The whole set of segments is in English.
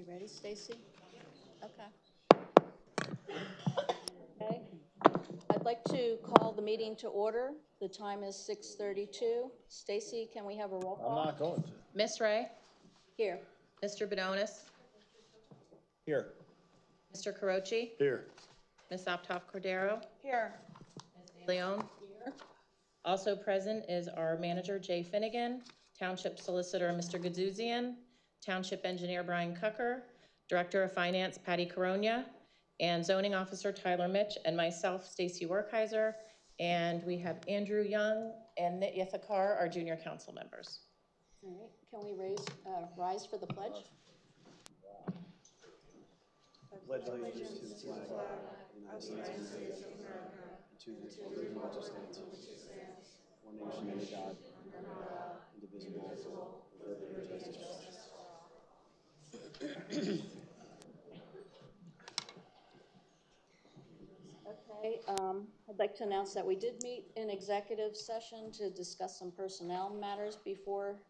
Ready, Stacy? Okay. Okay. I'd like to call the meeting to order. The time is 6:32. Stacy, can we have a roll I'm call? not going to. Miss Ray, Here. Mr. Bononis, Here. Mr. Carochi, Here. Miss Optoff Cordero, Here. Leon. Also present is our manager, Jay Finnegan, Township Solicitor, Mr. Gadzuzian, Township Engineer, Brian Cucker, Director of Finance, Patty Caronia, and Zoning Officer, Tyler Mitch, and myself, Stacy Werkheiser. And we have Andrew Young and Nit Yithakar, our junior council members. All right. Can we rise for the pledge? Pledge allegiance to the flag of the United States of America, to the republic which stands one nation under God, indivisible, with liberty and justice for all. Okay. I'd like to announce that we did meet in executive session to discuss some personnel matters before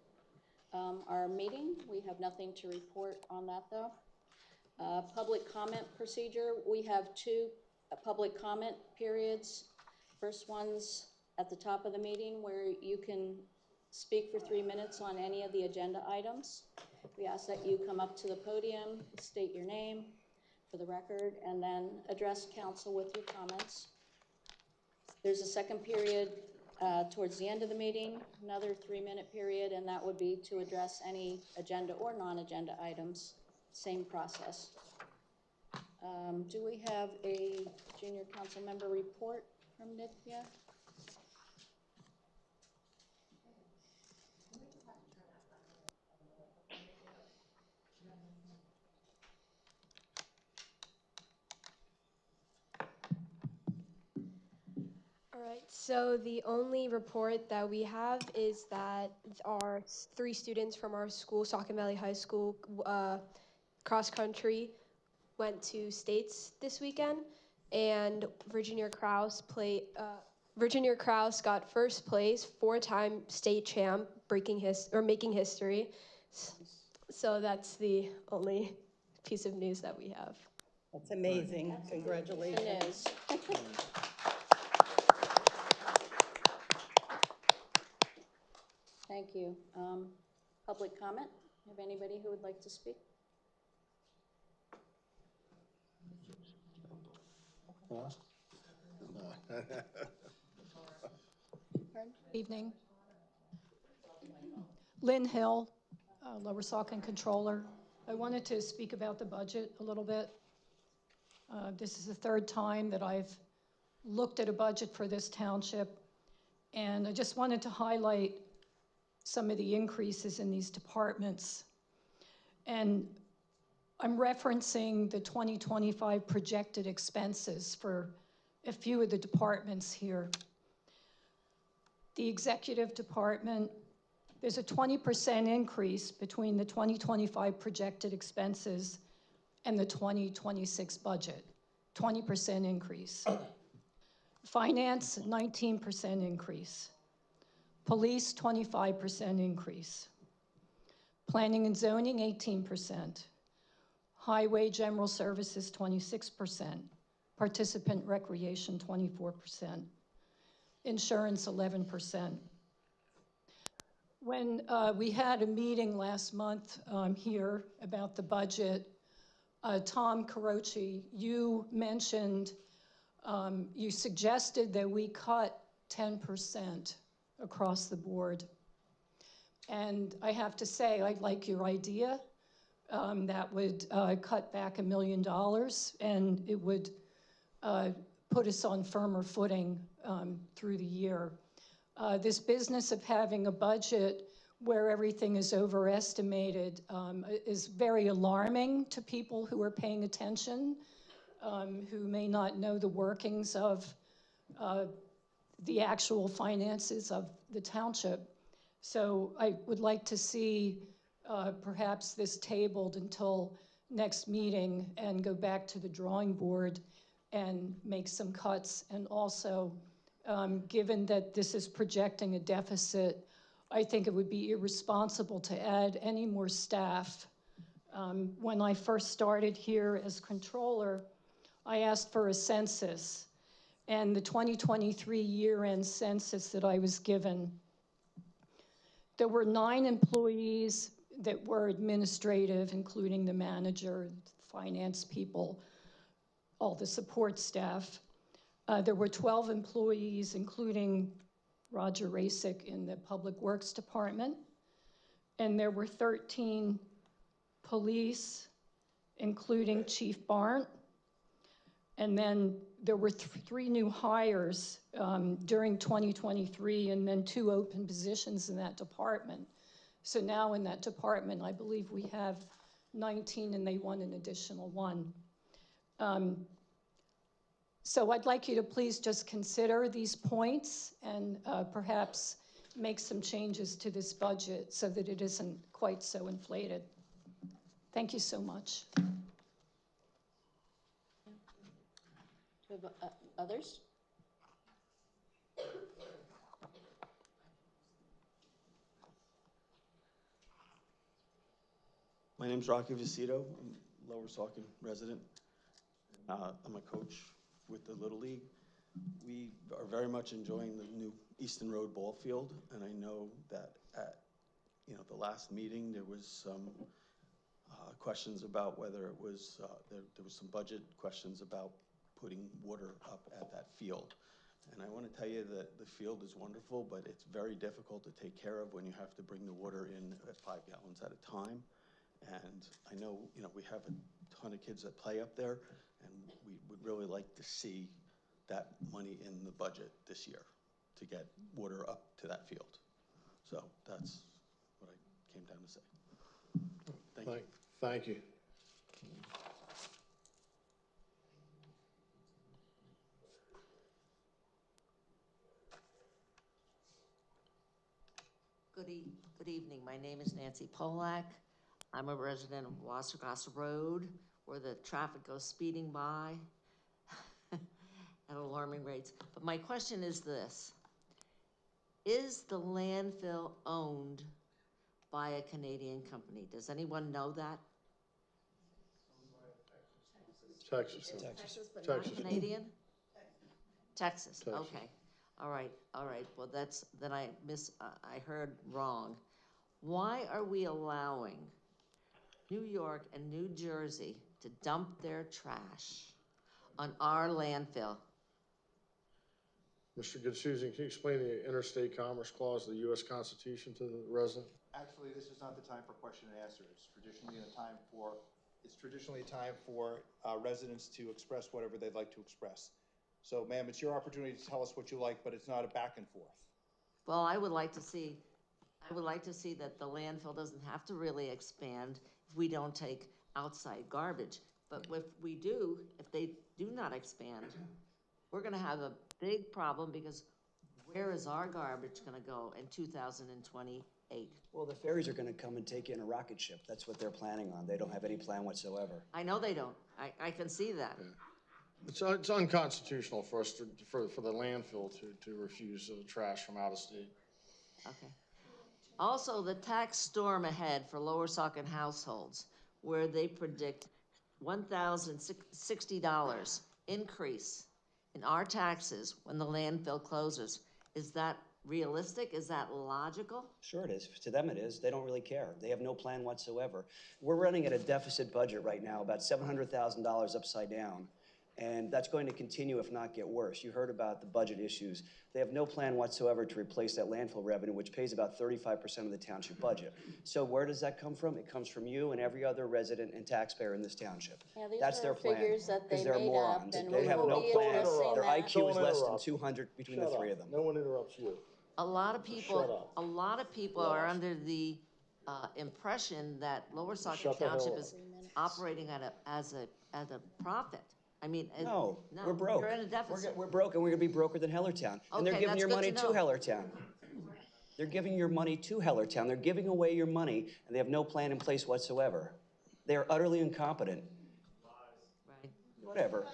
our meeting. We have nothing to report on that, though. Public comment procedure, we have two public comment periods. First one's at the top of the meeting where you can speak for 3 minutes on any of the agenda items. We ask that you come up to the podium, state your name for the record, and then address council with your comments. There's a second period towards the end of the meeting, another 3-minute period, and that would be to address any agenda or non-agenda items. Same process. Do we have a junior council member report from Nithya? All right, so the only report that we have is that our 3 students from our school, Saucon Valley High School, cross country, went to states this weekend, and Virginia Krause got first place, 4-time state champ, making history. So that's the only piece of news that we have. That's amazing. Congratulations. Thank you. Public comment? Have anybody who would like to speak? Evening. Lynn Hill, Lower Saucon Controller. I wanted to speak about the budget a little bit. This is the 3rd time that I've looked at a budget for this township, and I just wanted to highlight some of the increases in these departments. And I'm referencing the 2025 projected expenses for a few of the departments here. The executive department, there's a 20% increase between the 2025 projected expenses and the 2026 budget, 20% increase. Finance, 19% increase. Police, 25% increase. Planning and zoning, 18%. Highway general services, 26%. Participant recreation, 24%. Insurance, 11%. When we had a meeting last month here about the budget, Tom Carochi, you mentioned, you suggested that we cut 10% across the board. And I have to say, I like your idea. That would cut back $1 million, and it would put us on firmer footing through the year. This business of having a budget where everything is overestimated is very alarming to people who are paying attention, who may not know the workings of the actual finances of the township. So I would like to see perhaps this tabled until next meeting and go back to the drawing board and make some cuts. And also, given that this is projecting a deficit, I think it would be irresponsible to add any more staff When I first started here as controller, I asked for a census. And the 2023 year-end census that I was given, there were 9 employees that were administrative, including the manager, finance people, all the support staff. There were 12 employees, including Roger Rasick in the Public Works Department. And there were 13 police, including Chief Barnt. And then there were 3 new hires during 2023, and then 2 open positions in that department. So now in that department, I believe we have 19, and they want an additional 1. So I'd like you to please just consider these points and perhaps make some changes to this budget so that it isn't quite so inflated. Thank you so much. Do we have others? My name's Rocky Visito. I'm a Lower Saucon resident. I'm a coach with the Little League. We are very much enjoying the new Easton Road ball field, and I know that at the last meeting there was some questions about whether it was there was some budget questions about putting water up at that field. And I want to tell you that the field is wonderful, but it's very difficult to take care of when you have to bring the water in at 5 gallons at a time. And I know, we have a ton of kids that play up there, and we would really like to see that money in the budget this year to get water up to that field. So that's what I came down to say. Thank you. Thank you. Good evening. My name is Nancy Polak. I'm a resident of Wassagossa Road, where the traffic goes speeding by at alarming rates. But my question is this: is the landfill owned by a Canadian company? Does anyone know that? Texas. Texas, but not Canadian? Texas. Texas. Okay. All right. Well, then I heard wrong. Why are we allowing New York and New Jersey to dump their trash on our landfill? Mr. Goodsusan, can you explain the Interstate Commerce Clause of the U.S. Constitution to the resident? Actually, this is not the time for question and answer. It's traditionally a time for residents to express whatever they'd like to express. So, ma'am, it's your opportunity to tell us what you like, but it's not a back and forth. Well, I would like to see that the landfill doesn't have to really expand if we don't take outside garbage. But if they do not expand, we're gonna have a big problem, because where is our garbage gonna go in 2028? Well, the ferries are going to come and take in a rocket ship. That's what they're planning on. They don't have any plan whatsoever. I know they don't. I can see that. Yeah. It's unconstitutional for us for the landfill to refuse trash from out of state. Okay. Also, the tax storm ahead for Lower Saucon households, where they predict $1,060 increase in our taxes when the landfill closes. Is that realistic? Is that logical? Sure it is. To them it is. They don't really care. They have no plan whatsoever. We're running at a deficit budget right now, about $700,000 upside down. And that's going to continue, if not get worse. You heard about the budget issues. They have no plan whatsoever to replace that landfill revenue, which pays about 35% of the township budget. So where does that come from? It comes from you and every other resident and taxpayer in this township. Yeah, these That's are their plan. figures that they Because they're made up, morons. and They we have will no be plan. addressing Their that. IQ is Don't less than interrupt. 200 between the three of them. No one interrupts you. A lot of Shut people up. are under the impression that Lower Saucon Shut the hell Township up. is operating as a profit. I mean, No, we're broke. You're in a deficit. We're broke, and we're gonna be broker than Hellertown. And they're Okay, giving that's your good money to to know. Hellertown. They're giving your money to Hellertown. They're giving away your money, and they have no plan in place whatsoever. They are utterly incompetent. Right. Whatever.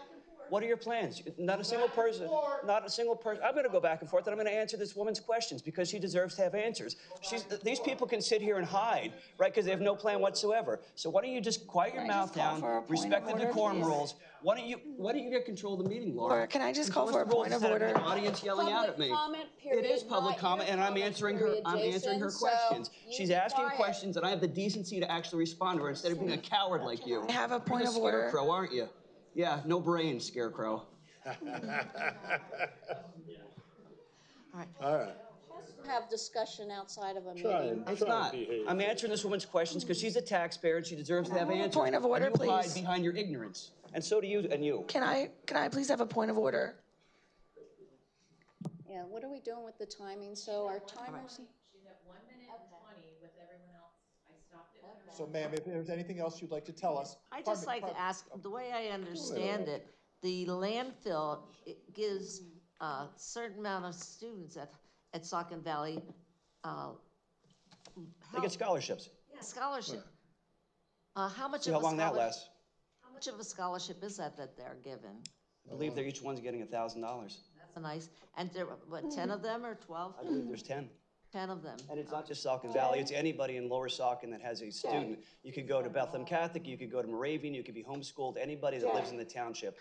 What are your plans? Not a single person, I'm gonna go back and forth, and I'm gonna answer this woman's questions because she deserves to have answers. These people can sit here and hide, right, because they have no plan whatsoever. So why don't you just quiet your mouth down, respect the decorum rules? Why don't you get control of the meeting, Laura? Laura, can I just call for a point of order? The audience yelling out at me. Public comment period, It is public not comment, your and I'm comment answering period, her Jason, so questions. you She's be asking quiet. questions, and I have the decency to actually respond to her instead of being a coward like you. I have a point You're the of order. scarecrow, aren't you? Yeah, no brain, scarecrow. All right. Have discussion outside of a Try meeting. It's not. I'm answering this woman's questions because she's a taxpayer and she deserves to have answers. Point of order, and you hide please. behind your ignorance. And so do you, and you. Can I please have a point of order? Yeah, what are we doing with the timing? So our timers, She's at 1 minute and 20 with everyone else. I stopped it. So ma'am, if there's anything else you'd like to tell us. I'd just like to ask, the way I understand it, the landfill, it gives a certain amount of students at Saucon Valley, They get scholarships. scholarship. How much See of how a long that scholarship? lasts. How much of a scholarship is that they're given? I believe that each one's getting $1,000. That's a nice, and there, what, 10 of them or 12? I believe there's 10. 10 of them. And it's not just Saucon Valley, it's anybody in Lower Saucon that has a student. You could go to Bethlehem Catholic, you could go to Moravian, you could be homeschooled, anybody that lives in the township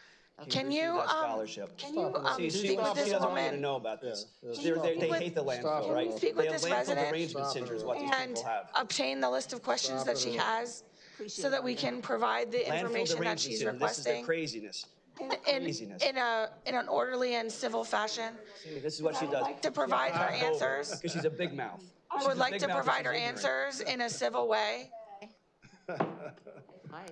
Can receive you that scholarship. speak She with doesn't this want you to woman? know about this. Yeah. They hate the landfill, Stop right? it. Speak with They have this landfill resident derangement syndrome is what these and people have. obtain the list of questions that she has so that we can provide the Landfill information that derangement she's syndrome, this is the requesting craziness. Craziness. in an orderly and civil fashion. See, this is what she does. To provide her answers. Because she's a big mouth. I would like to provide her answers in a civil way. Hi.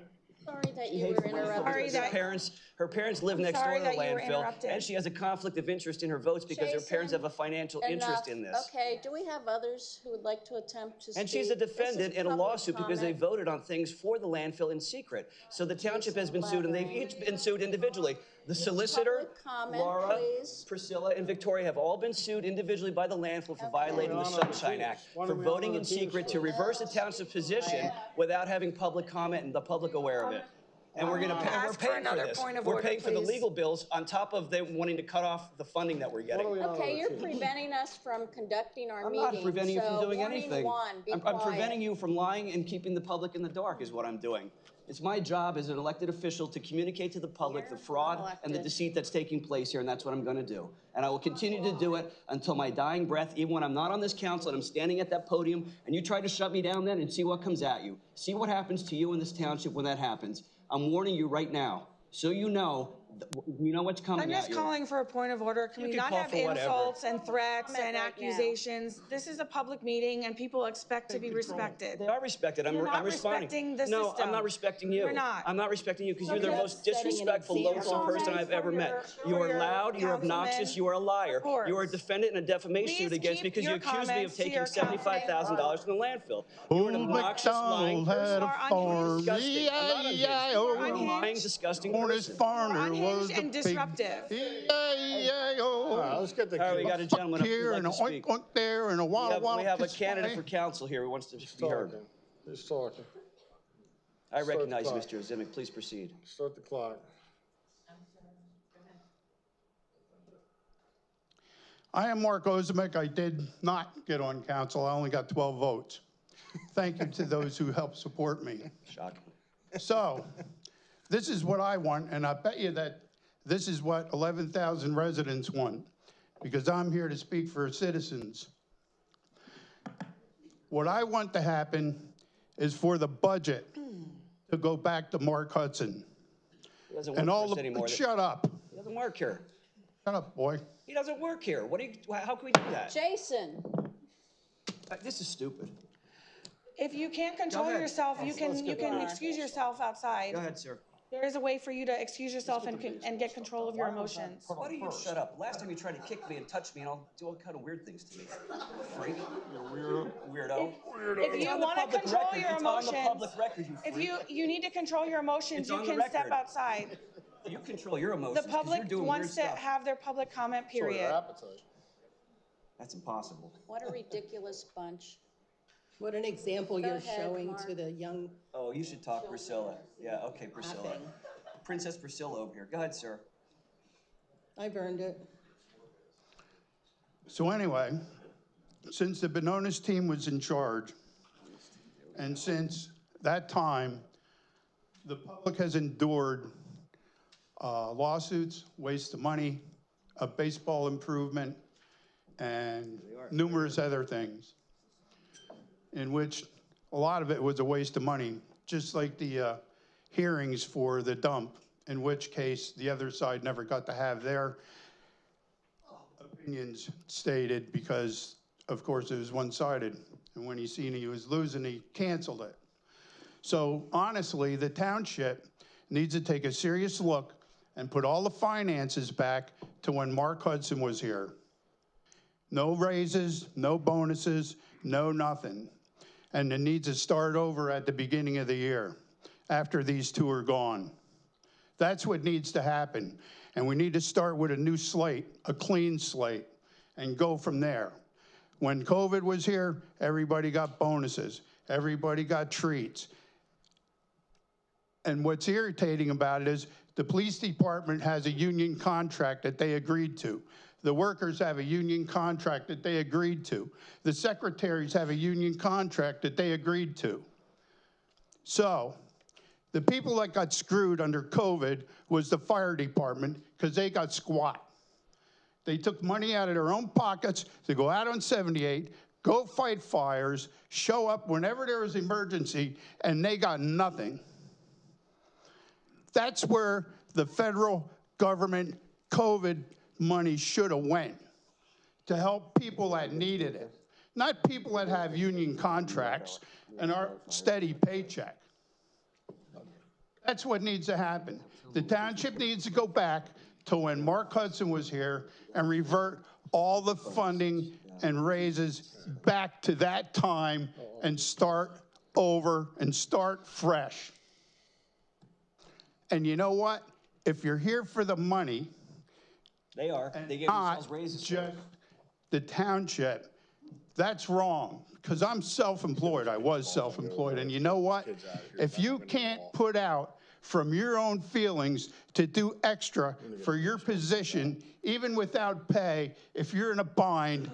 sorry that you were interrupted. Her parents live next door to the that you were landfill, interrupted. and she has a conflict of interest in her votes because her parents Jason, have a financial interest in this. Okay, do we have others who would like to attempt to speak? And she's a This is defendant in a public lawsuit because they comment. voted on things for the landfill in secret. So the township has been sued, and they've each been sued individually. The solicitor, public comment, Laura, please. Priscilla, and Victoria have all been sued individually by the landfill for violating the Sunshine Act, Why for don't we honor voting the in teams secret to first? reverse the township's position without having public comment and the public aware of it. And we're gonna pay, we're Ask for paying for another this. point of We're order, paying for the please. legal bills on top of them wanting to cut off the funding that we're getting. Okay, you're preventing us from conducting our I'm meeting. not preventing you from so doing warning anything. one, be I'm quiet. preventing you from lying and keeping the public in the dark is what I'm doing. It's my job as an elected official to communicate to the public the fraud and the unelected. deceit that's taking place here, and that's what I'm gonna do. And I will continue to do it until my dying breath, even when I'm not on this council and I'm standing at that podium, and you try to shut me down then and see what comes at you. See what happens to you in this township when that happens. I'm warning you right now, so you know what's coming I'm at just you. calling for a point of order. Can You we can not call have for whatever. insults and threats Comment and right now. accusations? This is a public meeting and people expect to be respected. They are respected. I'm You're not responding. respecting the No, I'm system. not respecting you. You're not. I'm not respecting you because you're the Okay. most disrespectful local person I've ever met. You are loud, you're obnoxious, you are a liar. You are a defendant in a defamation suit Please against keep because you your accused me of comments to taking your $75,000 from the landfill. You're an Old obnoxious, lying MacDonald had person. a farm, Disgusting. I'm not unhinged. You're a unhinged. lying, disgusting on his person. farmer was Unhinged a and pig. disruptive. E-I-E-I-O. All right, let's get the. All right, we got a gentleman up who'd Here like and to a speak. oink oink there and a walla walla. We have a kiss candidate my- for council here who wants to He's be heard. talking. He's talking. I recognize you, clock. Mr. Zimic. Please proceed. Start the clock. I am Mark Ozimek. I did not get on council. I only got 12 votes. Thank you to those who helped support me. Shocking. So, this is what I want, and I bet you that this is what 11,000 residents want, because I'm here to speak for citizens. What I want to happen is for the budget to go back to Mark Hudson. He doesn't work And for all us the, anymore. shut up. He doesn't work here. Shut up, boy. He doesn't work here. How can we do that? Jason, This is stupid. If you can't control ahead. yourself, you can going. excuse yourself outside. Go ahead, sir. There is a way for you to excuse yourself and get control of your emotions. Why don't you shut up? Last time you tried to kick me and touch me and I'll do all kind of weird things to me. Freak. Weirdo. If It's you on the want to public control record. your It's on the emotions, public record, you if freak. you need to control your emotions, It's you on the can step record. outside. You control your emotions The 'cause you're public doing weird wants to stuff. have their public comment Sort of period. appetite. That's impossible. what a ridiculous bunch. What an example you're ahead, showing Mark. to the young. Oh, you should talk Priscilla. Yeah, okay, Priscilla. Princess Priscilla over here. Go ahead, sir. I've earned it. So anyway, since the Benonis team was in charge, and since that time, the public has endured lawsuits, waste of money, a baseball improvement, and numerous other things, in which a lot of it was a waste of money, just like the hearings for the dump, in which case the other side never got to have their opinions stated because, of course, it was one-sided. And when he seen he was losing, he canceled it. So honestly, the township needs to take a serious look and put all the finances back to when Mark Hudson was here. No raises, no bonuses, no nothing. And it needs to start over at the beginning of the year, after these two are gone. That's what needs to happen. And we need to start with a new slate, a clean slate, and go from there. When COVID was here, everybody got bonuses. Everybody got treats. And what's irritating about it is the police department has a union contract that they agreed to. The workers have a union contract that they agreed to. The secretaries have a union contract that they agreed to. So the people that got screwed under COVID was the fire department because they got squat. They took money out of their own pockets to go out on 78, go fight fires, show up whenever there was emergency, and they got nothing. That's where the federal government COVID money should have went, to help people that needed it, not people that have union contracts and are steady paycheck. That's what needs to happen. The township needs to go back to when Mark Hudson was here and revert all the funding and raises back to that time and start over and start fresh. And you know what? If you're here for the money, They are. They gave not themselves raises. just the township, that's wrong. Because I'm self-employed. I was self-employed. And you know what? If you can't put out from your own feelings to do extra for your position, even without pay, if you're in a bind,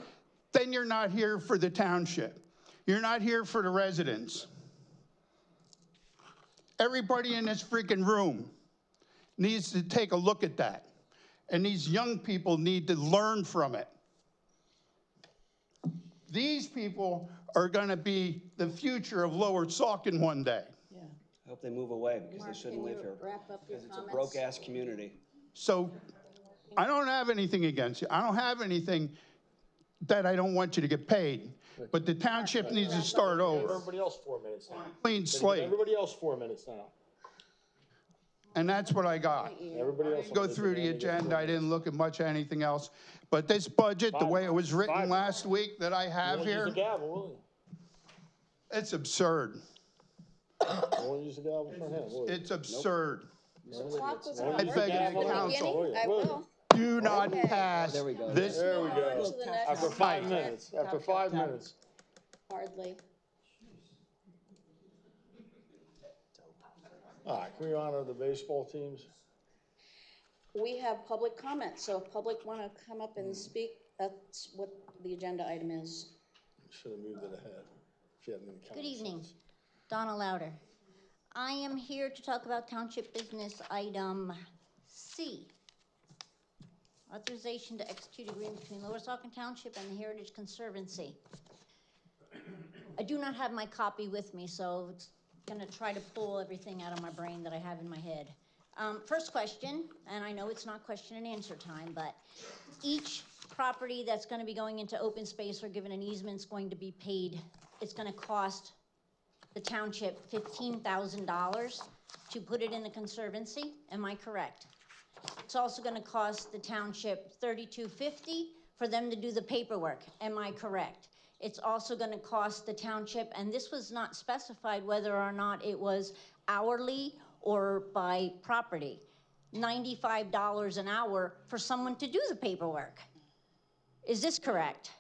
then you're not here for the township. You're not here for the residents. Everybody in this freaking room needs to take a look at that. And these young people need to learn from it. These people are going to be the future of Lower Saucon one day. I hope they move away because Mark, they shouldn't can live you here. wrap up your Because it's a comments? broke-ass community. So I don't have anything against you. I don't have anything that I don't want you to get paid. But the township needs to start over. Everybody else 4 minutes now. Clean slate. Everybody else 4 minutes now. And that's what I got. Everybody else. Go through the agenda. I didn't look at much anything else. But this budget, the way it was written last week that I have Use here, the gavel, will you? it's absurd. Won't use the gavel for him, will you? It's absurd. The clock was Won't on. I use beg the of the gavel? council. Beginning? I will. Do not pass There we go. this. There we On go. to the next After 5 subject. minutes, after 5 minutes. Hardly. All right, can we honor the baseball teams? We have public comment, so if public want to come up and speak, that's what the agenda item is. Should have moved it ahead. If you had any Good common evening, sense. Donna Louder. I am here to talk about Township Business Item C. Authorization to execute agreement between Lower Saucon Township and the Heritage Conservancy. I do not have my copy with me, so it's gonna try to pull everything out of my brain that I have in my head. First question, and I know it's not question and answer time, but each property that's gonna be going into open space or given an easement is going to be paid, it's gonna cost the township $15,000 to put it in the conservancy, am I correct? It's also gonna cost the township $32.50 for them to do the paperwork, am I correct? It's also gonna cost the township, and this was not specified whether or not it was hourly or by property, $95 an hour for someone to do the paperwork. Is this correct?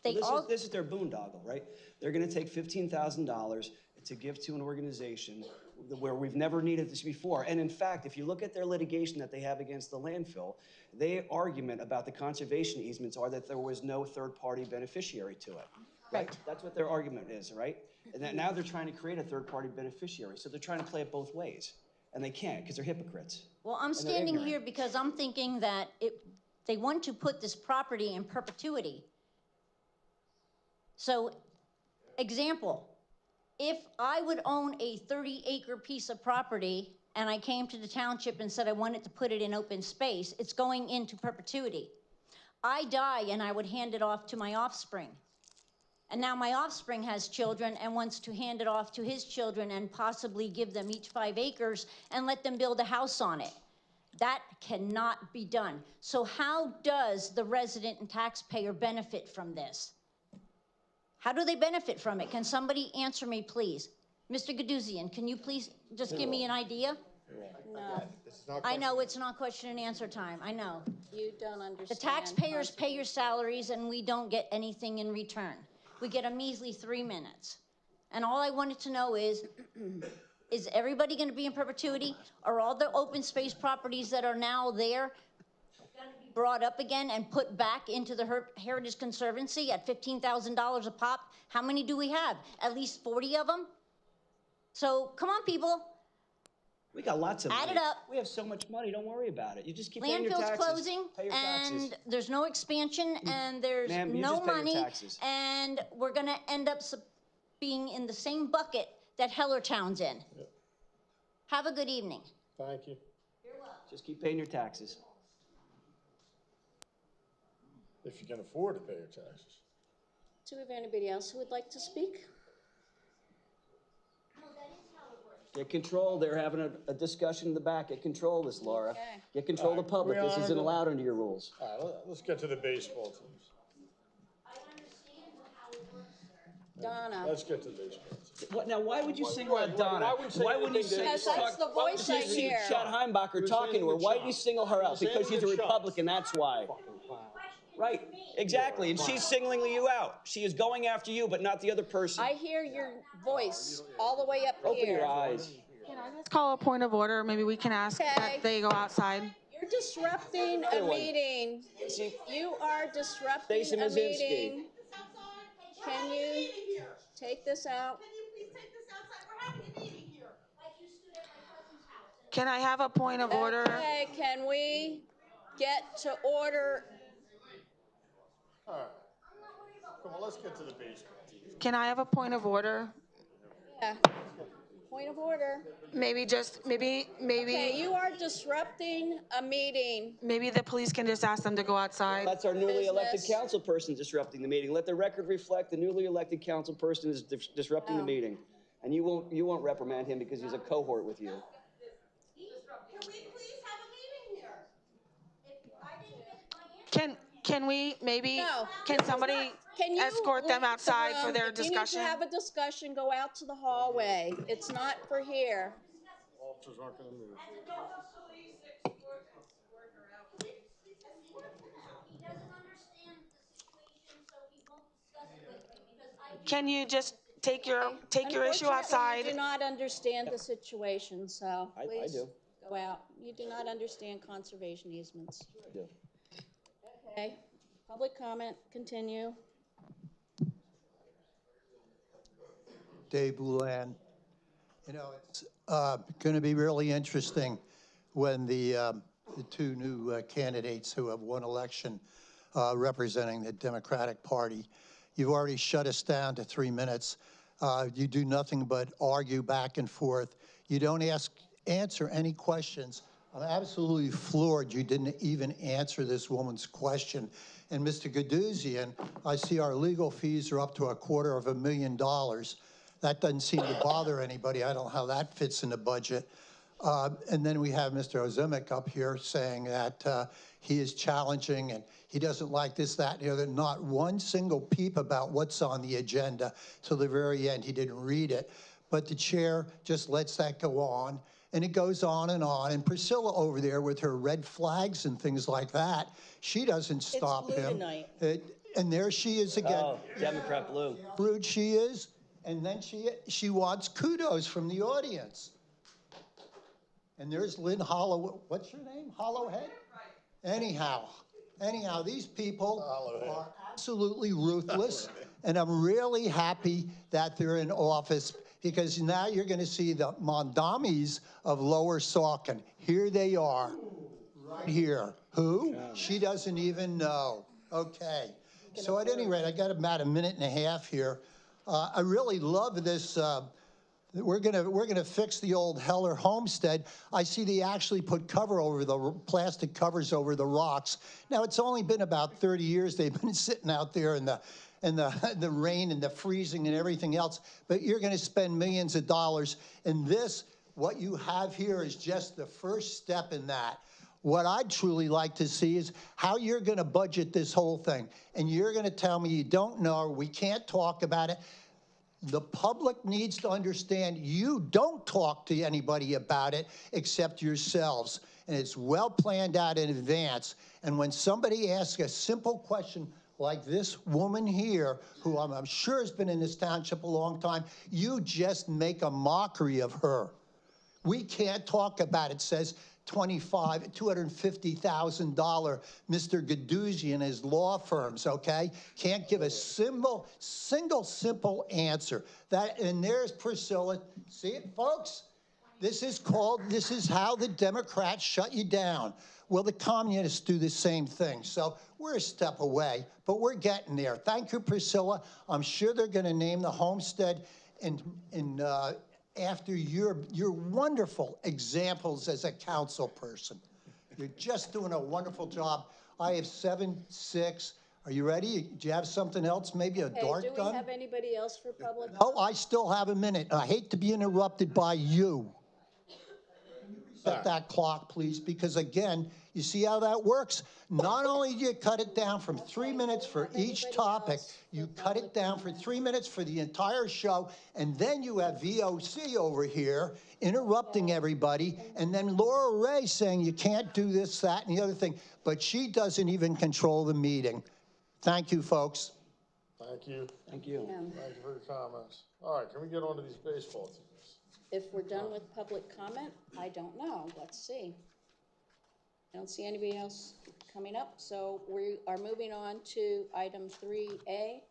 This is their boondoggle, right? They're gonna take $15,000 to give to an organization where we've never needed this before. And in fact, if you look at their litigation that they have against the landfill, their argument about the conservation easements are that there was no third-party beneficiary to it. Right? That's what their argument is, right? And that now they're trying to create a third-party beneficiary. So they're trying to play it both ways. And they can't, because they're hypocrites. Well, I'm And they're standing ignorant. here because I'm thinking that they want to put this property in perpetuity. So, example, if I would own a 30-acre piece of property and I came to the township and said I wanted to put it in open space, it's going into perpetuity. I die and I would hand it off to my offspring. And now my offspring has children and wants to hand it off to his children and possibly give them each 5 acres and let them build a house on it. That cannot be done. So how does the resident and taxpayer benefit from this? How do they benefit from it? Can somebody answer me, please? Mr. Gaduzian, can you please just give me an idea? No, I know it's not question and answer time, I know. you don't understand. The taxpayers pay your salaries and we don't get anything in return. We get a measly 3 minutes. And all I wanted to know is everybody gonna be in perpetuity? Are all the open space properties that are now there gonna be brought up again and put back into the Heritage Conservancy at $15,000 a pop? How many do we have? At least 40 of them? So, come on, people. We got lots of money. Add it up. We have so much money, don't worry about it. You just keep paying your Landfill's taxes. closing, Pay your taxes. and there's no expansion, and there's Ma'am, you no just pay your money, taxes. and we're gonna end up being in the same bucket that Hellertown's in. Yep. Have a good evening. Thank you. Just keep paying your taxes. If you can afford to pay your taxes. Do we have anybody else who would like to speak? Get control. They're having a discussion in the back. Get control of this, Laura. Okay. Get control of the public. we This honor isn't the- allowed under your rules. All right, let's get to the baseball teams. Donna. Let's get to the baseball teams. What, now, why would you single out Donna? why would you say Why wouldn't you anything say? Because that's the voice I You see hear. Chad Heimbach talking to her. Why did you single her out? Same Because she's a with Chuck. Republican, that's why. Right, exactly, and she's singling you out. She is going after you, but not the other person. I hear your voice all the way up Open here. your eyes. Can I just call a point of order? Maybe we can ask Okay. that they go outside. You're disrupting a Everyone. meeting. See, You are disrupting Stacy a Mazinski. meeting. Can you take this out? Can I have a point of order? Okay, can we get to order? All right. Come on, let's get to the baseball teams. Can I have a point of order? Yeah. Point of order. Maybe Okay, you are disrupting a meeting. maybe the police can just ask them to go outside. That's our newly elected Business. council person disrupting the meeting. Let the record reflect the newly elected council person is disrupting the meeting. And you won't reprimand him because he's a cohort with you. Can we please have a meeting here? Can we maybe, No, can somebody Can you escort them leave the outside for room? their If you discussion? need to have a discussion, go out to the hallway. It's not for here. Officers aren't gonna move. He doesn't understand the situation, so he won't discuss it with me because Can you just take your issue Unfortunately, outside? You do not understand the situation, so I please do. go out. You do not understand conservation easements. I do. Okay, public comment, continue. Dave Boulan. You know, it's going to be really interesting when the two new candidates who have won election representing the Democratic Party. You've already shut us down to 3 minutes. You do nothing but argue back and forth. You don't answer any questions. I'm absolutely floored you didn't even answer this woman's question. And Mr. Gaduzian, I see our legal fees are up to $250,000. That doesn't seem to bother anybody. I don't know how that fits in the budget. And then we have Mr. Ozimic up here saying that he is challenging and he doesn't like this, that, and the other. Not one single peep about what's on the agenda till the very end. He didn't read it. But the chair just lets that go on. And it goes on. And Priscilla over there with her red flags and things like that, she doesn't stop blue him. tonight. And there she is again. Oh, Democrat blue. Rude she is. And then she wants kudos from the audience. and there's Lynn Hollow, what's your name? Hollowhead? Anyhow, these people are absolutely ruthless, and I'm really happy that they're in office because now you're going to see the Mondamis of Lower Saucon. Here they are, right here. Who? She doesn't even know. Okay. So at any rate, I got about a minute and a half here. I really love this. We're gonna fix the old Heller homestead. I see they actually put plastic covers over the rocks. Now it's only been about 30 years they've been sitting out there in the rain and the freezing and everything else. But you're gonna spend millions of dollars. And this, what you have here, is just the first step in that. What I'd truly like to see is how you're gonna budget this whole thing. And you're gonna tell me you don't know, we can't talk about it. The public needs to understand you don't talk to anybody about it except yourselves. And it's well planned out in advance. And when somebody asks a simple question like this woman here, who I'm sure has been in this township a long time, you just make a mockery of her. We can't talk about it, says $250,000 Mr. Gadouzi and his law firms, okay? Can't give a single simple answer. And there's Priscilla. See it, folks? This is how the Democrats shut you down. Well, the communists do the same thing. So we're a step away, but we're getting there. Thank you, Priscilla. I'm sure they're going to name the homestead after your wonderful examples as a council person. You're just doing a wonderful job. I have 7-6. Are you ready? Do you have something else? Maybe a dart gun? Do we have anybody else for public? No, I still have a minute. I hate to be interrupted by you. Set that clock, please, because again, you see how that works? Not only do you cut it down from 3 minutes for each topic, you cut it down for 3 minutes for the entire show, and then you have VOC over here interrupting everybody, and then Laura Ray saying you can't do this, that, and the other thing, but she doesn't even control the meeting. Thank you, folks. Thank you. Thank you. Thank you for your comments. All right, can we get on to these baseball teams? If we're done with public comment, I don't know. Let's see. I don't see anybody else coming up, so we are moving on to item 3A.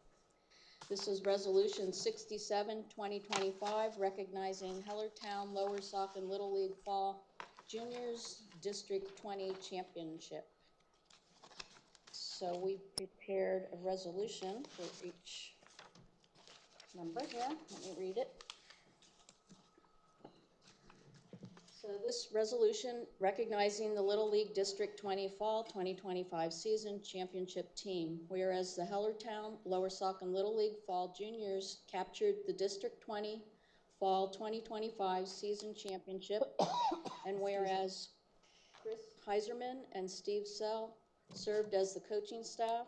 This is Resolution 67, 2025, recognizing Hellertown Lower Saucon Little League Fall Juniors District 20 Championship. So we prepared a resolution for each number here. Let me read it. So this resolution recognizing the Little League District 20 Fall 2025 Season Championship Team. Whereas the Hellertown Lower Saucon Little League Fall Juniors captured the District 20 Fall 2025 Season Championship. And whereas Chris Heiserman and Steve Sell served as the coaching staff.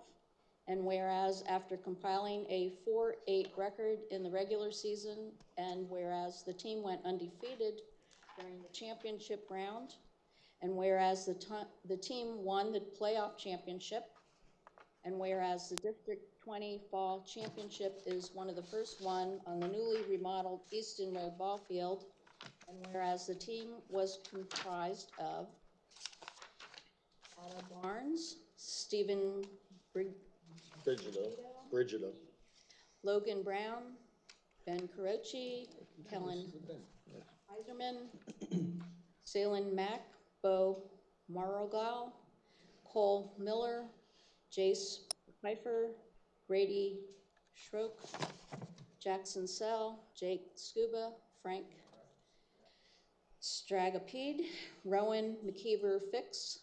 And whereas after compiling a 4-8 record in the regular season, and whereas the team went undefeated during the championship round, and whereas the team won the playoff championship, and whereas the District 20 Fall Championship is one of the first one on the newly remodeled Easton Road ball field, and whereas the team was comprised of Ada Barnes, Stephen Brigido. Logan Brown, Ben Carochi, Kellen Heiserman, Salen Mack, Bo Marrogal, Cole Miller, Jace Pfeiffer, Grady Schrock, Jackson Sell, Jake Scuba, Frank Stragapede, Rowan McKeever Fix,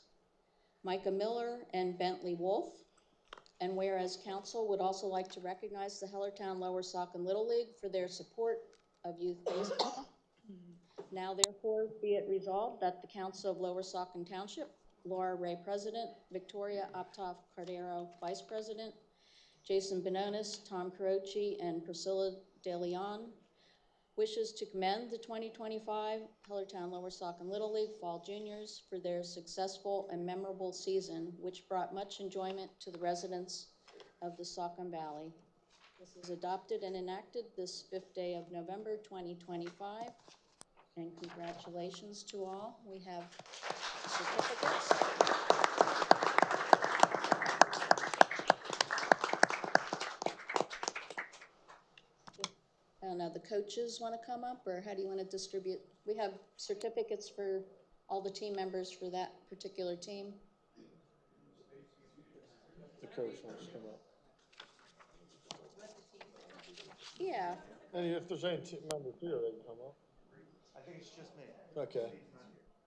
Micah Miller, and Bentley Wolf. And whereas council would also like to recognize the Hellertown Lower Saucon Little League for their support of youth baseball. Now therefore be it resolved that the Council of Lower Saucon Township, Laura Ray President, Victoria Optoff Cardero Vice President, Jason Benonis, Tom Carochi, and Priscilla De Leon wishes to commend the 2025 Hellertown Lower Saucon Little League Fall Juniors for their successful and memorable season, which brought much enjoyment to the residents of the Saucon Valley. This is adopted and enacted this 5th day of November 2025. And congratulations to all. We have certificates. I don't know, the coaches want to come up, or how do you want to distribute? We have certificates for all the team members for that particular team. The coach wants to come up. Yeah. And if there's any team members here, they can come up. I think it's just me. Okay.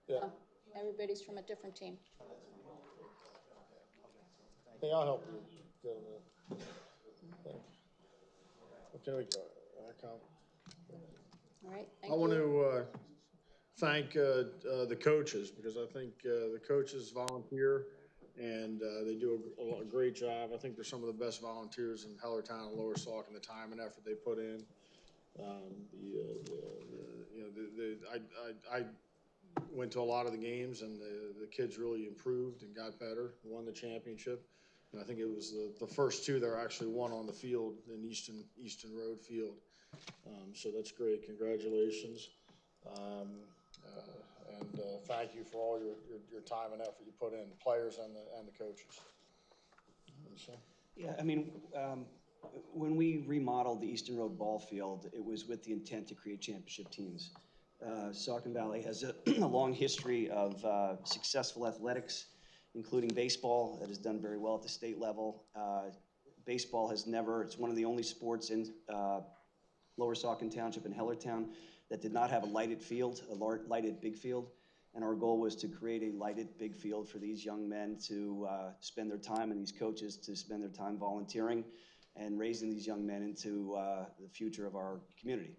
Yeah. Oh, everybody's from a different team. Hey, I'll help you. Get them in. Okay, we go. All right, thank I you. want to thank the coaches, because I think the coaches volunteer and they do a great job. I think they're some of the best volunteers in Hellertown and Lower Saucon, the time and effort they put in. I went to a lot of the games, and the kids really improved and got better, won the championship. And I think it was the first two that actually won on the field in Easton Road Field. So that's great. Congratulations. And thank you for all your time and effort you put in, the players and the coaches. Yeah, I mean, when we remodeled the Easton Road ball field, it was with the intent to create championship teams. Saucon Valley has a long history of successful athletics, including baseball that has done very well at the state level. Baseball has never, it's one of the only sports in Lower Saucon Township and Hellertown that did not have a lighted field, a lighted big field. And our goal was to create a lighted big field for these young men to spend their time, and these coaches to spend their time volunteering and raising these young men into the future of our community.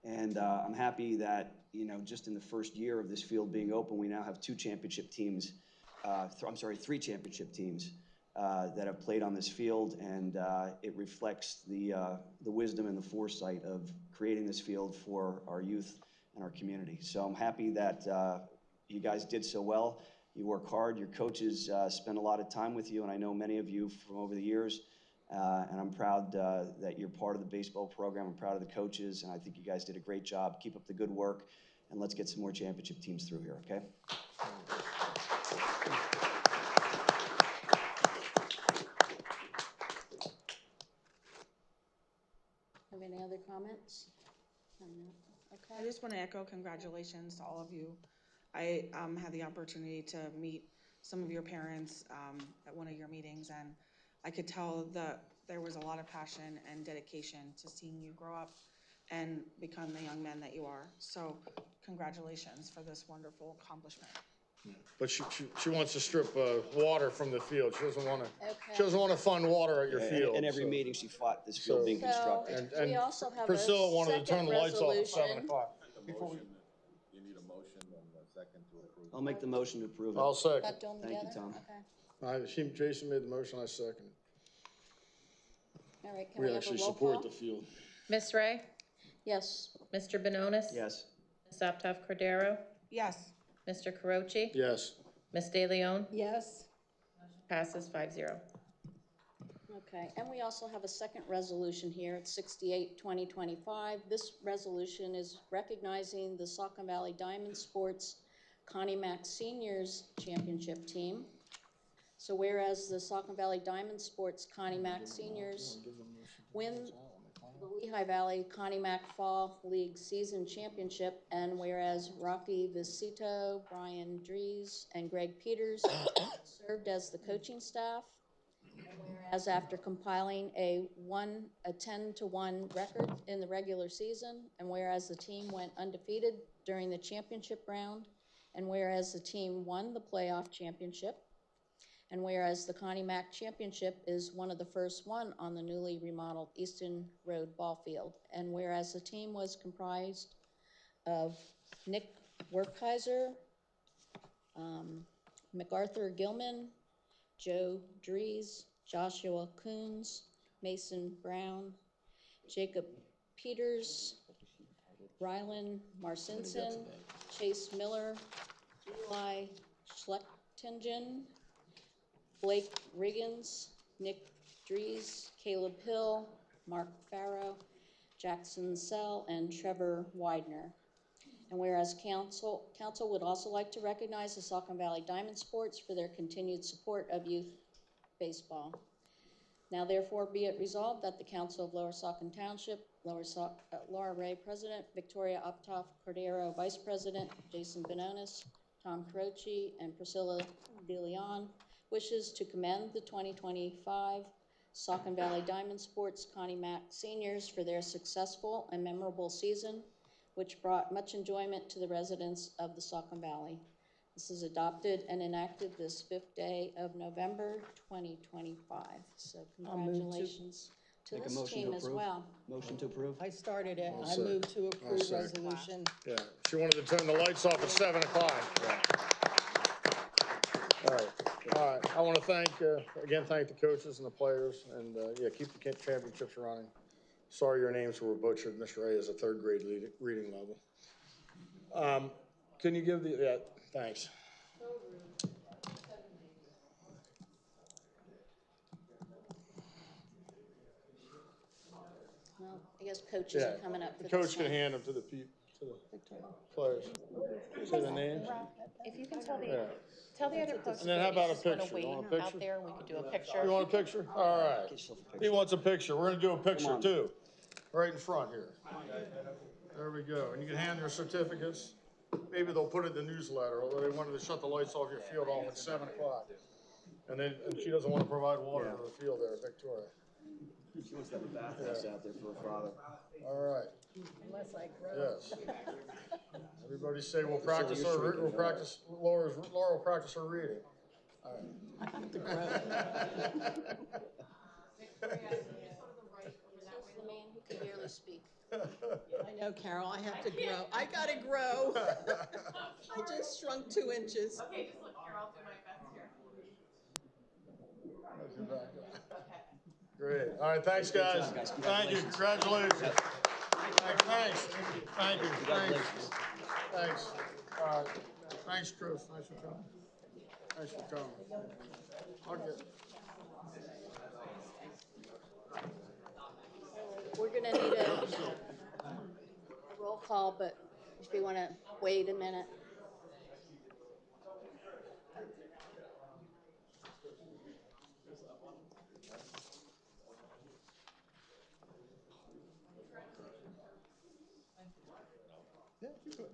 And I'm happy that, you know, just in the first year of this field being open, we now have three championship teams that have played on this field, and it reflects the wisdom and the foresight of creating this field for our youth and our community. So I'm happy that you guys did so well. You work hard. Your coaches spend a lot of time with you, and I know many of you from over the years. And I'm proud that you're part of the baseball program. I'm proud of the coaches, and I think you guys did a great job. Keep up the good work, and let's get some more championship teams through here, okay? Have any other comments? Okay. I just want to echo congratulations to all of you. I had the opportunity to meet some of your parents at one of your meetings, and I could tell that there was a lot of passion and dedication to seeing you grow up and become the young men that you are. So congratulations for this wonderful accomplishment. But she wants to strip water from the field. She doesn't want to. Okay. She doesn't want to fund water at your field. In every meeting, she fought this field being constructed. We also have Priscilla a wanted to turn second the lights off at resolution. 7:00. You need a motion and a second to approve. I'll make the motion to approve it. I'll second. Not doing Thank you, together? Tom. Okay. Jason made the motion. I seconded. All right, can we We have actually a roll support call? the field. Ms. Ray? Yes. Mr. Benonis? Yes. Ms. Uptoff Cordero? Yes. Mr. Carochi? Yes. Ms. De Leon? Yes. Passes 5-0. Okay, and we also have a second resolution here. It's 68-2025. This resolution is recognizing the Saucon Valley Diamond Sports Connie Mack Seniors Championship Team. So whereas the Saucon Valley Diamond Sports Connie Mack Seniors win the Lehigh Valley Connie Mack Fall League Season Championship, and whereas Rocky Visito, Brian Dries, and Greg Peters served as the coaching staff, and whereas after compiling a 10-1 record in the regular season, and whereas the team went undefeated during the championship round, and whereas the team won the playoff championship, and whereas the Connie Mack Championship is one of the first one on the newly remodeled Easton Road ball field, and whereas the team was comprised of Nick Werkheiser, MacArthur Gilman, Joe Dries, Joshua Coons, Mason Brown, Jacob Peters, Rylan Marcinson, Chase Miller, Eli Schlechtingen, Blake Riggins, Nick Dries, Caleb Hill, Mark Farrow, Jackson Sell, and Trevor Widener. And whereas council would also like to recognize the Saucon Valley Diamond Sports for their continued support of youth baseball. Now therefore be it resolved that the Council of Lower Saucon Township, Laura Ray, President, Victoria Optoff Cordero, Vice President, Jason Benonis, Tom Croce, and Priscilla DeLeon wishes to commend the 2025 Saucon Valley Diamond Sports Connie Mack seniors for their successful and memorable season, which brought much enjoyment to the residents of the Saucon Valley. This is adopted and enacted this 5th day of November, 2025. So congratulations to Make a this motion team to as approve. well. Motion to approve. I started it. I'll I second. move to I'll approve second. resolution. Yeah, she wanted to turn the lights off at 7 o'clock. All right. I want to thank the coaches and the players, and, yeah, keep the championships running. Sorry your names were butchered. Mr. A is a 3rd grade reading level. Can you give yeah, thanks. Well, I guess coaches are coming up for The this coach can one. hand them to the players. Say the names. If you can tell Yeah. the other coaches And then how that about you a just want to picture? wait You want a out picture? there and we could do a picture. You want a picture? All right. He wants a picture. We're gonna do a picture too. Right in front here. There we go. And you can hand your certificates. Maybe they'll put it in the newsletter, although they wanted to shut the lights off your field off at 7 o'clock. And she doesn't want to provide water to the field there, Victoria. She wants to have a bathhouse out there for her father. All right. Unless I grow. Yes. Everybody say we'll practice Laura will practice her reading. All right. I have to grow. The man who can barely speak. I know, Carol, I have to grow. I gotta grow. I just shrunk 2 inches. Okay, just look here, I'll do my best here. Great. All right, thanks, guys. Thank you. Congratulations. Thanks. Thank you. Thanks. All right. Thanks, Chris. Thanks for coming. Thanks for coming. Okay. We're gonna need a roll call, but if you wanna wait a minute. Yeah, you could.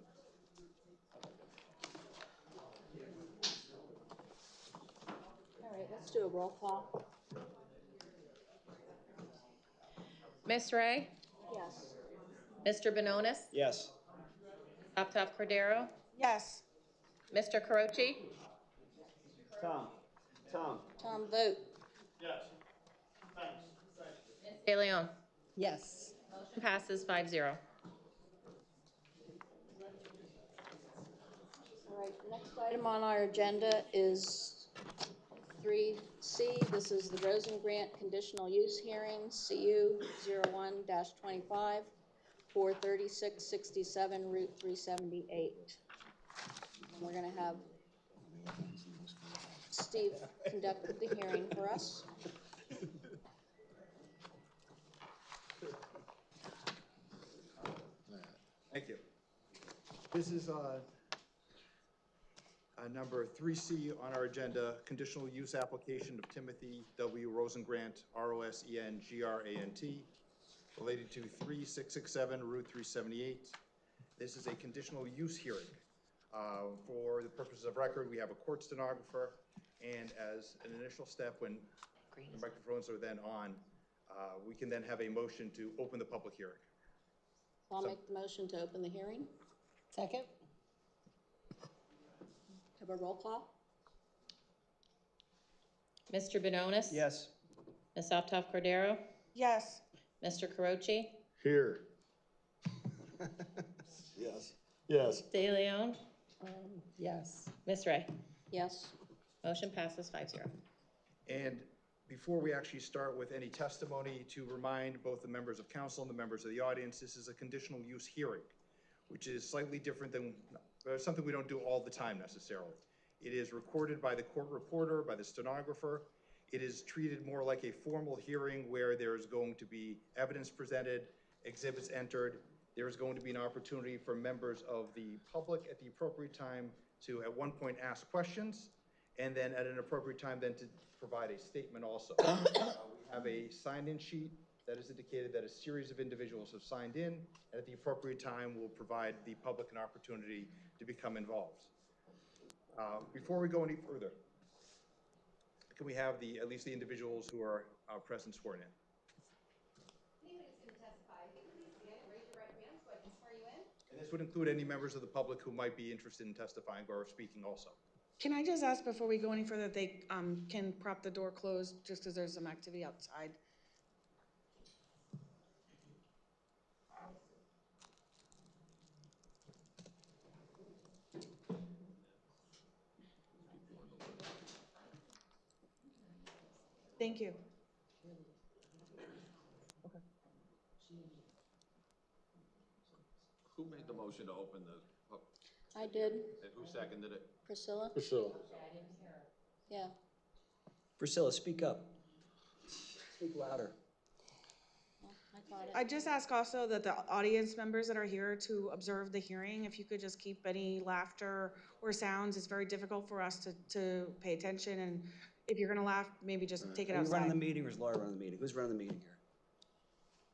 All right, let's do a roll call. Miss Ray? Yes. Mr. Benonis? Yes. Optoff Cordero? Yes. Mr. Croce? Tom. Tom, vote. Yes. Thanks. Ms. De Leon? Yes. Motion passes 5-0. All right, next item on our agenda is 3C. This is the Rosen Grant Conditional Use Hearing, CU 01-25, 43667 Route 378. We're gonna have Steve conduct the hearing for us. Thank you. This is number 3C on our agenda, conditional use application of Timothy W. Rosengrant, R-O-S-E-N-G-R-A-N-T, related to 3667 Route 378. This is a conditional use hearing. For the purposes of record, we have a court stenographer, and as an initial step, when the microphones are then on, we can then have a motion to open the public hearing. So I'll make the motion to open the hearing. Second? Have a roll call. Mr. Benonis? Yes. Ms. Optoff Cordero? Yes. Mr. Croce? Here. Yes. Yes. De Leon? Yes. Miss Ray? Yes. Motion passes 5-0. And before we actually start with any testimony, to remind both the members of council and the members of the audience, this is a conditional use hearing, which is slightly different than something we don't do all the time necessarily. It is recorded by the court reporter, by the stenographer. It is treated more like a formal hearing where there's going to be evidence presented, exhibits entered, There's going to be an opportunity for members of the public at the appropriate time to, at one point, ask questions, and then at an appropriate time then to provide a statement also. We have a sign-in sheet that has indicated that a series of individuals have signed in, and at the appropriate time, we'll provide the public an opportunity to become involved. Before we go any further, can we have at least the individuals who are present sworn in? Anybody's going to testify, if you could please stand and raise your right hand so I can swear you in. And this would include any members of the public who might be interested in testifying or speaking also. Can I just ask before we go any further, they can prop the door closed just because there's some activity outside? Thank you. Who made the motion to open the, I did. and who seconded it? Priscilla? Priscilla. Yeah. Priscilla, speak up. Speak louder. Well, I caught it. I just ask also that the audience members that are here to observe the hearing, if you could just keep any laughter or sounds, it's very difficult for us to pay attention, and if you're gonna laugh, maybe just take it Are you running the outside. meeting or is Laura running the meeting? Who's running the meeting here?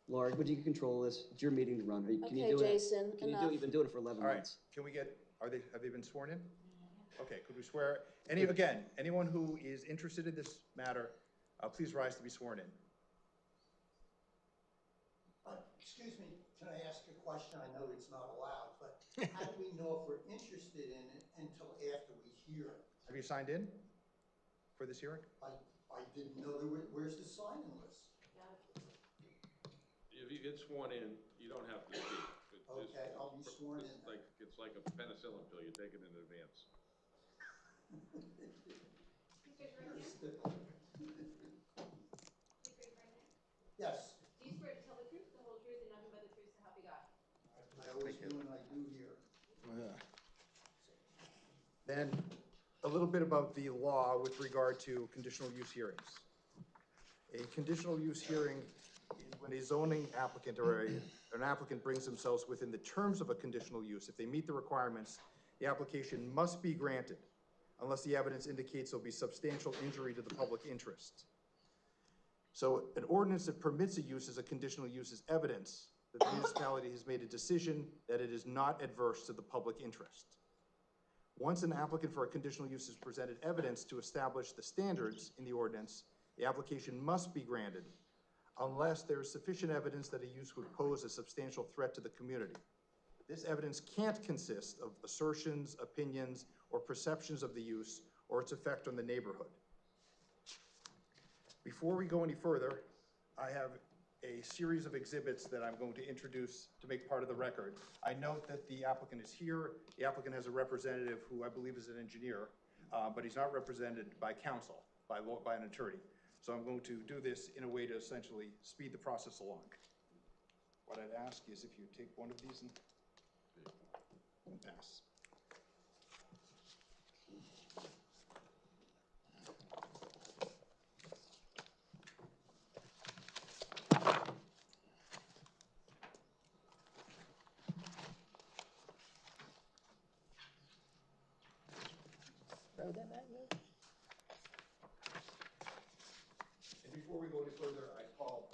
Laura, would you control this? It's your meeting to run. Can you Okay, do it? Jason, Can you do enough. it? You've been doing it for 11 All right, months. can we get, have they been sworn in? Okay, could we swear, anyone who is interested in this matter, please rise to be sworn in. Excuse me, can I ask a question? I know it's not allowed, but how do we know if we're interested in it until after we hear it? Have you signed in for this hearing? I didn't know where's the sign-in list? If you get sworn in, you don't have to speak. Okay, I'll be sworn in. It's like a penicillin pill, you take it in advance. Yes, Do you swear to tell the truth, the whole truth, and nothing but the truth, so help you God? I always do and I do here. Then, a little bit about the law with regard to conditional use hearings. A conditional use hearing is when a zoning applicant or an applicant brings themselves within the terms of a conditional use. If they meet the requirements, the application must be granted unless the evidence indicates there'll be substantial injury to the public interest. So an ordinance that permits a use as a conditional use is evidence that the municipality has made a decision that it is not adverse to the public interest. Once an applicant for a conditional use has presented evidence to establish the standards in the ordinance, the application must be granted unless there is sufficient evidence that a use would pose a substantial threat to the community. This evidence can't consist of assertions, opinions, or perceptions of the use or its effect on the neighborhood. Before we go any further, I have a series of exhibits that I'm going to introduce to make part of the record. I note that the applicant is here. The applicant has a representative who I believe is an engineer, but he's not represented by counsel, by an attorney. So I'm going to do this in a way to essentially speed the process along. What I'd ask is if you take one of these and pass. Throw them at you. And before we go any further, I call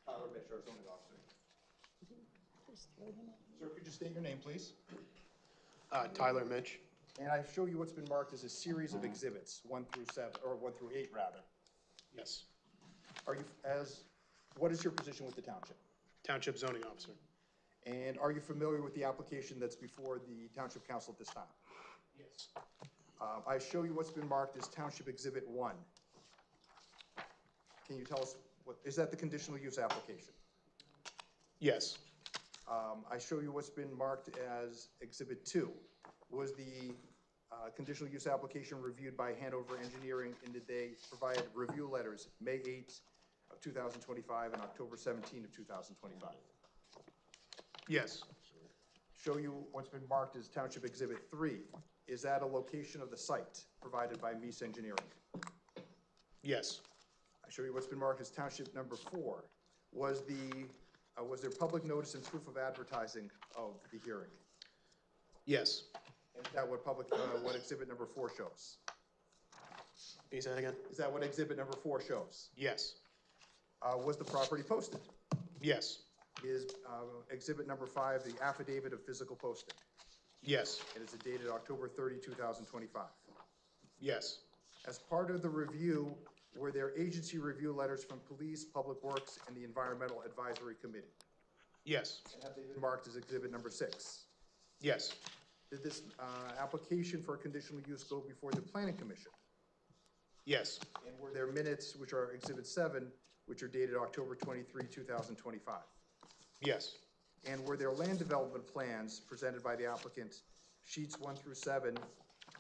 Tyler Mitch, our zoning officer. Just throw them at you. Sir, could you state your name, please? Tyler Mitch. And I show you what's been marked as a series of exhibits, 1 through 8 rather. Yes. What is your position with the township? Township zoning officer. And are you familiar with the application that's before the township council at this time? Yes. I show you what's been marked as Township Exhibit 1. Can you tell us, is that the conditional use application? Yes. I show you what's been marked as Exhibit 2. Was the conditional use application reviewed by Hanover Engineering, and did they provide review letters May 8th of 2025 and October 17th of 2025? Yes. Show you what's been marked as Township Exhibit 3. Is that a location of the site provided by Meese Engineering? Yes. I show you what's been marked as Township number 4. Was the Was there public notice and proof of advertising of the hearing? Yes. Is that what what exhibit number 4 shows? Can you say that again? Is that what exhibit number 4 shows? Yes. Was the property posted? Yes. Is exhibit number 5 the affidavit of physical posting? Yes. And is it dated October 30, 2025? Yes. As part of the review, were there agency review letters from police, public works, and the environmental advisory committee? Yes. And have they been marked as exhibit number 6? Yes. Did this application for a conditional use go before the planning commission? Yes. And were there minutes, which are exhibit 7, which are dated October 23, 2025? Yes. And were there land development plans presented by the applicant, sheets 1 through 7,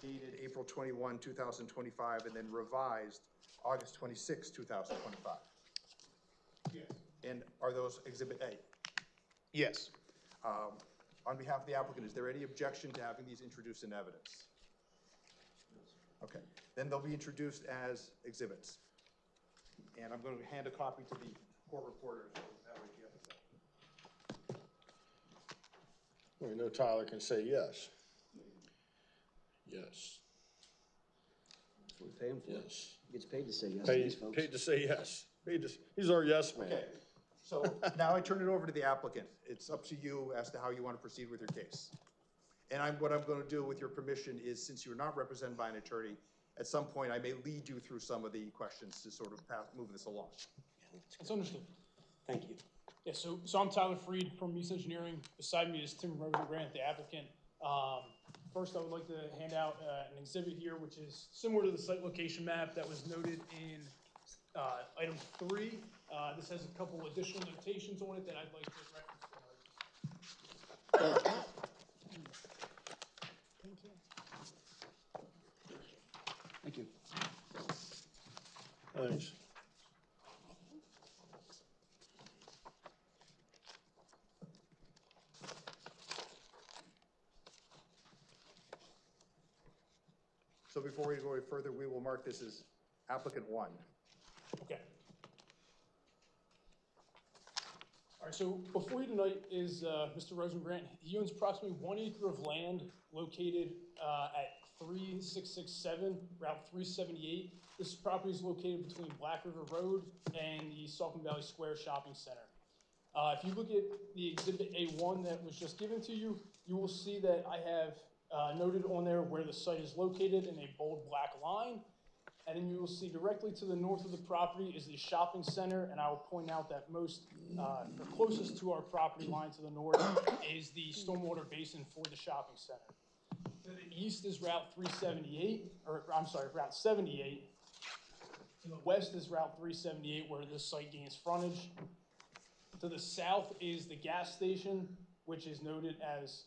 dated April 21, 2025, and then revised August 26, 2025? Yes. And are those exhibit A? Yes. On behalf of the applicant, is there any objection to having these introduced in evidence? Okay, then they'll be introduced as exhibits. And I'm going to hand a copy to the court reporter, so that way she has it. Well, we know Tyler can say yes. Yes. That's what we pay him for. Yes. He gets paid to say yes to these folks. Paid to say yes. He's our yes man. Okay, so now I turn it over to the applicant. It's up to you as to how you want to proceed with your case. And what I'm going to do, with your permission, is, since you're not represented by an attorney, at some point I may lead you through some of the questions to sort of move this along. That's understood. Thank you. Yeah, so I'm Tyler Freed from East Engineering. Beside me is Tim Rosengrant, the applicant. First, I would like to hand out an exhibit here, which is similar to the site location map that was noted in item 3. This has a couple additional notations on it that I'd like to reference. Thank you. Thanks. So before we go any further, we will mark this as applicant 1. Okay. All right, so before you tonight is Mr. Rosengrant. He owns approximately 1 acre of land located at 3667 Route 378. This property is located between Black River Road and the Saucon Valley Square Shopping Center. If you look at the exhibit A1 that was just given to you, you will see that I have noted on there where the site is located in a bold black line. And then you will see directly to the north of the property is the shopping center, and I will point out that or closest to our property line to the north is the stormwater basin for the shopping center. To the east is Route 378, Route 78. To the west is Route 378, where this site gains frontage. To the south is the gas station, which is noted as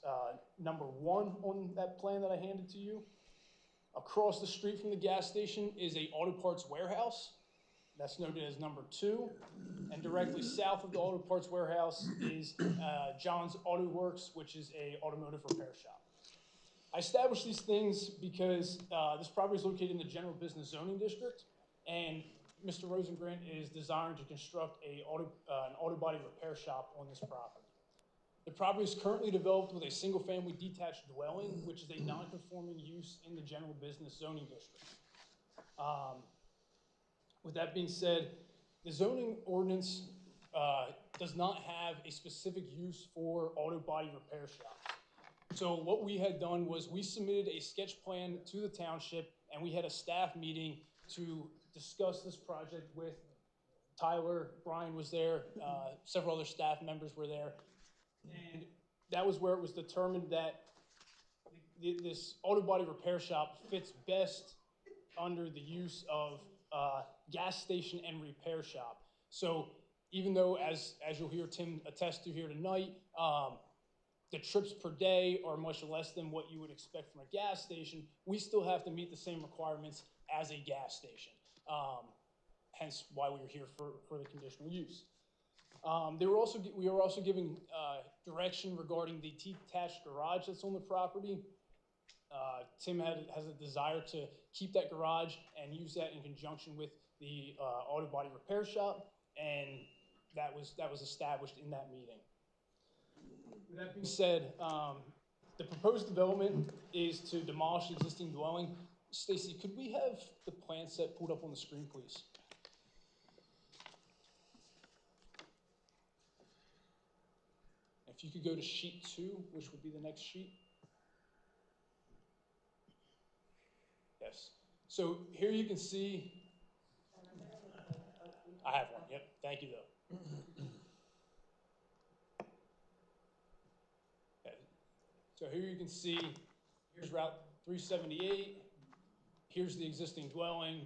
number 1 on that plan that I handed to you. Across the street from the gas station is a auto parts warehouse. That's noted as number 2. And directly south of the auto parts warehouse is John's Auto Works, which is a automotive repair shop. I established these things because this property is located in the general business zoning district, and Mr. Rosengrant is desiring to construct an auto body repair shop on this property. The property is currently developed with a single-family detached dwelling, which is a non-conforming use in the general business zoning district. With that being said, the zoning ordinance does not have a specific use for auto body repair shops. So what we had done was we submitted a sketch plan to the township, and we had a staff meeting to discuss this project with Tyler. Brian was there, several other staff members were there. And that was where it was determined that this auto body repair shop fits best under the use of gas station and repair shop. So even though, as you'll hear Tim attest to here tonight, the trips per day are much less than what you would expect from a gas station, we still have to meet the same requirements as a gas station. Hence why we were here for the conditional use. We were also giving direction regarding the detached garage that's on the property. Tim has a desire to keep that garage and use that in conjunction with the auto body repair shop. And that was established in that meeting. With that being said, the proposed development is to demolish the existing dwelling. Stacy, could we have the plan set pulled up on the screen, please? If you could go to sheet 2, which would be the next sheet. Yes. So here you can see, I have one, yep, thank you though. Okay. So here you can see, here's Route 378, here's the existing dwelling,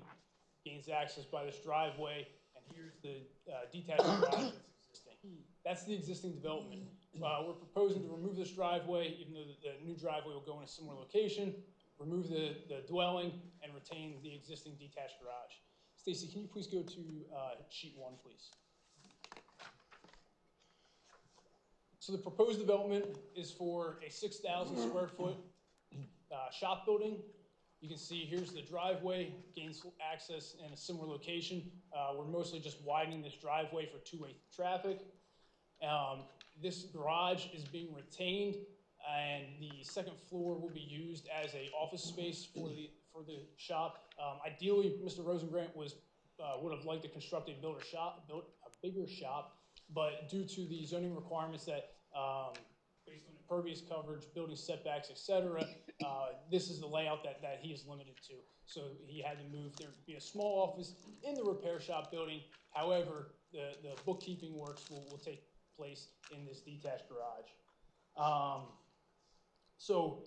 gains access by this driveway, and here's the detached garage that's existing. That's the existing development. We're proposing to remove this driveway, even though the new driveway will go in a similar location, remove the dwelling, and retain the existing detached garage. Stacy, can you please go to sheet 1, please? So the proposed development is for a 6,000 square foot shop building. You can see here's the driveway, gains access in a similar location. We're mostly just widening this driveway for two-way traffic. This garage is being retained, and the second floor will be used as a office space for the shop. Ideally, Mr. Rosengrant would have liked to construct a built a bigger shop, but due to the zoning requirements that based on impervious coverage, building setbacks, etc., this is the layout that he is limited to. So he had to move. There would be a small office in the repair shop building. However, the bookkeeping works will take place in this detached garage. So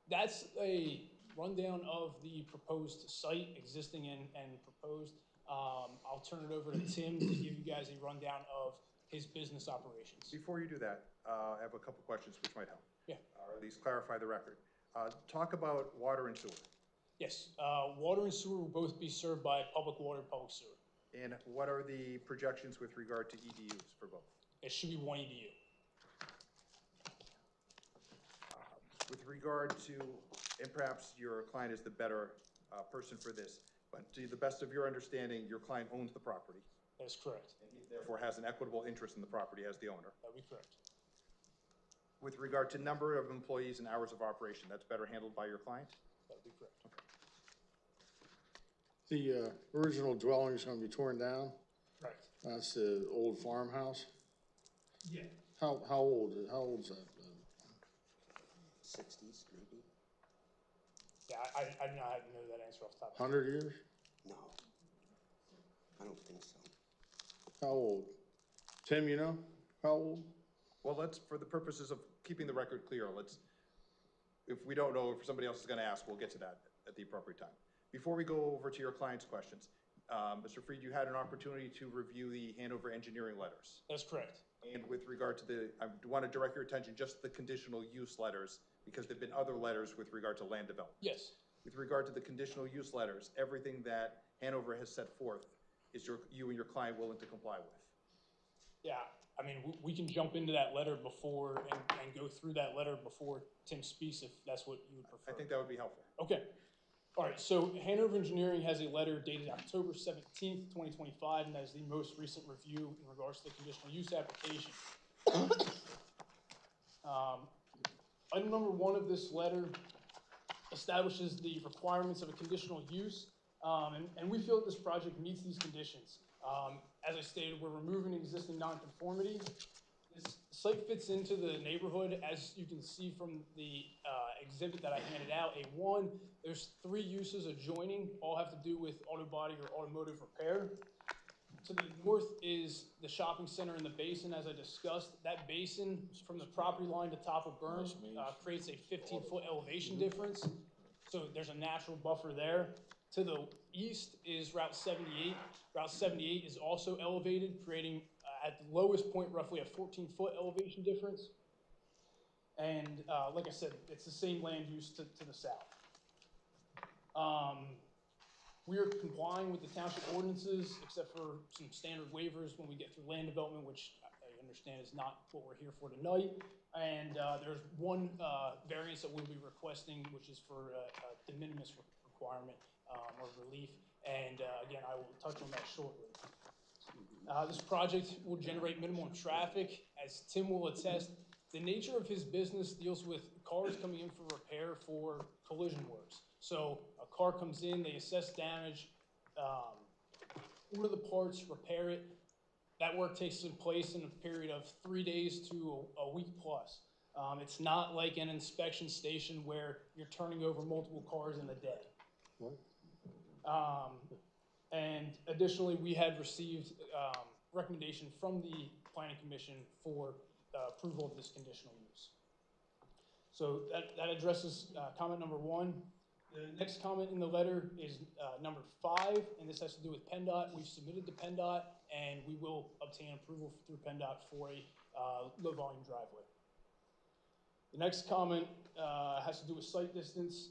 that's a rundown of the proposed site, existing and proposed. I'll turn it over to Tim to give you guys a rundown of his business operations. Before you do that, I have a couple questions which might help. Yeah. Or at least clarify the record. Talk about water and sewer. Yes, water and sewer will both be served by public water and public sewer. And what are the projections with regard to EDUs for both? It should be 1 EDU. With regard to, and perhaps your client is the better person for this, but to the best of your understanding, your client owns the property. That is correct. And he therefore has an equitable interest in the property as the owner. That would be correct. With regard to number of employees and hours of operation, that's better handled by your client? That would be correct. Okay. The original dwelling is going to be torn down? Right. That's the old farmhouse? Yeah. How old is that? 60s, maybe? Yeah, I do not know that answer off the top of my 100 years? No, I don't think so. How old? Tim, you know? How old? Well, let's, for the purposes of keeping the record clear, if we don't know, if somebody else is going to ask, we'll get to that at the appropriate time. Before we go over to your client's questions, Mr. Freed, you had an opportunity to review the Hanover engineering letters. That's correct. And with regard to I want to direct your attention just to the conditional use letters, because there've been other letters with regard to land development. Yes. With regard to the conditional use letters, everything that Hanover has set forth is you and your client willing to comply with? Yeah, I mean, we can jump into that letter before and go through that letter before Tim speaks, if that's what you would prefer. I think that would be helpful. Okay. All right, so Hanover Engineering has a letter dated October 17th, 2025, and that is the most recent review in regards to the conditional use application. Item number 1 of this letter establishes the requirements of a conditional use, and we feel that this project meets these conditions. As I stated, we're removing existing nonconformity. This site fits into the neighborhood, as you can see from the exhibit that I handed out, A1. There's 3 uses adjoining, all have to do with auto body or automotive repair. To the north is the shopping center and the basin, as I discussed. That basin, from the property line to top of berm, creates a 15-foot elevation difference. So there's a natural buffer there. To the east is Route 78. Route 78 is also elevated, creating at the lowest point roughly a 14-foot elevation difference. And like I said, it's the same land use to the south. We are complying with the township ordinances, except for some standard waivers when we get through land development, which I understand is not what we're here for tonight. And there's one variance that we'll be requesting, which is for a de minimis requirement or relief. And again, I will touch on that shortly. This project will generate minimum traffic. As Tim will attest, the nature of his business deals with cars coming in for repair for collision works. So a car comes in, they assess damage, order the parts, repair it. That work takes place in a period of 3 days to a week plus. It's not like an inspection station where you're turning over multiple cars in a day. And additionally, we had received recommendation from the Planning Commission for approval of this conditional use. So that addresses comment number 1. The next comment in the letter is number 5, and this has to do with PennDOT. We've submitted to PennDOT, and we will obtain approval through PennDOT for a low-volume driveway. The next comment has to do with site distance.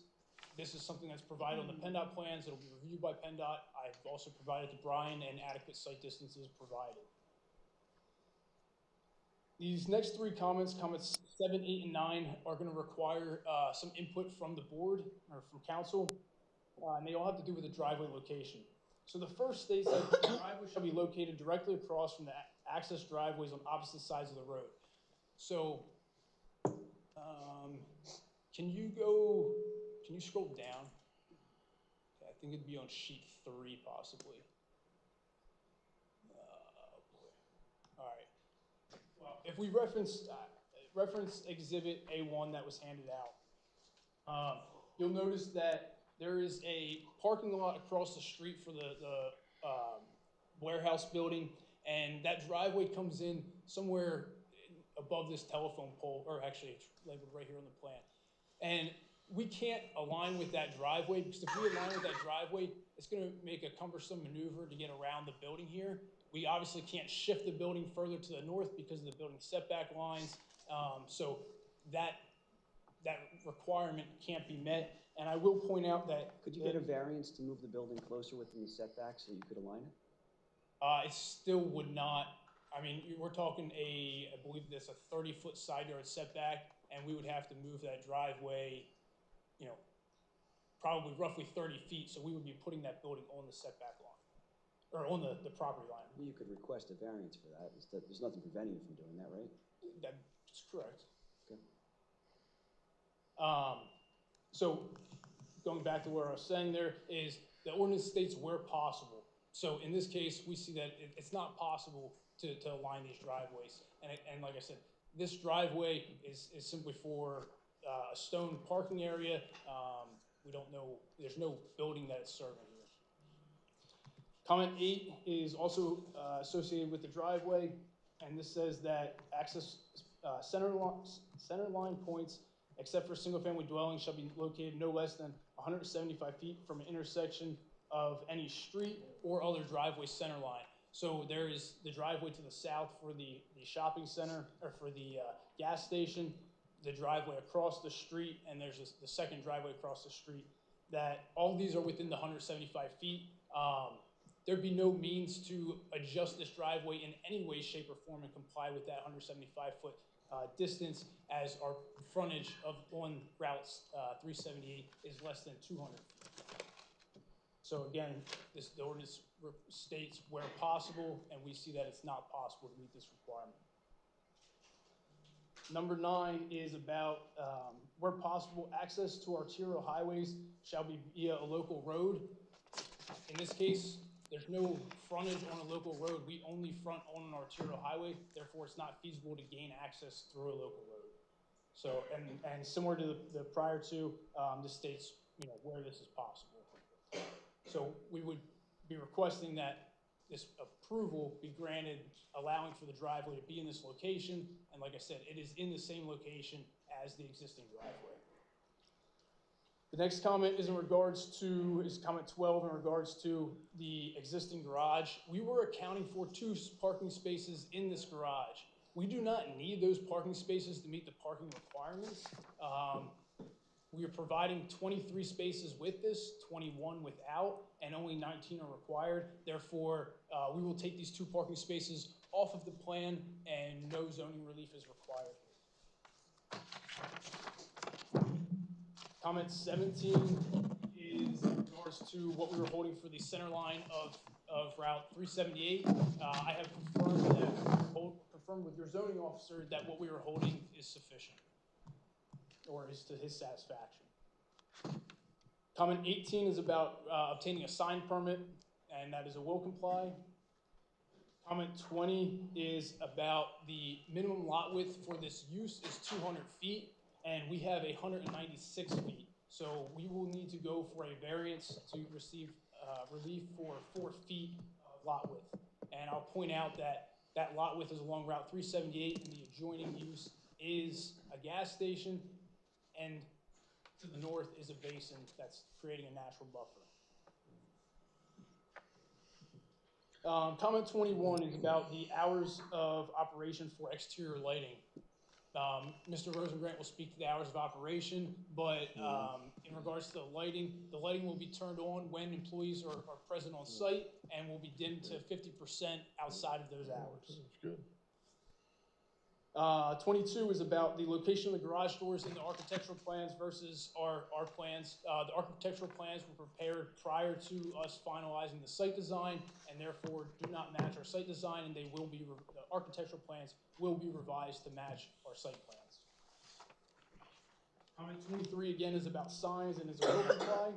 This is something that's provided on the PennDOT plans. It'll be reviewed by PennDOT. I've also provided to Brian, and adequate site distances provided. These next 3 comments, comments 7, 8, and 9, are going to require some input from the board or from council, and they all have to do with the driveway location. So the first states that the driveway shall be located directly across from the access driveways on opposite sides of the road. So, can you scroll down? Okay, I think it'd be on sheet 3 possibly. All right. Well, if we reference exhibit A1 that was handed out, you'll notice that there is a parking lot across the street for the warehouse building, and that driveway comes in somewhere above this telephone pole, or actually it's labeled right here on the plan. And we can't align with that driveway, because if we align with that driveway, it's going to make a cumbersome maneuver to get around the building here. We obviously can't shift the building further to the north because of the building setback lines. So that requirement can't be met. And I will point out that... Could you get a variance to move the building closer within the setback so you could align it? It still would not. I mean, we're talking I believe there's a 30-foot side yard setback, and we would have to move that driveway, probably roughly 30 feet. So we would be putting that building on the setback line, or on the property line. Well, you could request a variance for that. There's nothing preventing you from doing that, right? That's correct. Okay. So going back to where I was saying, there is the ordinance states where possible. So in this case, we see that it's not possible to align these driveways. And like I said, this driveway is simply for a stone parking area. We don't know, there's no building that it's serving here. Comment 8 is also associated with the driveway, and this says that access center line points, except for single-family dwellings, shall be located no less than 175 feet from an intersection of any street or other driveway center line. So there is the driveway to the south for the shopping center, or for the gas station, the driveway across the street, and there's the second driveway across the street. That all of these are within the 175 feet. There'd be no means to adjust this driveway in any way, shape, or form and comply with that 175-foot distance, as our frontage on Route 378 is less than 200 feet. So again, the ordinance states where possible, and we see that it's not possible to meet this requirement. Number 9 is about where possible, access to arterial highways shall be via a local road. In this case, there's no frontage on a local road. We only front on an arterial highway. Therefore, it's not feasible to gain access through a local road. So, and similar to the prior two, this states where this is possible. So we would be requesting that this approval be granted, allowing for the driveway to be in this location. And like I said, it is in the same location as the existing driveway. The next comment is comment 12 in regards to the existing garage. We were accounting for 2 parking spaces in this garage. We do not need those parking spaces to meet the parking requirements. We are providing 23 spaces with this, 21 without, and only 19 are required. Therefore, we will take these 2 parking spaces off of the plan, and no zoning relief is required. Comment 17 is in regards to what we were holding for the center line of of Route 378. I have confirmed with your zoning officer that what we are holding is sufficient, or is to his satisfaction. Comment 18 is about obtaining a sign permit, and that is a will comply. Comment 20 is about the minimum lot width for this use is 200 feet, and we have 196 feet. So we will need to go for a variance to receive relief for 4 feet of lot width. And I'll point out that that lot width is along Route 378, and the adjoining use is a gas station, and to the north is a basin that's creating a natural buffer. Comment 21 is about the hours of operation for exterior lighting. Mr. Rosengrant will speak to the hours of operation, but in regards to the lighting will be turned on when employees are present on site and will be dimmed to 50% outside of those hours. That's good. 22 is about the location of the garage doors in the architectural plans versus our plans. The architectural plans were prepared prior to us finalizing the site design, and therefore do not match our site design, and the architectural plans will be revised to match our site plans. Comment 23 again is about signs and is a will comply.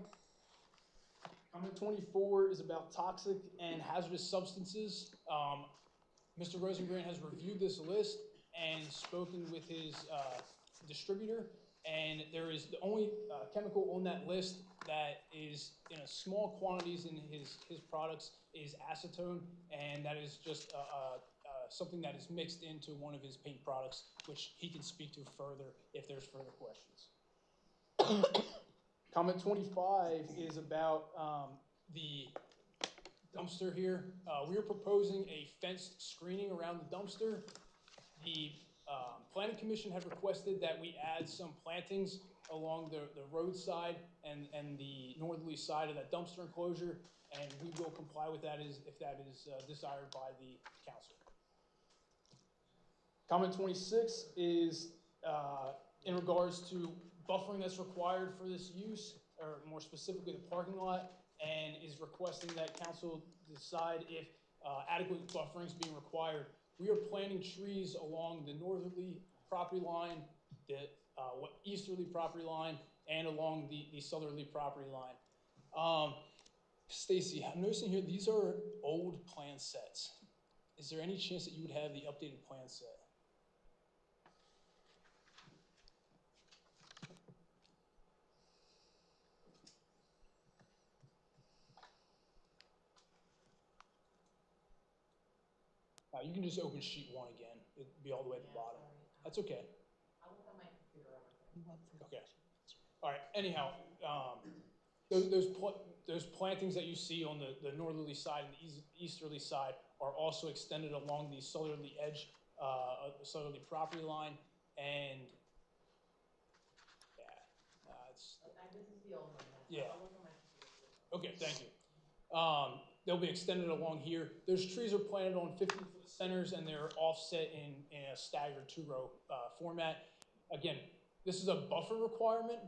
Comment 24 is about toxic and hazardous substances. Mr. Rosengrant has reviewed this list and spoken with his distributor, and there is the only chemical on that list that is in a small quantities in his products is acetone, and that is just something that is mixed into one of his paint products, which he can speak to further if there's further questions. Comment 25 is about the dumpster here. We are proposing a fenced screening around the dumpster. The Planning Commission had requested that we add some plantings along the roadside and the northerly side of that dumpster enclosure, and we will comply with that if that is desired by the council. Comment 26 is in regards to buffering that's required for this use, or more specifically the parking lot, and is requesting that council decide if adequate buffering is being required. We are planting trees along the northerly property line, the easterly property line, and along the southerly property line. Stacy, I'm noticing here these are old plan sets. Is there any chance that you would have the updated plan set? You can just open sheet 1 again. It'd be all the way at the bottom. That's okay. Okay. All right. Anyhow, those plantings that you see on the northerly side and the easterly side are also extended along the southerly edge of the southerly property line, and this is the old one. Yeah. Okay. Thank you. They'll be extended along here. Those trees are planted on 15-foot centers, and they're offset in a staggered 2-row format. Again, this is a buffer requirement.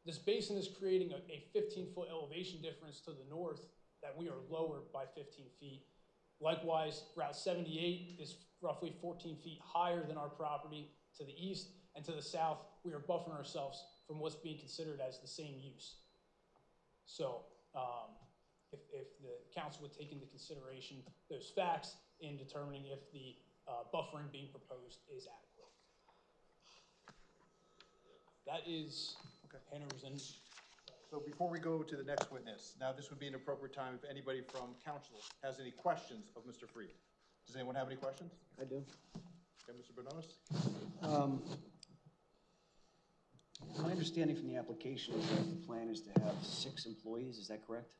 This basin is creating a 15-foot elevation difference to the north that we are lowered by 15 feet. Likewise, Route 78 is roughly 14 feet higher than our property to the east, and to the south, we are buffering ourselves from what's being considered as the same use. So, if the council would take into consideration those facts in determining if the buffering being proposed is adequate. That is Hanover's end. So before we go to the next witness, now this would be an appropriate time if anybody from council has any questions of Mr. Freed. Does anyone have any questions? I do. Okay, Mr. Bernonis? My understanding from the application is that the plan is to have 6 employees, is that correct?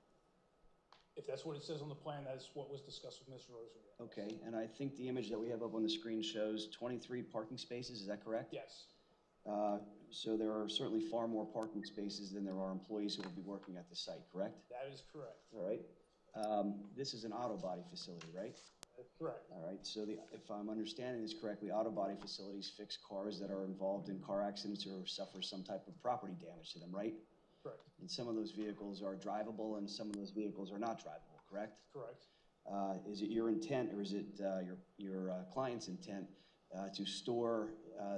If that's what it says on the plan, that's what was discussed with Mr. Rosenberg. Okay, and I think the image that we have up on the screen shows 23 parking spaces, is that correct? Yes. So there are certainly far more parking spaces than there are employees who will be working at the site, correct? That is correct. All right. This is an auto body facility, right? That's correct. All right, so if I'm understanding this correctly, auto body facilities fix cars that are involved in car accidents or suffer some type of property damage to them, right? Correct. And some of those vehicles are drivable and some of those vehicles are not drivable, correct? Correct. Is it your intent, or is it your client's intent to store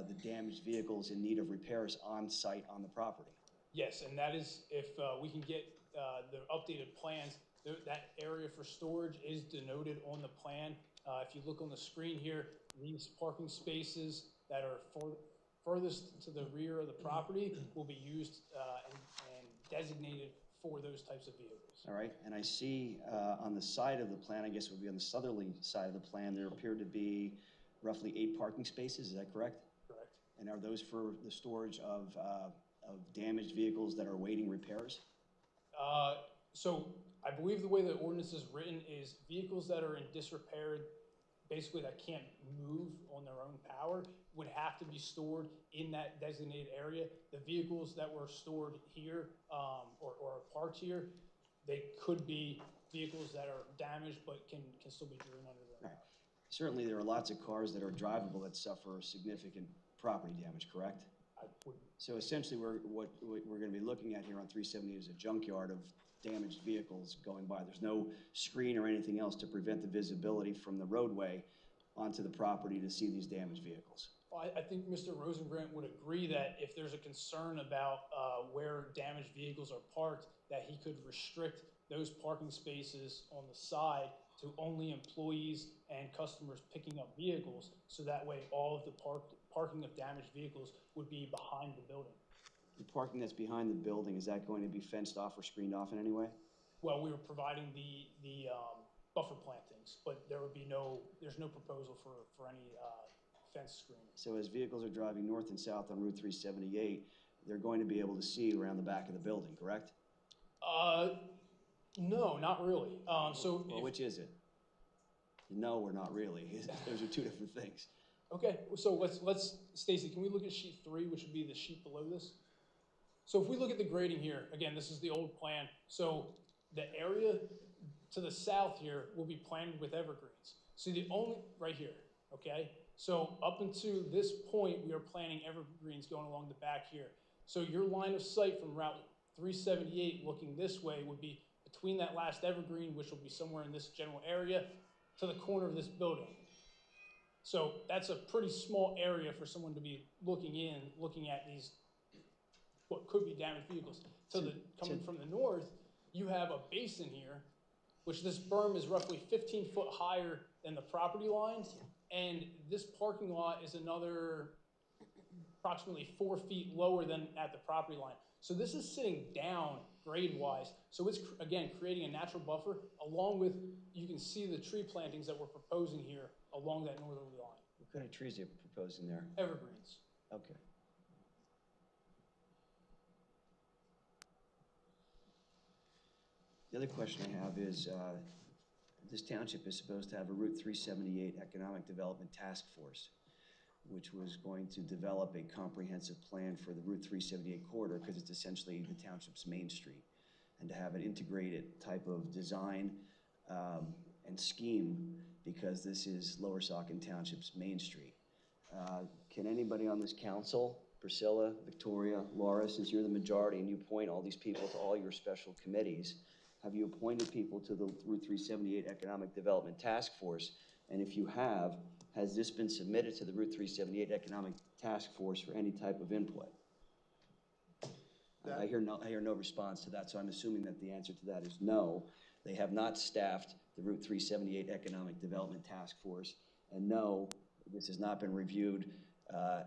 the damaged vehicles in need of repairs on site on the property? Yes, and that is if we can get the updated plans. That area for storage is denoted on the plan. If you look on the screen here, these parking spaces that are furthest to the rear of the property will be used and designated for those types of vehicles. All right, and I see on the side of the plan, I guess it would be on the southerly side of the plan, there appear to be roughly 8 parking spaces, is that correct? Correct. And are those for the storage of damaged vehicles that are awaiting repairs? So I believe the way the ordinance is written is vehicles that are in disrepair, basically that can't move on their own power, would have to be stored in that designated area. The vehicles that were stored here or parked here, they could be vehicles that are damaged but can still be driven under them. Right. Certainly there are lots of cars that are drivable that suffer significant property damage, correct? I wouldn't. So essentially what we're going to be looking at here on 370 is a junkyard of damaged vehicles going by. There's no screen or anything else to prevent the visibility from the roadway onto the property to see these damaged vehicles. Well, I think Mr. Rosengrant would agree that if there's a concern about where damaged vehicles are parked, that he could restrict those parking spaces on the side to only employees and customers picking up vehicles, so that way all of the parking of damaged vehicles would be behind the building. The parking that's behind the building, is that going to be fenced off or screened off in any way? Well, we were providing the buffer plantings, but there's no proposal for any fence screening. So as vehicles are driving north and south on Route 378, they're going to be able to see around the back of the building, correct? No, not really. Well, which is it? No, or not really. Those are two different things. Okay, so let's Stacy, can we look at sheet 3, which would be the sheet below this? So if we look at the grading here, again, this is the old plan. So the area to the south here will be planted with evergreens. So right here, okay? So up until this point, we are planting evergreens going along the back here. So your line of sight from Route 378 looking this way would be between that last evergreen, which will be somewhere in this general area, to the corner of this building. So that's a pretty small area for someone to be looking at these, what could be damaged vehicles. Coming from the north, you have a basin here, which this berm is roughly 15 foot higher than the property lines, and this parking lot is another approximately 4 feet lower than at the property line. So this is sitting down grade-wise. So it's, again, creating a natural buffer, along with, you can see the tree plantings that we're proposing here along that northerly line. What kind of trees are you proposing there? Evergreens. Okay. The other question I have is, this township is supposed to have a Route 378 Economic Development Task Force, which was going to develop a comprehensive plan for the Route 378 corridor, because it's essentially the township's main street, and to have an integrated type of design and scheme, because this is Lower Saucon Township's main street. Can anybody on this council, Priscilla, Victoria, Laura, since you're the majority and you appoint all these people to all your special committees, have you appointed people to the Route 378 Economic Development Task Force? And if you have, has this been submitted to the Route 378 Economic Task Force for any type of input? I hear no response to that, so I'm assuming that the answer to that is no. They have not staffed the Route 378 Economic Development Task Force, and no, this has not been reviewed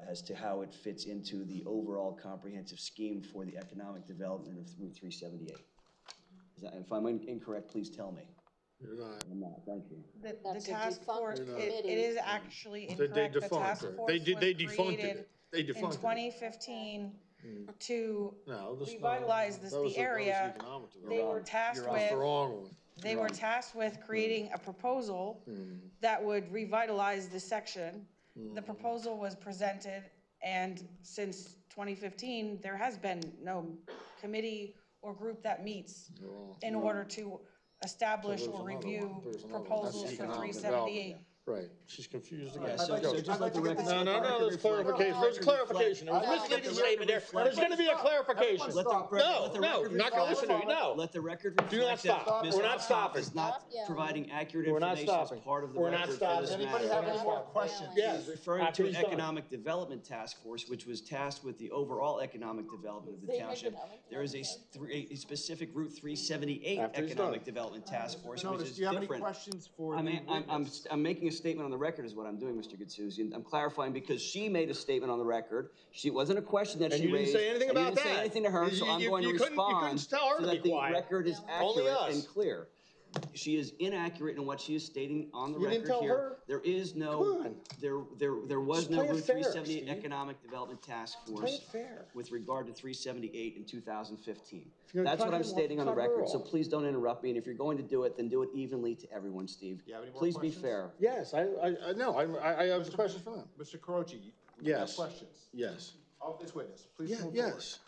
as to how it fits into the overall comprehensive scheme for the economic development of Route 378. If I'm incorrect, please tell me. You're not. I'm not, thank you. That's The a task force, defunct it committee. is actually They incorrect. The defunct task it. force They was defuncted created it. They in defuncted it. 2015 to No, that's revitalize not, this, that was the that was area. economic They development. were tasked You're That's the with, wrong one. they were tasked with creating a proposal that would revitalize the section. The proposal was presented, and since 2015, there has been no committee or group that meets in order to establish So there's or another review one. There's another one. proposals That's for economic 378. Right, she's confused again. Yeah, I'd like so to- just I'd let the like to record. get No, let the there's record clarification, reflect- there's clarification, there was let a the misleading record statement there, reflect- there's gonna be a clarification. Let the No, let the no, record not gonna reflect- listen to you, no. Let the record Do not reflect that stop. Ms. We're not Upton stopping. is not Stop yelling. providing accurate We're not information as stopping. part of the We're not record for stopping. this Anybody matter. have any more questions? Yes. He's referring After to he's an done. economic development task force, which was tasked with the overall economic development of the Same township. economic There is a specific Route 378 After he's economic done. development task force, which Notice, is do you have any different. questions for I'm, the I'm witness? making a statement on the record is what I'm doing, Mr. Gutsuzi. I'm clarifying because she made a statement on the record. It wasn't a question that And she you didn't raised. say anything and you about didn't say that. anything to her, so I'm going to You couldn't respond tell her so to that be the quiet. record is Only accurate us. and clear. She is inaccurate in what she is stating on the You record didn't tell here. her? There is Come no, on. there was Just no play it Route fair, 378 Steve. Economic Development Task Play Force it fair. with regard to 378 in 2015. you're gonna That's cut what I'm him off, stating on the cut her record, so off. please don't interrupt me. And if you're going to do it, then do it evenly to everyone, Steve. You have any more Please be questions? fair. Yes, I have a question for them. Mr. Carochi, you have Yes. questions Yes. of this witness? Please Yeah, move forward. yes.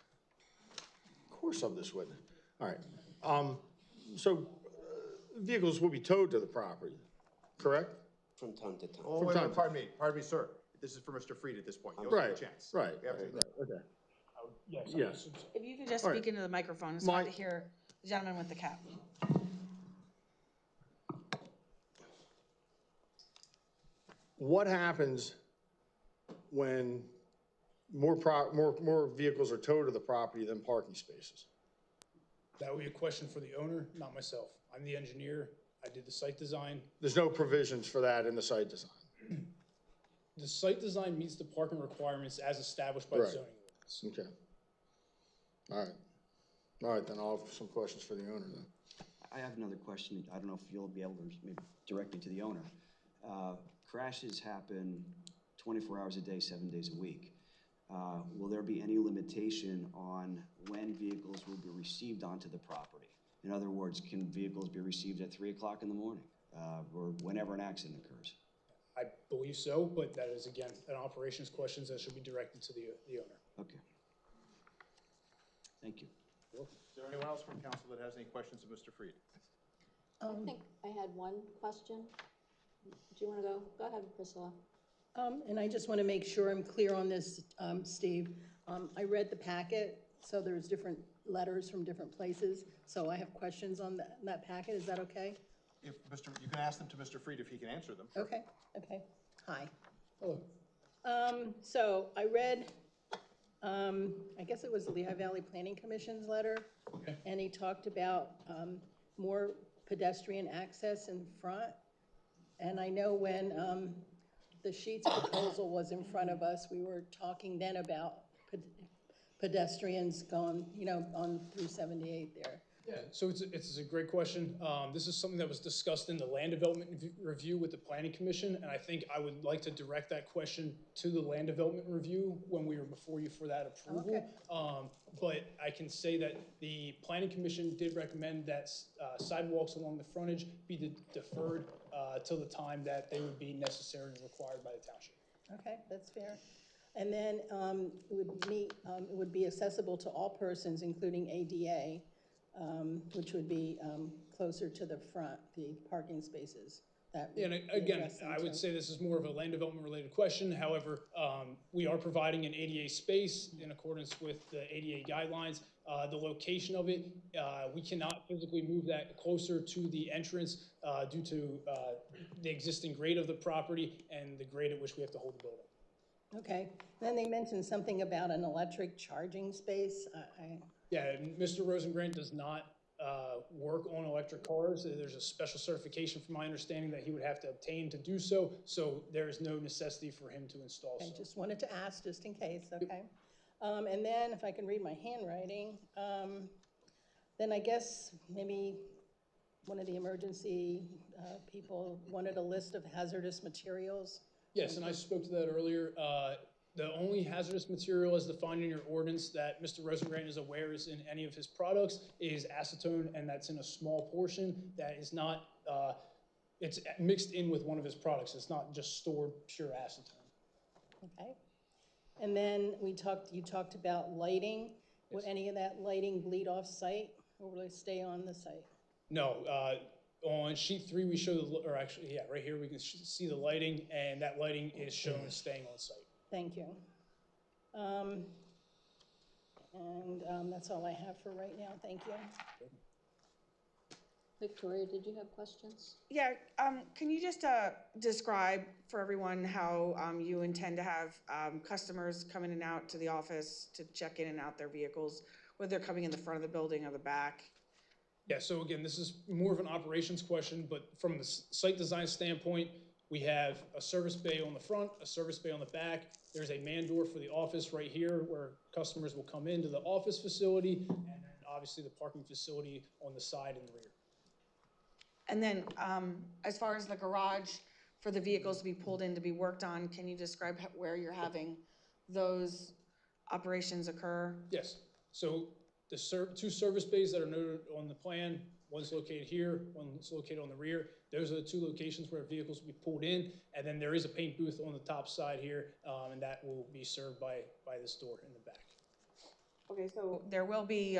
Of course of this witness. All right. So vehicles will be towed to the property, correct? From time to time. Oh, From wait, time to- pardon me, sir. This is for Mr. Fried at this point. You'll Right, have a chance. right, We have to- okay. Yes. Yes. If you could just All right. speak into the microphone, it's My- hard to hear the gentleman with the cap. What happens when more vehicles are towed to the property than parking spaces? That would be a question for the owner, not myself. I'm the engineer. I did the site design. There's no provisions for that in the site design. The site design meets the parking requirements as established by the Right. zoning ordinance. Okay. All right, then I'll have some questions for the owner then. I have another question. I don't know if you'll be able to maybe direct me to the owner. Crashes happen 24 hours a day, 7 days a week. Will there be any limitation on when vehicles will be received onto the property? In other words, can vehicles be received at 3 o'clock in the morning or whenever an accident occurs? I believe so, but that is, again, an operations question that should be directed to the owner. Okay. Thank you. Is there anyone else from council that has any questions of Mr. Fried? I think I had one question. Do you want to go? Go ahead, Priscilla. And I just want to make sure I'm clear on this, Steve. I read the packet, so there's different letters from different places, so I have questions on that packet. Is that okay? If you can ask them to Mr. Fried if he can answer them. Okay. Hi. Hello. So I read, I guess it was the Lehigh Valley Planning Commission's letter, and he talked about more pedestrian access in front. And I know when the Sheets proposal was in front of us, we were talking then about pedestrians going, on through 78 there. Yeah, so it's a great question. This is something that was discussed in the land development review with the planning commission, and I think I would like to direct that question to the land development review when we were before you for that approval. Okay. But I can say that the planning commission did recommend that sidewalks along the frontage be deferred till the time that they would be necessary and required by the township. Okay, that's fair. And then it would be accessible to all persons, including ADA, which would be closer to the front, the parking spaces. And again, I would say this is more of a land development related question. However, we are providing an ADA space in accordance with the ADA guidelines. The location of it, we cannot physically move that closer to the entrance due to the existing grade of the property and the grade at which we have to hold the building. Okay. Then they mentioned something about an electric charging space. Yeah, Mr. Rosengrant does not work on electric cars. There's a special certification, from my understanding, that he would have to obtain to do so. So there is no necessity for him to install. I just wanted to ask, just in case, okay? And then, if I can read my handwriting, then I guess maybe one of the emergency people wanted a list of hazardous materials. Yes, and I spoke to that earlier. The only hazardous material as defined in your ordinance that Mr. Rosengrant is aware is in any of his products is acetone, and that's in a small portion. That is not, it's mixed in with one of his products. It's not just stored pure acetone. Okay. And then you talked about lighting. Would any of that lighting bleed off site, or will it stay on the site? No, On sheet 3, we show or actually, yeah, right here, we can see the lighting, and that lighting is shown as staying on site. Thank you. That's all I have for right now. Thank you. Victoria, did you have questions? Yeah, can you just describe for everyone how you intend to have customers come in and out to the office to check in and out their vehicles, whether they're coming in the front of the building or the back? Yeah, so again, this is more of an operations question, but from the site design standpoint, we have a service bay on the front, a service bay on the back. There's a man door for the office right here where customers will come into the office facility, and then obviously the parking facility on the side and the rear. And then, as far as the garage for the vehicles to be pulled in to be worked on, can you describe where you're having those operations occur? Yes, so the two service bays that are noted on the plan, one's located here, one's located on the rear. Those are the two locations where vehicles will be pulled in, and then there is a paint booth on the top side here, and that will be served by this door in the back. Okay, so there will be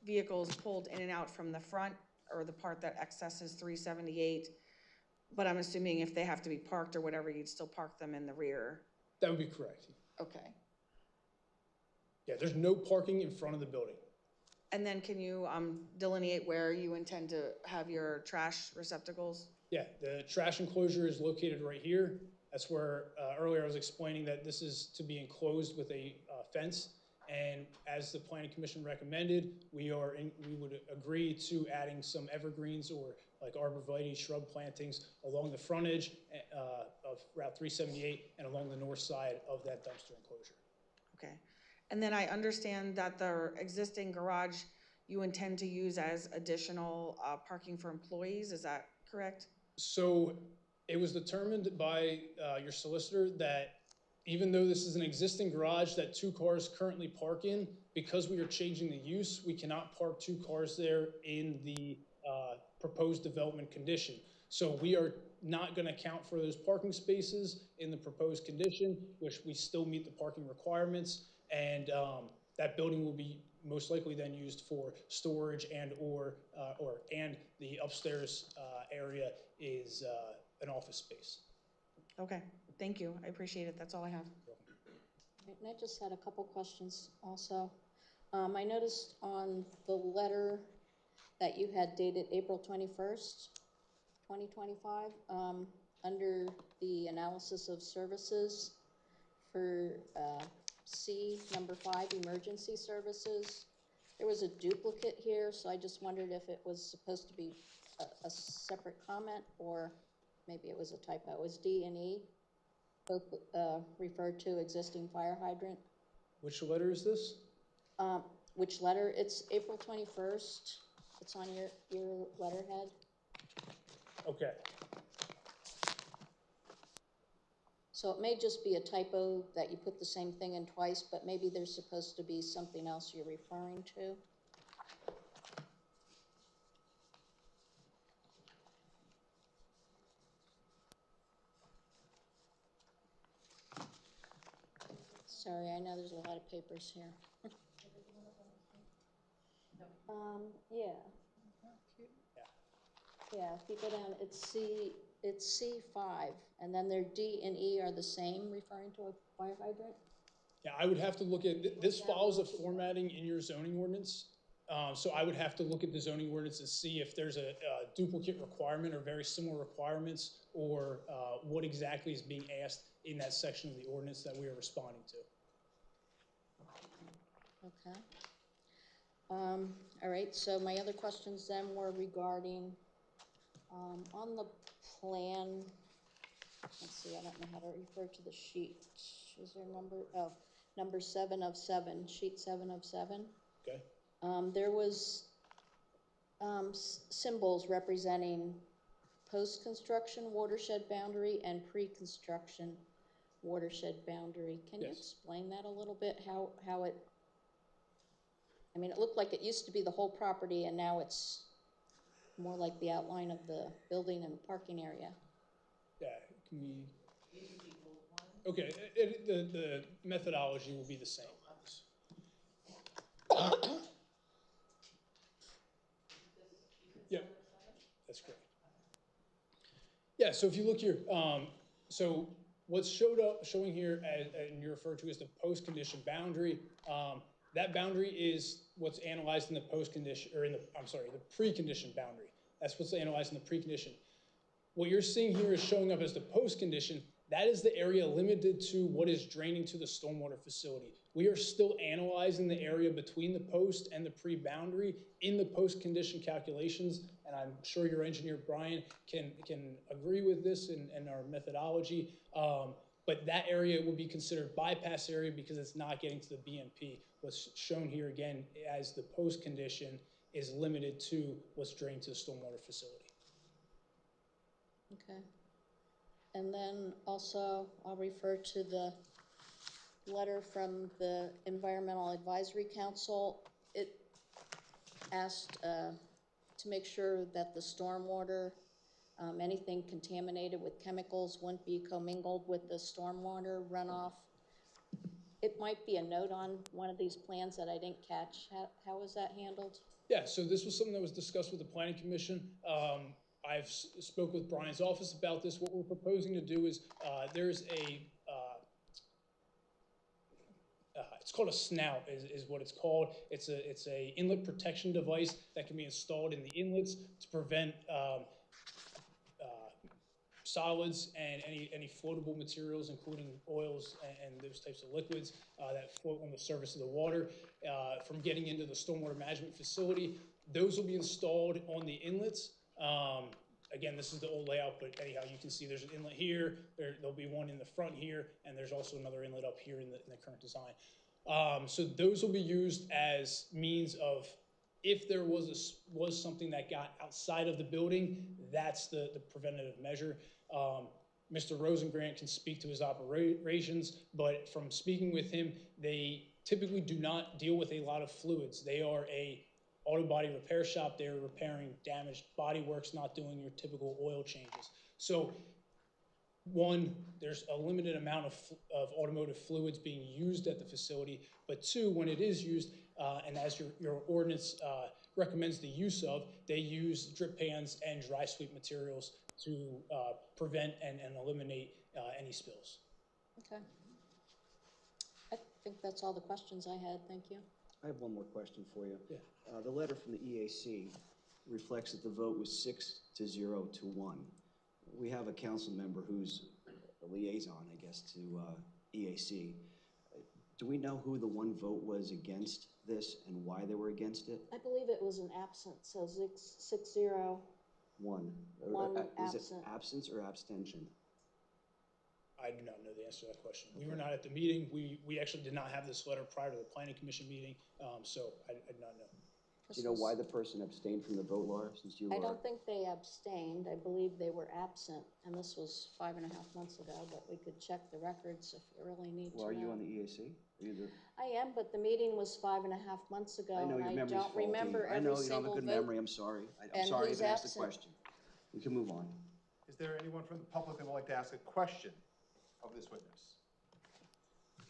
vehicles pulled in and out from the front, or the part that accesses 378, but I'm assuming if they have to be parked or whatever, you'd still park them in the rear. That would be correct. Okay. Yeah, there's no parking in front of the building. And then can you delineate where you intend to have your trash receptacles? Yeah, the trash enclosure is located right here. That's where earlier I was explaining that this is to be enclosed with a fence. And as the Planning Commission recommended, we would agree to adding some evergreens or like arborvitae shrub plantings along the frontage of Route 378 and along the north side of that dumpster enclosure. Okay. And then I understand that the existing garage you intend to use as additional parking for employees, is that correct? So it was determined by your solicitor that even though this is an existing garage that 2 cars currently park in, because we are changing the use, we cannot park 2 cars there in the proposed development condition. So we are not going to count for those parking spaces in the proposed condition, which we still meet the parking requirements. And that building will be most likely then used for storage and the upstairs area is an office space. Okay, thank you. I appreciate it. That's all I have. And I just had a couple questions also. I noticed on the letter that you had dated April 21st, 2025, under the analysis of services for C, number 5, emergency services, there was a duplicate here, so I just wondered if it was supposed to be a separate comment, or maybe it was a typo. It was D and E, both referred to existing fire hydrant. Which letter is this? Which letter? It's April 21st. It's on your letterhead. Okay. So it may just be a typo that you put the same thing in twice, but maybe there's supposed to be something else you're referring to. Sorry, I know there's a lot of papers here. Yeah. Yeah, if you go down, it's C5, and then their D and E are the same, referring to a fire hydrant? Yeah, I would have to look at, this follows a formatting in your zoning ordinance. So I would have to look at the zoning ordinance and see if there's a duplicate requirement or very similar requirements, or what exactly is being asked in that section of the ordinance that we are responding to. Okay. All right, so my other questions then were regarding, on the plan, let's see, I don't know how to refer to the sheet. Is there a number? Oh, number 7 of 7, sheet 7 of 7. Okay. There was symbols representing post-construction watershed boundary and pre-construction watershed boundary. Can you explain that a little bit, how it, I mean, it looked like it used to be the whole property, and now it's more like the outline of the building and parking area. Yeah, can we? Okay, the methodology will be the same. Yep, that's Yeah, so if you look here, so what's showing here and you refer to as the post-condition boundary, that boundary is what's analyzed in the post-condition, or in the, I'm sorry, the pre-condition boundary. That's what's analyzed in the pre-condition. What you're seeing here is showing up as the post-condition. That is the area limited to what is draining to the stormwater facility. We are still analyzing the area between the post and the pre-boundary in the post-condition calculations, and I'm sure your engineer, Brian, can agree with this in our methodology, but that area would be considered bypass area because it's not getting to the BMP. What's shown here again as the post-condition is limited to what's drained to the stormwater facility. Okay. And then also, I'll refer to the letter from the Environmental Advisory Council. It asked to make sure that the stormwater, anything contaminated with chemicals wouldn't be commingled with the stormwater runoff. It might be a note on one of these plans that I didn't catch. How was that handled? Yeah, so this was something that was discussed with the Planning Commission. I've spoke with Brian's office about this. What we're proposing to do is there's a, it's called a snout is what it's called. It's a inlet protection device that can be installed in the inlets to prevent solids and any floatable materials, including oils and those types of liquids that float on the surface of the water from getting into the stormwater management facility. Those will be installed on the inlets. Again, this is the old layout, but anyhow, you can see there's an inlet here, there'll be one in the front here, and there's also another inlet up here in the current design. So those will be used as means of, if there was something that got outside of the building, that's the preventative measure. Mr. Rosengrant can speak to his operations, but from speaking with him, they typically do not deal with a lot of fluids. They are a auto body repair shop. They're repairing damaged bodyworks, not doing your typical oil changes. So one, there's a limited amount of automotive fluids being used at the facility, but two, when it is used, and as your ordinance recommends the use of, they use drip pans and dry sweep materials to prevent and eliminate any spills. Okay. I think that's all the questions I had. Thank you. I have one more question for you. Yeah. The letter from the EAC reflects that the vote was 6-0 to 1. We have a council member who's a liaison, I guess, to EAC. Do we know who the one vote was against this and why they were against it? I believe it was an absence, so 6-0. One. One Is it absent. absence or abstention? I do not know the answer to that question. We were not at the meeting. We actually did not have this letter prior to the Planning Commission meeting, so I do not know. Do you know why the person abstained from the vote, Laura, since you were? I don't think they abstained. I believe they were absent, and this was 5.5 months ago, but we could check the records if you really need to know. Well, are you on the EAC? Are you the? I am, but the meeting was 5.5 months ago, I know your and I memory's don't faulty. remember I every know you don't have a single good vote. memory. I'm sorry. I'm And sorry I who's even asked the absent? question. We can move on. Is there anyone from the public that would like to ask a question of this witness? I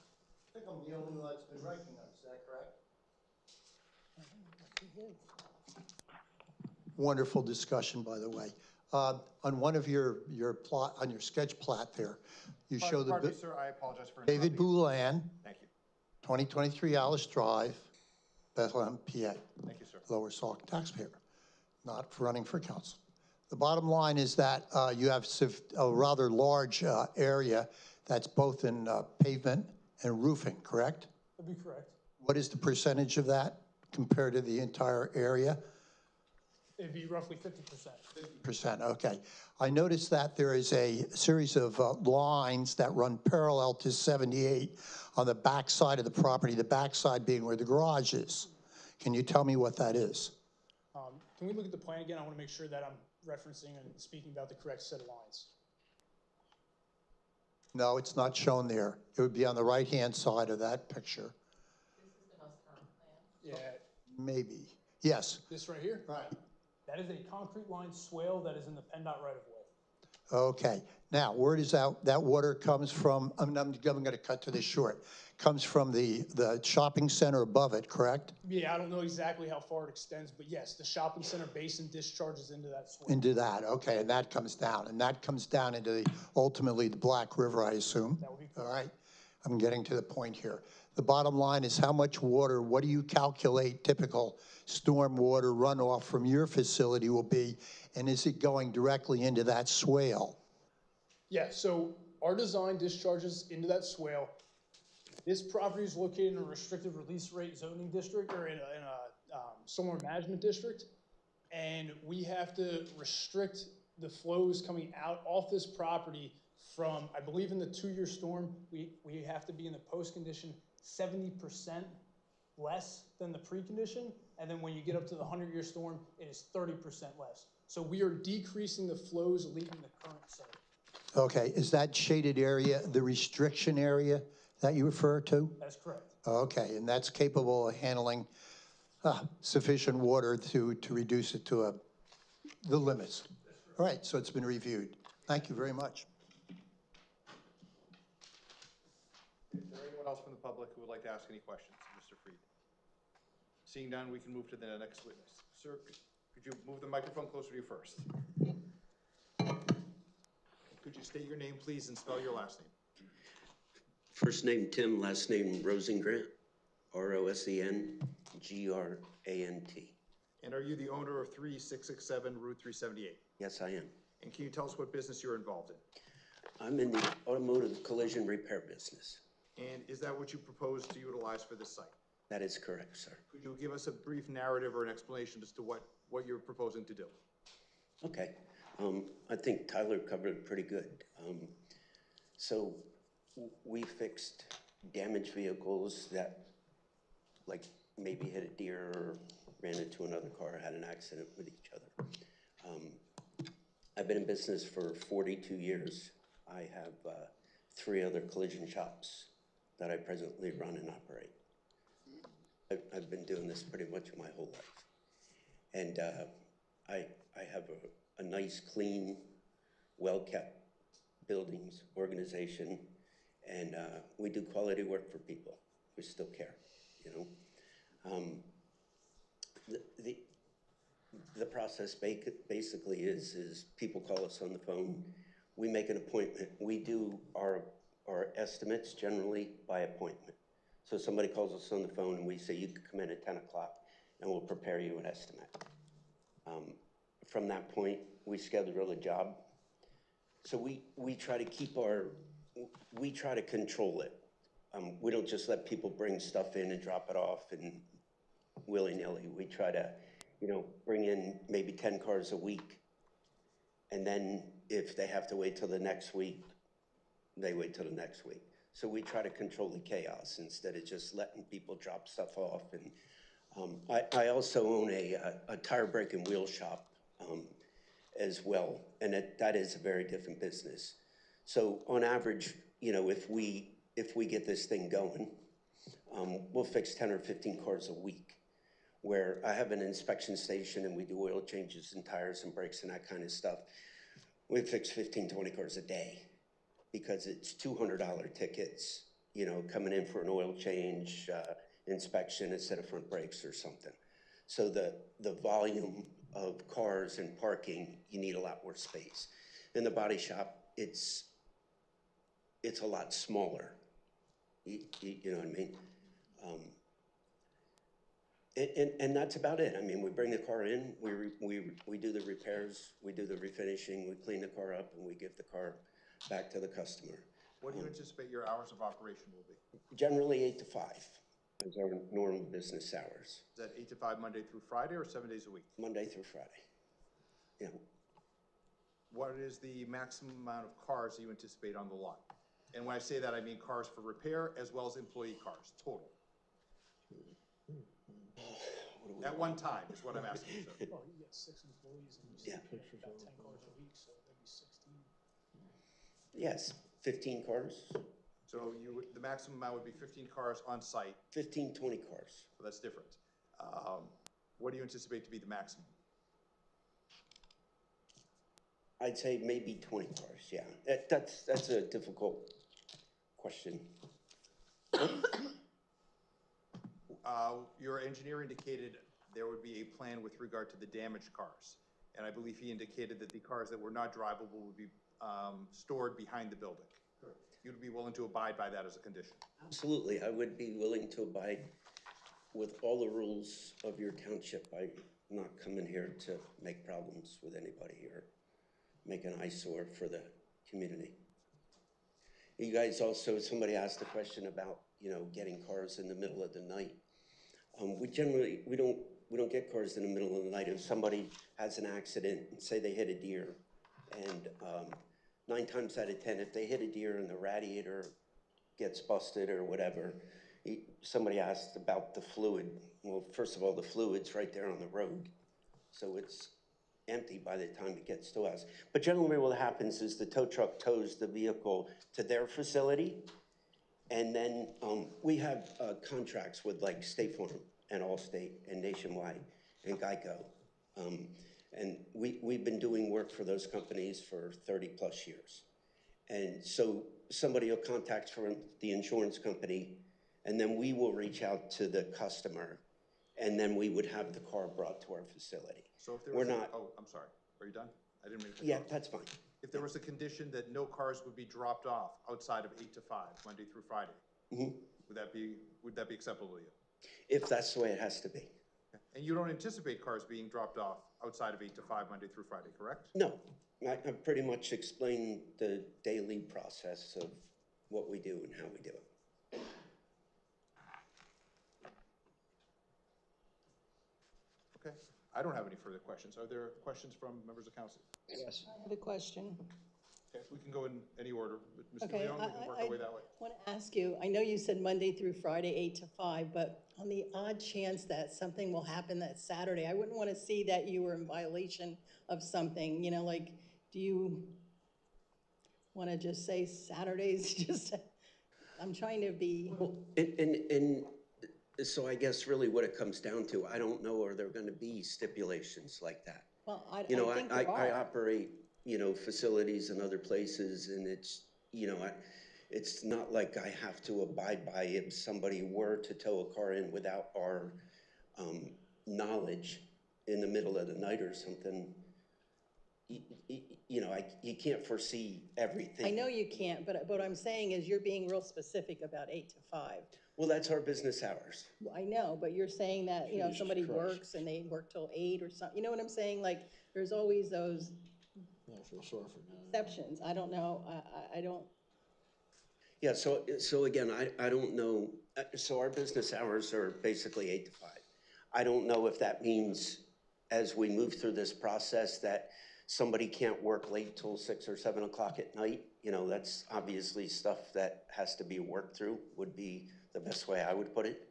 think I'm the only one that's been recognized, is that correct? Wonderful discussion, by the way. On one of your plot, on your sketch plat there, you show the. Pardon me, sir, I apologize for David interrupting. Boulan, Thank you. 2023 Alice Drive, Bethlehem, PA. Thank you, sir. Lower Sauk taxpayer, not running for council. The bottom line is that you have a rather large area that's both in pavement and roofing, correct? That'd be correct. What is the percentage of that compared to the entire area? It'd be roughly 50%. 50%, okay. I noticed that there is a series of lines that run parallel to 78 on the back side of the property, the back side being where the garage is. Can you tell me what that is? Can we look at the plan again? I want to make sure that I'm referencing and speaking about the correct set of lines. No, it's not shown there. It would be on the right-hand side of that picture. This is the most current plan. Yeah. Maybe. Yes. This right here? Right. That is a concrete line swale that is in the PennDOT right-of-way. Okay, now, where does that water comes from? I'm gonna cut to this short. Comes from the shopping center above it, correct? Yeah, I don't know exactly how far it extends, but yes, the shopping center basin discharges into that swale. Into that, okay, and that comes down into ultimately the Black River, I assume? That would be All right, I'm getting to the point here. The bottom line is how much water, what do you calculate typical storm water runoff from your facility will be, and is it going directly into that swale? Yeah, so our design discharges into that swale. This property is located in a restricted release rate zoning district, or in a stormwater management district. And we have to restrict the flows coming out off this property from, I believe in the 2-year storm, we have to be in the post condition 70% less than the precondition. And then when you get up to the 100-year storm, it is 30% less. So we are decreasing the flows leaving the current site. Okay, is that shaded area the restriction area that you refer to? That's correct. Okay, and that's capable of handling sufficient water to reduce it to the limits. All right, so it's been reviewed. Thank you very much. Is there anyone else from the public who would like to ask any questions of Mr. Freed? Seeing none, we can move to the next witness. Sir, could you move the microphone closer to you first? Could you state your name, please, and spell your last name? First name Tim, last name Rosengrant, Rosengrant. And are you the owner of 3667 Route 378? Yes, I am. And can you tell us what business you're involved in? I'm in the automotive collision repair business. And is that what you propose to utilize for this site? That is correct, sir. Could you give us a brief narrative or an explanation as to what you're proposing to do? Okay. I think Tyler covered it pretty good. So we fixed damaged vehicles that, like, maybe hit a deer or ran into another car, had an accident with each other. I've been in business for 42 years. I have 3 other collision shops that I presently run and operate. I've been doing this pretty much my whole life. And I have a nice, clean, well-kept buildings, organization, and we do quality work for people. We still care, you know? The process basically is people call us on the phone, we make an appointment. We do our estimates generally by appointment. So somebody calls us on the phone and we say, you can come in at 10 o'clock and we'll prepare you an estimate. From that point, we schedule a job. So we try to keep we try to control it. We don't just let people bring stuff in and drop it off and willy-nilly. We try to, you know, bring in maybe 10 cars a week. And then if they have to wait till the next week, they wait till the next week. So we try to control the chaos instead of just letting people drop stuff off. And I also own a tire brake and wheel shop as well. And that is a very different business. So on average, you know, if we get this thing going, we'll fix 10 or 15 cars a week, where I have an inspection station and we do oil changes and tires and brakes and that kind of stuff. We fix 15, 20 cars a day because it's $200 tickets, you know, coming in for an oil change, inspection, a set of front brakes or something. So the volume of cars and parking, you need a lot more space. In the body shop, it's a lot smaller. You know what I mean? And that's about it. I mean, we bring the car in, we do the repairs, we do the refinishing, we clean the car up, and we give the car back to the customer. What do you anticipate your hours of operation will be? Generally 8 to 5 is our normal business hours. Is that 8 to 5 Monday through Friday or 7 days a week? Monday through Friday. Yeah. What is the maximum amount of cars that you anticipate on the lot? And when I say that, I mean cars for repair as well as employee cars, total. At one time is what I'm asking, sir. Well, you get 6 employees and you said about 10 cars a week, so that'd be 16. Yes, 15 cars. So the maximum amount would be 15 cars on site. 15, 20 cars. So that's different. What do you anticipate to be the maximum? I'd say maybe 20 cars, yeah. That's a difficult question. Your engineer indicated there would be a plan with regard to the damaged cars. And I believe he indicated that the cars that were not drivable would be stored behind the building. You'd be willing to abide by that as a condition? Absolutely, I would be willing to abide with all the rules of your township. I'm not coming here to make problems with anybody here, make an eyesore for the community. You guys also, somebody asked a question about, getting cars in the middle of the night. We don't get cars in the middle of the night. If somebody has an accident and say they hit a deer, and 9 times out of 10, if they hit a deer and the radiator gets busted or whatever, somebody asked about the fluid. Well, first of all, the fluid's right there on the road, so it's empty by the time it gets to us. But generally what happens is the tow truck tows the vehicle to their facility, and then we have contracts with like State Farm and Allstate and Nationwide and Geico. And we've been doing work for those companies for 30 plus years. And so somebody will contact from the insurance company, and then we will reach out to the customer, and then we would have the car brought to our facility. So if there was oh, I'm sorry. Are you done? I didn't mean to. Yeah, that's fine. If there was a condition that no cars would be dropped off outside of 8 to 5, Monday through Friday, would that be acceptable to you? If that's the way it has to be. And you don't anticipate cars being dropped off outside of 8 to 5, Monday through Friday, correct? No, I pretty much explained the daily process of what we do and how we do it. Okay. I don't have any further questions. Are there questions from members of council? Yes. I have a question. Okay, we can go in any order. Ms. Okay, Leon, we can work our way that way. I want to ask you, I know you said Monday through Friday, 8 to 5, but on the odd chance that something will happen that Saturday, I wouldn't want to see that you were in violation of something, like, do you want to just say Saturdays, I'm trying to be. And so I guess really what it comes down to, I don't know, are there going to be stipulations like that? Well, I think there are. I operate, facilities in other places, and it's, it's not like I have to abide by if somebody were to tow a car in without our knowledge in the middle of the night or something. You can't foresee everything. I know you can't, but what I'm saying is you're being real specific about 8 to 5. Well, that's our business hours. I know, but you're saying that, Jesus somebody Christ. works and they work till 8 or something, you know what I'm saying? Like, there's always those I feel sorry for you. exceptions. I don't know, I don't. Yeah, so again, I don't know, so our business hours are basically 8 to 5. I don't know if that means as we move through this process that somebody can't work late till 6 or 7 o'clock at night. That's obviously stuff that has to be worked through, would be the best way I would put it.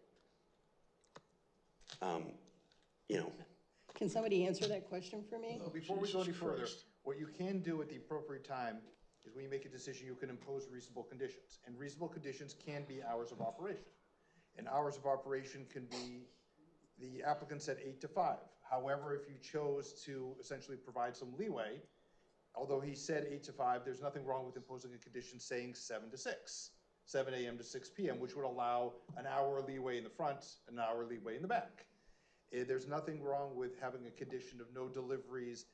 Can somebody answer that question for me? So before we go any further, what you can do at the appropriate time is when you make a decision, you can impose reasonable conditions. And reasonable conditions can be hours of operation. And hours of operation can be, the applicant said 8 to 5. However, if you chose to essentially provide some leeway, although he said 8 to 5, there's nothing wrong with imposing a condition saying 7 to 6, 7 a.m. to 6 p.m., which would allow an hour leeway in the front, an hour leeway in the back. There's nothing wrong with having a condition of no deliveries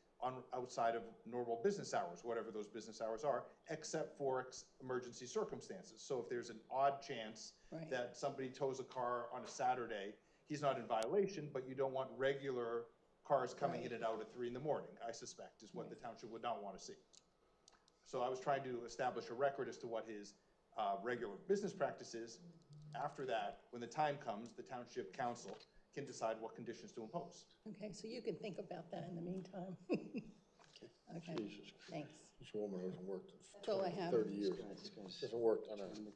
outside of normal business hours, whatever those business hours are, except for emergency circumstances. So if there's an odd chance that somebody tows a car on a Saturday, he's not in violation, but you don't want regular cars coming in and out at 3 in the morning, I suspect, is what the township would not want to see. So I was trying to establish a record as to what his regular business practice is. After that, when the time comes, the township council can decide what conditions to impose. Okay, so you can think about that in the meantime. Okay, Jesus. thanks. This woman hasn't worked That's all I in have. 30 years. Hasn't worked, I know. I know.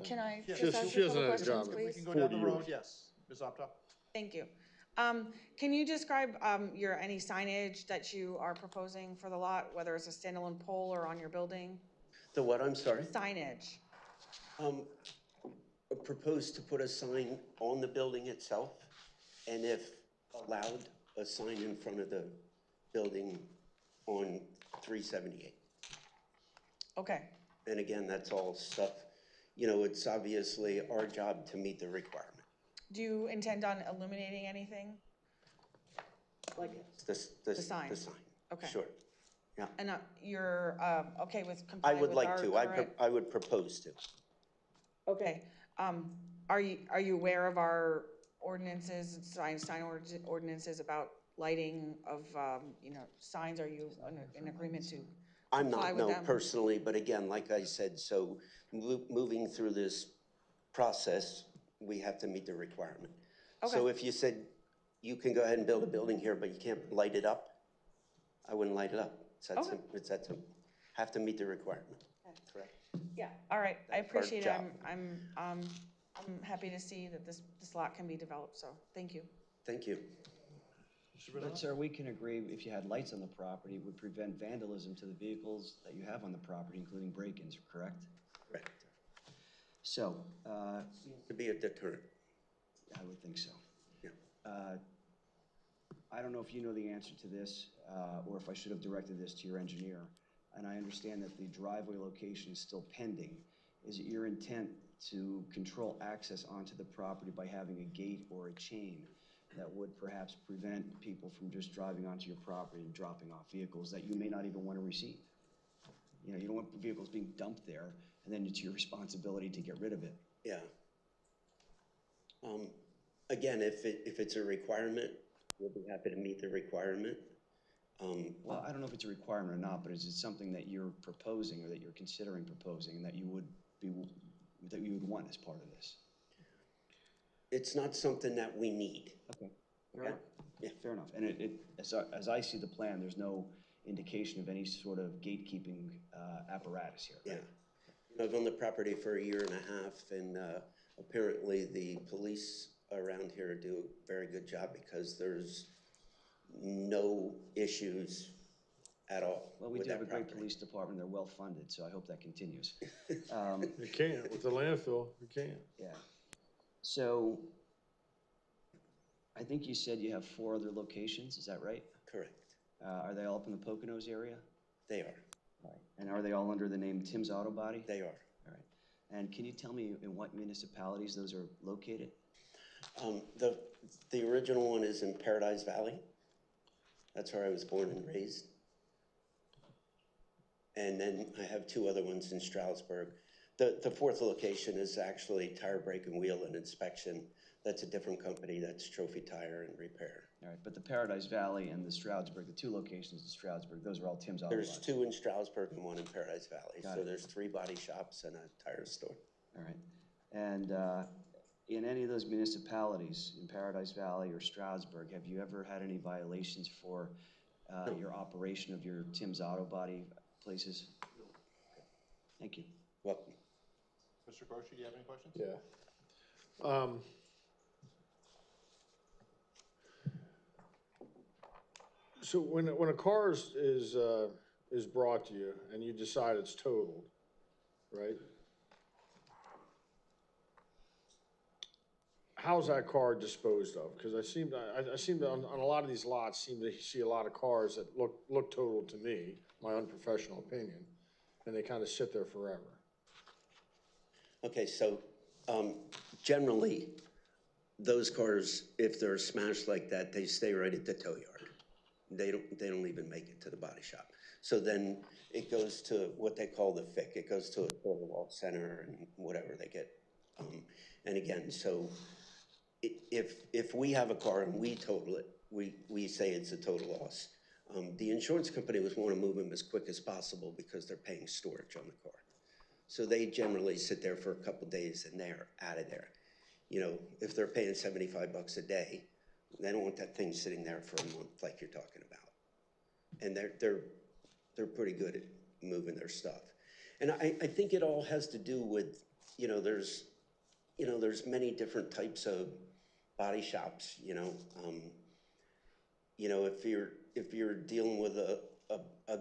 Can I Yeah. just ask She you a hasn't couple had a questions, job in We please? can go down the 40 road, years. yes. Ms. Optoff? Thank you. Can you describe any signage that you are proposing for the lot, whether it's a standalone pole or on your building? The what, I'm sorry? Signage. Propose to put a sign on the building itself, and if allowed, a sign in front of the building on 378. Okay, And again, that's all stuff, it's obviously our job to meet the requirement. do you intend on illuminating anything? Like The sign? The sign. Okay. Sure. Yeah. And you're okay with I complying would with like our to. current? I would propose to. Okay, are you aware of our ordinances, sign ordinances about lighting of, signs? Are you in agreement to I'm comply not, with no, them? personally, but again, like I said, so moving through this process, we have to meet the requirement. So Okay. if you said, you can go ahead and build a building here, but you can't light it up, I wouldn't light it up. It's that Okay. simple. It's that simple. Have to meet the requirement. Correct. Yeah, all right, I That's our appreciate it. job. I'm happy to see that this lot can be developed, so thank you. Thank you. But sir, we can agree if you had lights on the property, it would prevent vandalism to the vehicles that you have on the property, including break-ins, correct? Correct. So, To be a deterrent. I would think so. Yeah. I don't know if you know the answer to this, or if I should have directed this to your engineer. And I understand that the driveway location is still pending. Is it your intent to control access onto the property by having a gate or a chain that would perhaps prevent people from just driving onto your property and dropping off vehicles that you may not even want to receive? You don't want vehicles being dumped there, and then it's your responsibility to get rid of it. Yeah. Again, if it's a requirement, we'll be happy to meet the requirement. Well, I don't know if it's a requirement or not, but is it something that you're proposing or that you're considering proposing and that you would want as part of this? It's not something that we need. Okay. Fair enough. Yeah, fair enough. And as I see the plan, there's no indication of any sort of gatekeeping apparatus here, right? Yeah. I've owned the property for 1.5 years, and apparently the police around here do a very good job because there's no issues at all. Well, we with do have a that great property. police department. They're well-funded, so I hope that continues. You can't, with the landfill, you can't. Yeah. So I think you said you have 4 other locations, is that right? Correct. Are they all up in the Poconos area? They are. All right. And are they all under the name Tim's Auto Body? They are. All right. And can you tell me in what municipalities those are located? The original one is in Paradise Valley. That's where I was born and raised. And then I have 2 other ones in Stroudsburg. The 4th location is actually Tire, Brake, and Wheel and Inspection. That's a different company. That's Trophy Tire and Repair. All right, but the Paradise Valley and the Stroudsburg, the 2 locations in Stroudsburg, those are all Tim's Auto There's Body. 2 in Stroudsburg and 1 in Paradise Valley. Got So it. there's 3 body shops and a tire store. All right. And in any of those municipalities, in Paradise Valley or Stroudsburg, have you ever had any violations for your operation of your Tim's Auto Body places? No. Okay. Thank you. Welcome. Mr. Croce, do you have any questions? Yeah. So when a car is brought to you and you decide it's totaled, right? How's that car disposed of? Because I seem to on a lot of these lots seem to see a lot of cars that look totaled to me, my unprofessional opinion, and they kind of sit there forever. Okay, so generally, those cars, if they're smashed like that, they stay right at the tow yard. They don't even make it to the body shop. So then it goes to what they call the FIC. It goes to a total loss center and whatever they get. And again, so if we have a car and we total it, we say it's a total loss. The insurance company would want to move them as quick as possible because they're paying storage on the car. So they generally sit there for a couple days and they're out of there. If they're paying $75 a day, they don't want that thing sitting there for a month like you're talking about. And they're pretty good at moving their stuff. And I think it all has to do with, there's many different types of body shops, if you're dealing with a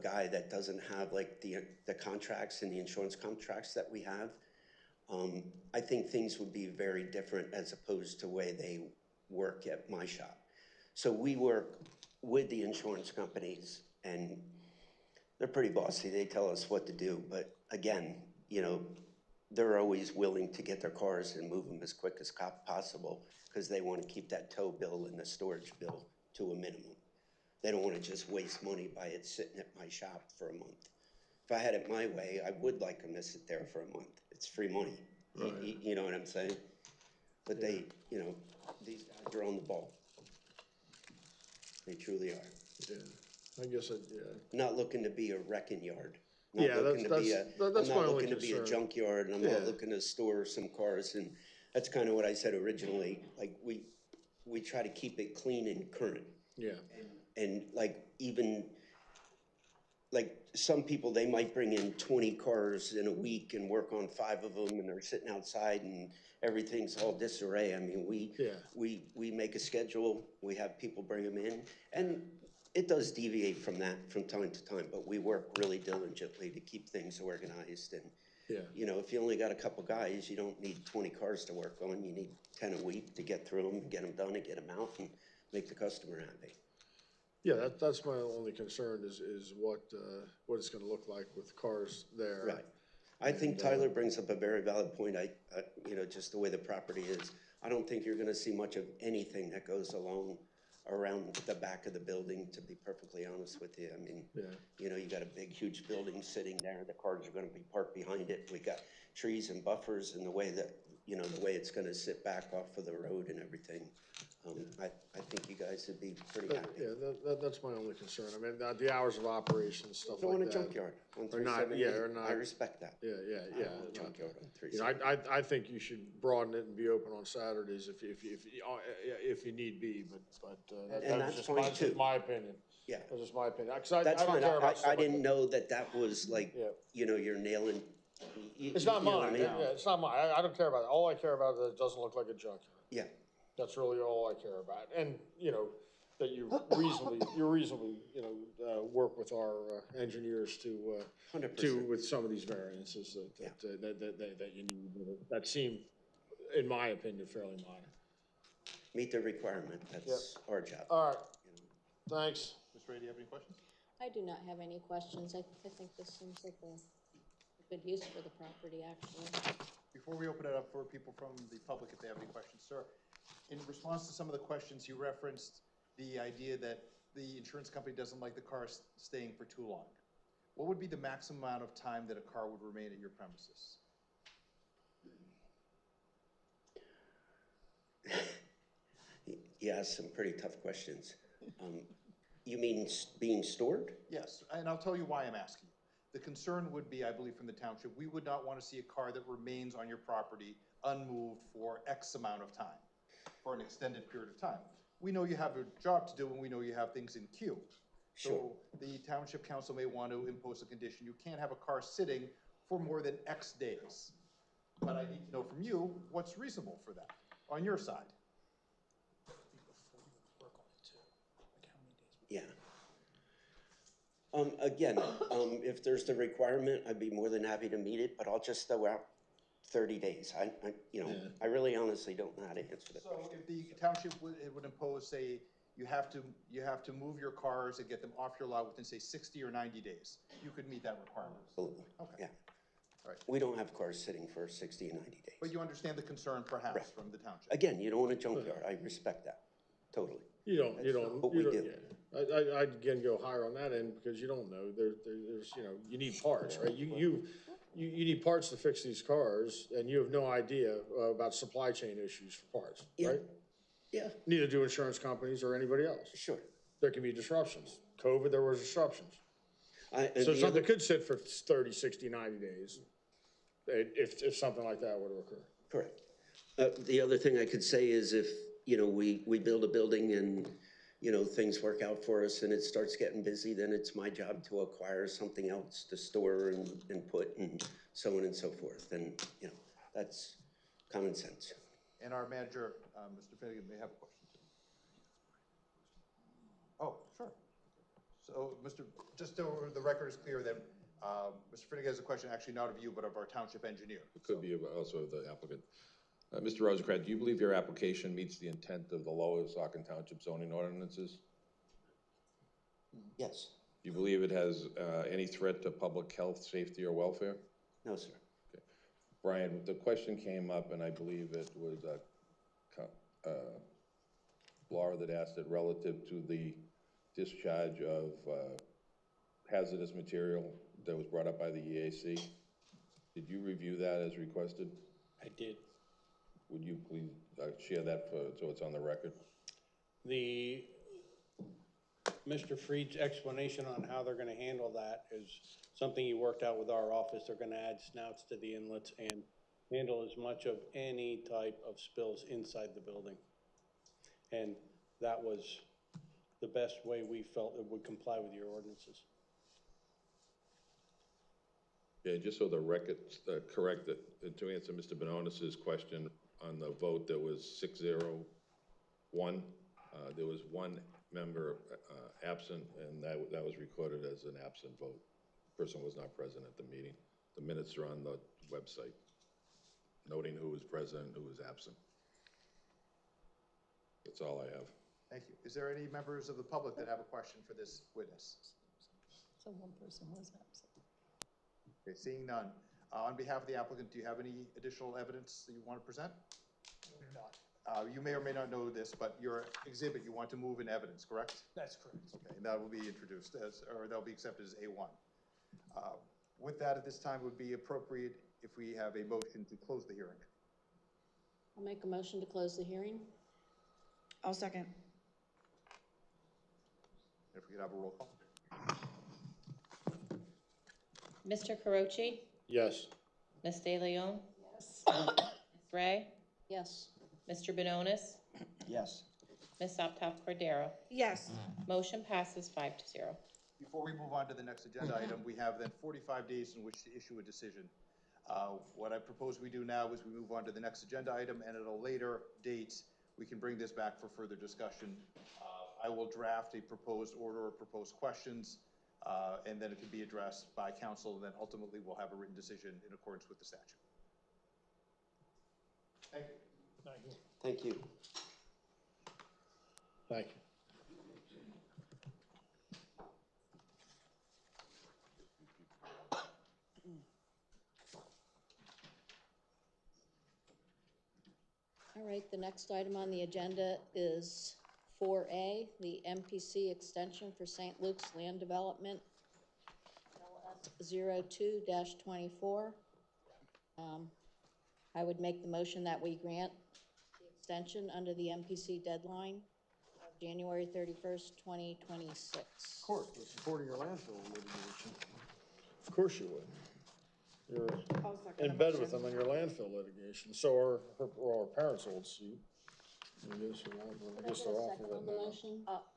guy that doesn't have like the contracts and the insurance contracts that we have, I think things would be very different as opposed to the way they work at my shop. So we work with the insurance companies, and they're pretty bossy. They tell us what to do, but again, you know, they're always willing to get their cars and move them as quick as possible because they want to keep that tow bill and the storage bill to a minimum. They don't want to just waste money by it sitting at my shop for a month. If I had it my way, I would like them to sit there for a month. It's free money. Right. You know what I'm saying? But they, you know, these guys are on the ball. They truly are. Yeah, I guess Not looking to be a wrecking yard. Yeah, I'm not looking to be a concern. junkyard, and I'm not looking to store some cars, and that's kind of what I said originally. Like, we try to keep it clean and current. Yeah. And like, even, like, some people, they might bring in 20 cars in a week and work on 5 of them, and they're sitting outside and everything's all disarray. I mean, we make a schedule, we have people bring them in, and it does deviate from that from time to time, but we work really diligently to keep things organized. And, you know, if you only got a couple guys, you don't need 20 cars to work on. You need 10 a week to get through them and get them done and get them out and make the customer happy. Yeah, that's my only concern is what it's going to look like with cars there. Right. I think Tyler brings up a very valid point. You know, just the way the property is, I don't think you're going to see much of anything that goes along around the back of the building, to be perfectly honest with you. I mean, you know, you got a big, huge building sitting there. The cars are going to be parked behind it. We got trees and buffers, and the way that, you know, the way it's going to sit back off of the road and everything. I think you guys would be pretty happy. Yeah, that's my only concern. I mean, the hours of operation, stuff don't like want that. a junkyard on Or not, 378. or not. I respect that. Yeah. I don't want a junkyard on You know, 378. I think you should broaden it and be open on Saturdays if you need be, but that's just my opinion. Yeah. That's just my opinion. That's fine. I didn't know that was like, you know, you're nailing. It's not mine. It's not mine. I don't care about it. All I care about is that it doesn't look like a junkyard. Yeah. That's really all I care about. And, you know, that you reasonably, you know, work with our engineers to with some of these variances that you need. That seem, in my opinion, fairly minor. Meet the requirement. That's our job. All right. Thanks. Ms. Ray, do you have any questions? I do not have any questions. I think this seems like a good use for the property, actually. Before we open it up for people from the public, if they have any questions, sir, in response to some of the questions, you referenced the idea that the insurance company doesn't like the car staying for too long. What would be the maximum amount of time that a car would remain at your premises? You asked some pretty tough questions. You mean being stored? Yes, and I'll tell you why I'm asking. The concern would be, I believe from the township, we would not want to see a car that remains on your property unmoved for X amount of time, for an extended period of time. We know you have a job to do, and we know you have things in queue. Sure. So the township council may want to impose a condition. You can't have a car sitting for more than X days. But I need to know from you, what's reasonable for that on your side? Yeah. Again, if there's the requirement, I'd be more than happy to meet it, but I'll just throw out 30 days. I really honestly don't know how to answer that question. So if the township would impose, say, you have to move your cars and get them off your lot within, say, 60 or 90 days, you could meet that requirement? Absolutely. Okay. Yeah. All right. We don't have cars sitting for 60 and 90 days. But you understand the concern perhaps from the township? Again, you don't want a junkyard. I respect that. Totally. You don't. But we do. I'd again go higher on that end because you don't know. There's you know, you need parts, right? You need parts to fix these cars, and you have no idea about supply chain issues for parts, right? Yeah. Neither do insurance companies or anybody else. Sure. There can be disruptions. COVID, there was disruptions. So something could sit for 30, 60, 90 days if something like that were to occur. Correct. The other thing I could say is if, you know, we build a building and, you know, things work out for us and it starts getting busy, then it's my job to acquire something else to store and put and so on and so forth. And, you know, that's common sense. And our manager, Mr. Finnegan, may have a question too. Oh, sure. So, just so the record is clear that Mr. Finnegan has a question actually not of you, but of our township engineer. It could be also of the applicant. Mr. Rosencrantz, do you believe your application meets the intent of the Lower Saucon Township zoning ordinances? Yes. Do you believe it has any threat to public health, safety, or welfare? No, sir. Okay. Brian, the question came up, and I believe it was Laura that asked it relative to the discharge of hazardous material that was brought up by the EAC. Did you review that as requested? I did. Would you please share that so it's on the record? Mr. Freed's explanation on how they're gonna handle that is something he worked out with our office. They're gonna add snouts to the inlets and handle as much of any type of spills inside the building. And that was the best way we felt it would comply with your ordinances. Yeah, just so the record's correct, that to answer Mr. Bononis's question on the vote, there was 6-0-1. There was one member absent, and that was recorded as an absent vote. The person was not present at the meeting. The minutes are on the website, noting who was present and who was absent. That's all I have. Thank you. Is there any members of the public that have a question for this witness? So one person was absent. Okay, seeing none. On behalf of the applicant, do you have any additional evidence that you want to present? You may or may not know this, but your exhibit, you want to move in evidence, correct? That's correct. Okay, and that will be introduced or that'll be accepted as A1. With that, at this time, it would be appropriate if we have a motion to close the hearing. I'll make a motion to close the hearing. I'll second. If we could have a roll call. Mr. Carochi? Yes. Ms. De Leon? Yes. Ms. Ray? Yes. Mr. Bononis? Yes. Ms. Soptoff Cordero? Yes. Motion passes 5-0. Before we move on to the next agenda item, we have then 45 days in which to issue a decision. What I propose we do now is we move on to the next agenda item, and at a later date, we can bring this back for further discussion. I will draft a proposed order or proposed questions, and then it can be addressed by council, and then ultimately we'll have a written decision in accordance with the statute. Thank you. Thank you. Thank you. Thank you. All right, the next item on the agenda is 4A, the MPC extension for St. Luke's Land Development, LS 02-24. I would make the motion that we grant the extension under the MPC deadline of January 31st, 2026. Of course, we're supporting your landfill litigation. Of course you would. I'll second You're the in bed motion. with them on your landfill litigation. So are our parents' old suit. I guess Could I they're get off a of second it on the now. motion?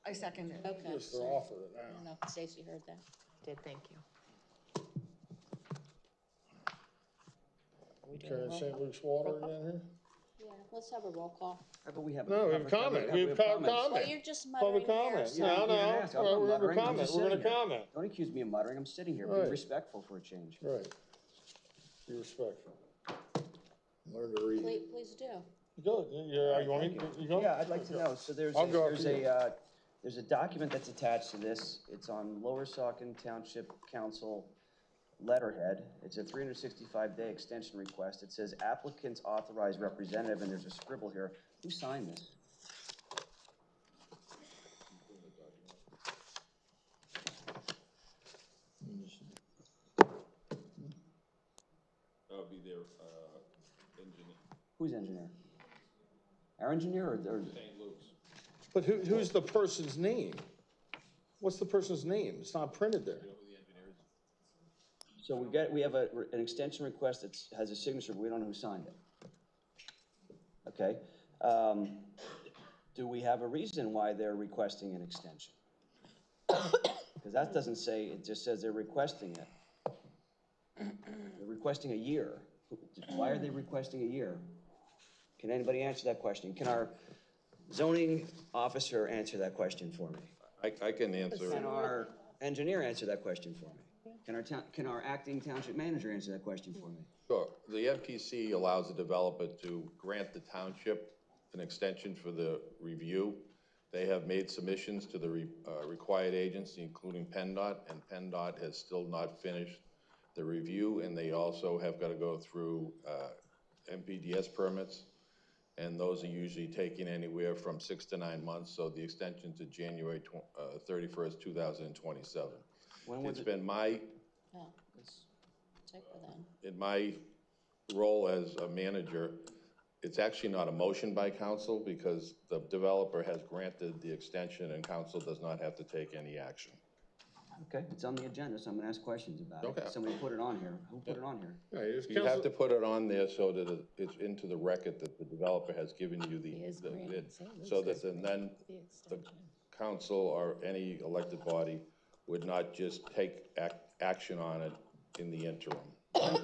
I second it. Okay. I guess they're sorry. off of it I don't now. know if Stacy heard that. Did, thank you. Okay, St. Luke's Water again here? Yeah, let's have a roll call. But we have. No, we have a comment. We have Well, comment. you're just muttering Public here, comment. so- No, You can ask. I'm not we're gonna muttering. I'm comment. just We're gonna sitting here. comment. Don't accuse me of muttering. I'm sitting here. Be Right. respectful for a change. Right. Be respectful. Learn to read. Please do. Go, you want me, you go? Yeah, I'd like to know. So I'll go after you. there's a document that's attached to this. It's on Lower Saucon Township Council letterhead. It's a 365-day extension request. It says applicant's authorized representative, and there's a scribble here. Who signed this? That would be their engineer. Who's engineer? Our engineer or St. Luke's. But who's the person's name? What's the person's name? It's not printed there. You know who the engineer is? So we have an extension request that has a signature, but we don't know who signed it. Okay. Do we have a reason why they're requesting an extension? Because that doesn't say, it just says they're requesting it. They're requesting a year. Why are they requesting a year? Can anybody answer that question? Can our zoning officer answer that question for me? I can answer Can it. our engineer answer that question for me? Can our acting township manager answer that question for me? Sure. The MPC allows the developer to grant the township an extension for the review. They have made submissions to the required agency, including PennDOT, and PennDOT has still not finished the review, and they also have got to go through MPDS permits, and those are usually taking anywhere from 6 to 9 months, so the extension to January 31st, 2027. It's been my, in my role as a manager, it's actually not a motion by council because the developer has granted the extension and council does not have to take any action. Okay, it's on the agenda, so I'm gonna ask questions about it. Okay. Somebody put it on here. Who put it on here? You have to put it on there so that it's into the record that the developer has given you so that then the council or any elected body would not just take action on it in the interim.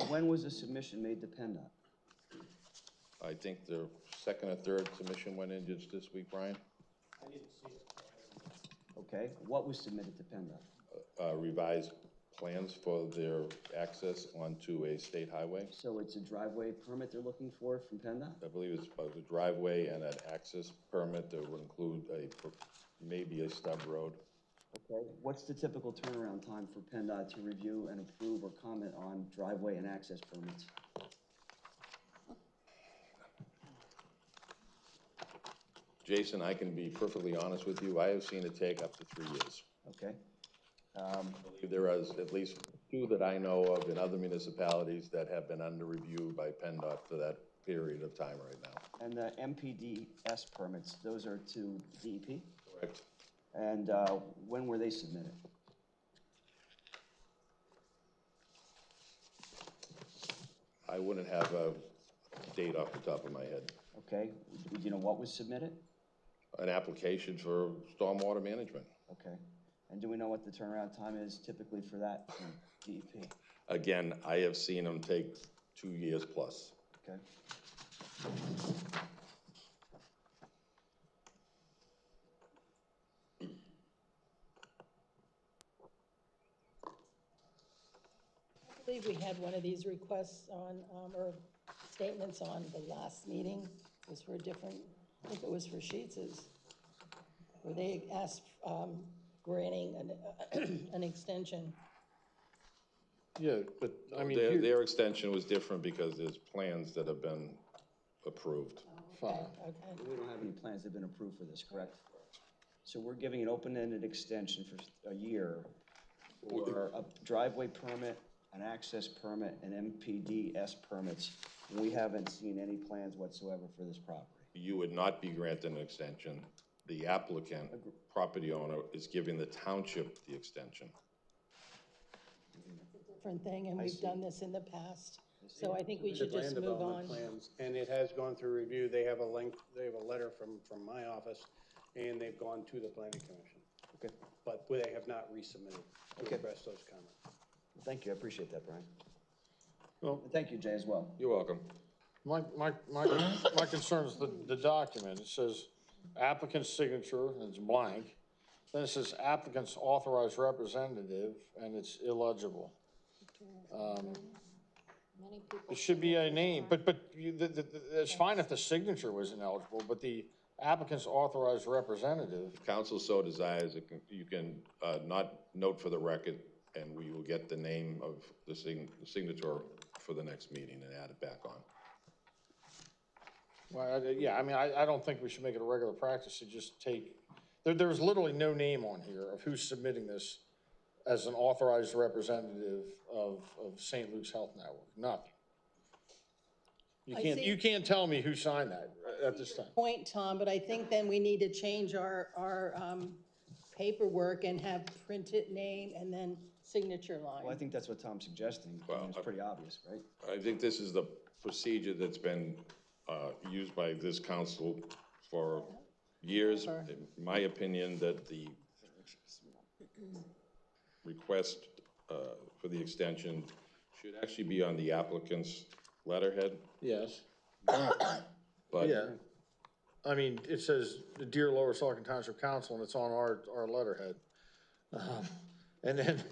When was the submission made to PennDOT? I think the second or third submission went in just this week, Brian. I didn't see it. Okay, what was submitted to PennDOT? Revised plans for their access onto a state highway. So it's a driveway permit they're looking for from PennDOT? I believe it's both a driveway and an access permit that would include maybe a stub road. Okay, what's the typical turnaround time for PennDOT to review and approve or comment on driveway and access permits? Jason, I can be perfectly honest with you. I have seen it take up to 3 years. Okay. I believe there is at least 2 that I know of in other municipalities that have been under review by PennDOT for that period of time right now. And the MPDS permits, those are to DEP? Correct. And when were they submitted? I wouldn't have a date off the top of my head. Okay, do you know what was submitted? An application for stormwater management. Okay, and do we know what the turnaround time is typically for that from DEP? Again, I have seen them take 2 years plus. Okay. I believe we had one of these requests on, or statements on the last meeting. It was for a different, I think it was for Sheets's, where they asked, granting an extension. Yeah, but I mean. Their extension was different because there's plans that have been approved. Fine. Okay. We don't have any plans that have been approved for this, correct? So we're giving an open-ended extension for a year for a driveway permit, an access permit, and MPDS permits. We haven't seen any plans whatsoever for this property. You would not be granted an extension. The applicant, property owner, is giving the township the extension. Different thing, and we've done this in the past. So I think we Did should just land move development on. plans, and it has gone through review. They have a letter from my office, and they've gone to the planning commission. Okay. But they have not resubmitted to Okay. address those comments. Thank you, I appreciate that, Brian. Well, And thank you, Jay, as well. You're welcome. my concern is the document. It says applicant's signature, and it's blank. Then it says applicant's authorized representative, and it's illegible. Many people. It should be a name, but it's fine if the signature was ineligible, but the applicant's authorized representative. If council so desires, you can not note for the record, and we will get the name of the signature for the next meeting and add it back on. Well, yeah, I mean, I don't think we should make it a regular practice to just take, there's literally no name on here of who's submitting this as an authorized representative of St. Luke's Health Network, nothing. You can't tell me who signed that at this time. Point, Tom, but I think then we need to change our paperwork and have printed name and then signature line. Well, I think that's what Tom's suggesting. I mean, it's pretty obvious, right? I think this is the procedure that's been used by this council for years. In my opinion, that the request for the extension should actually be on the applicant's letterhead. Yes. But yeah, I mean, it says, "Dear Lower Saucon Township Council," and it's on our letterhead. And then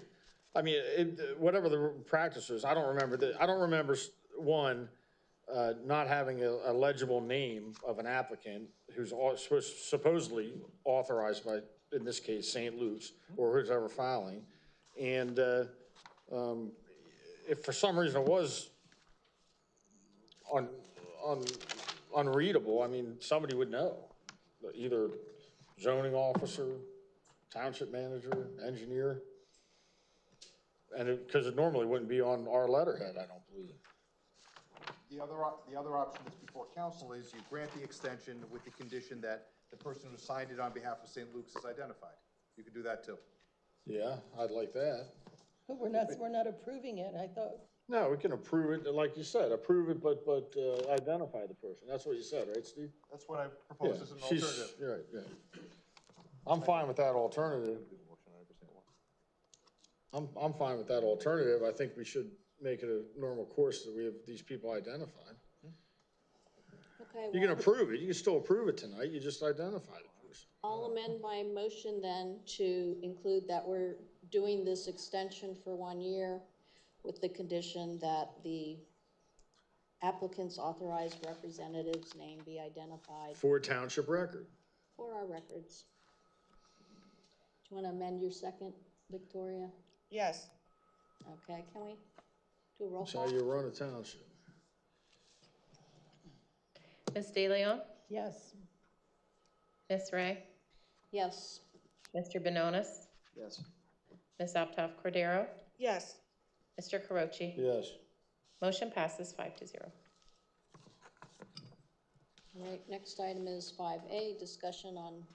I mean, whatever the practice is, I don't remember one, not having a legible name of an applicant who's supposedly authorized by, in this case, St. Luke's or who's ever filing. And if for some reason it was unreadable, I mean, somebody would know, either zoning officer, township manager, engineer. And because it normally wouldn't be on our letterhead, I don't believe. The other option that's before council is you grant the extension with the condition that the person who signed it on behalf of St. Luke's is identified. You could do that too. Yeah, I'd like that. But we're not approving it, I thought. No, we can approve it, like you said, approve it, but identify the person. That's what you said, right, Steve? That's what I proposed as an alternative. Right, yeah. I'm fine with that alternative. I'm fine with that alternative. I think we should make it a normal course that we have these people identified. Okay, You can approve it. You can still approve it tonight. You just identify the person. I'll amend my motion then to include that we're doing this extension for 1 year with the condition that the applicant's authorized representative's name be identified For township record. for our records. Do you want to amend your second, Victoria? Yes. Okay, can we do a roll That's call? how you run a township. Ms. De Leon? Yes. Ms. Ray? Yes. Mr. Benonis? Yes. Ms. Uptoff Cordero? Yes. Mr. Carochi? Yes. Motion passes 5-0. All right, next item is 5A, discussion on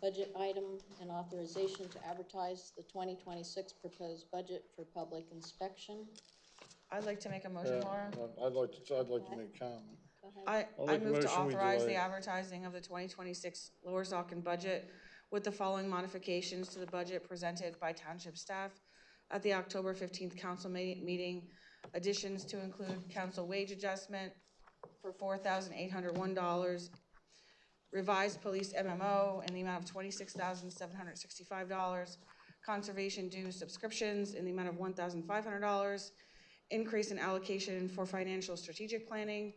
budget item and authorization to advertise the 2026 proposed budget for public inspection. I'd like to make a motion, Laura. I'd like to make a comment. Go ahead. I move to authorize the advertising of the 2026 Lower Saucon budget with the following modifications to the budget presented by township staff at the October 15th council meeting. Additions to include council wage adjustment for $4,801, revised police MMO in the amount of $26,765, conservation dues subscriptions in the amount of $1,500, increase in allocation for financial strategic planning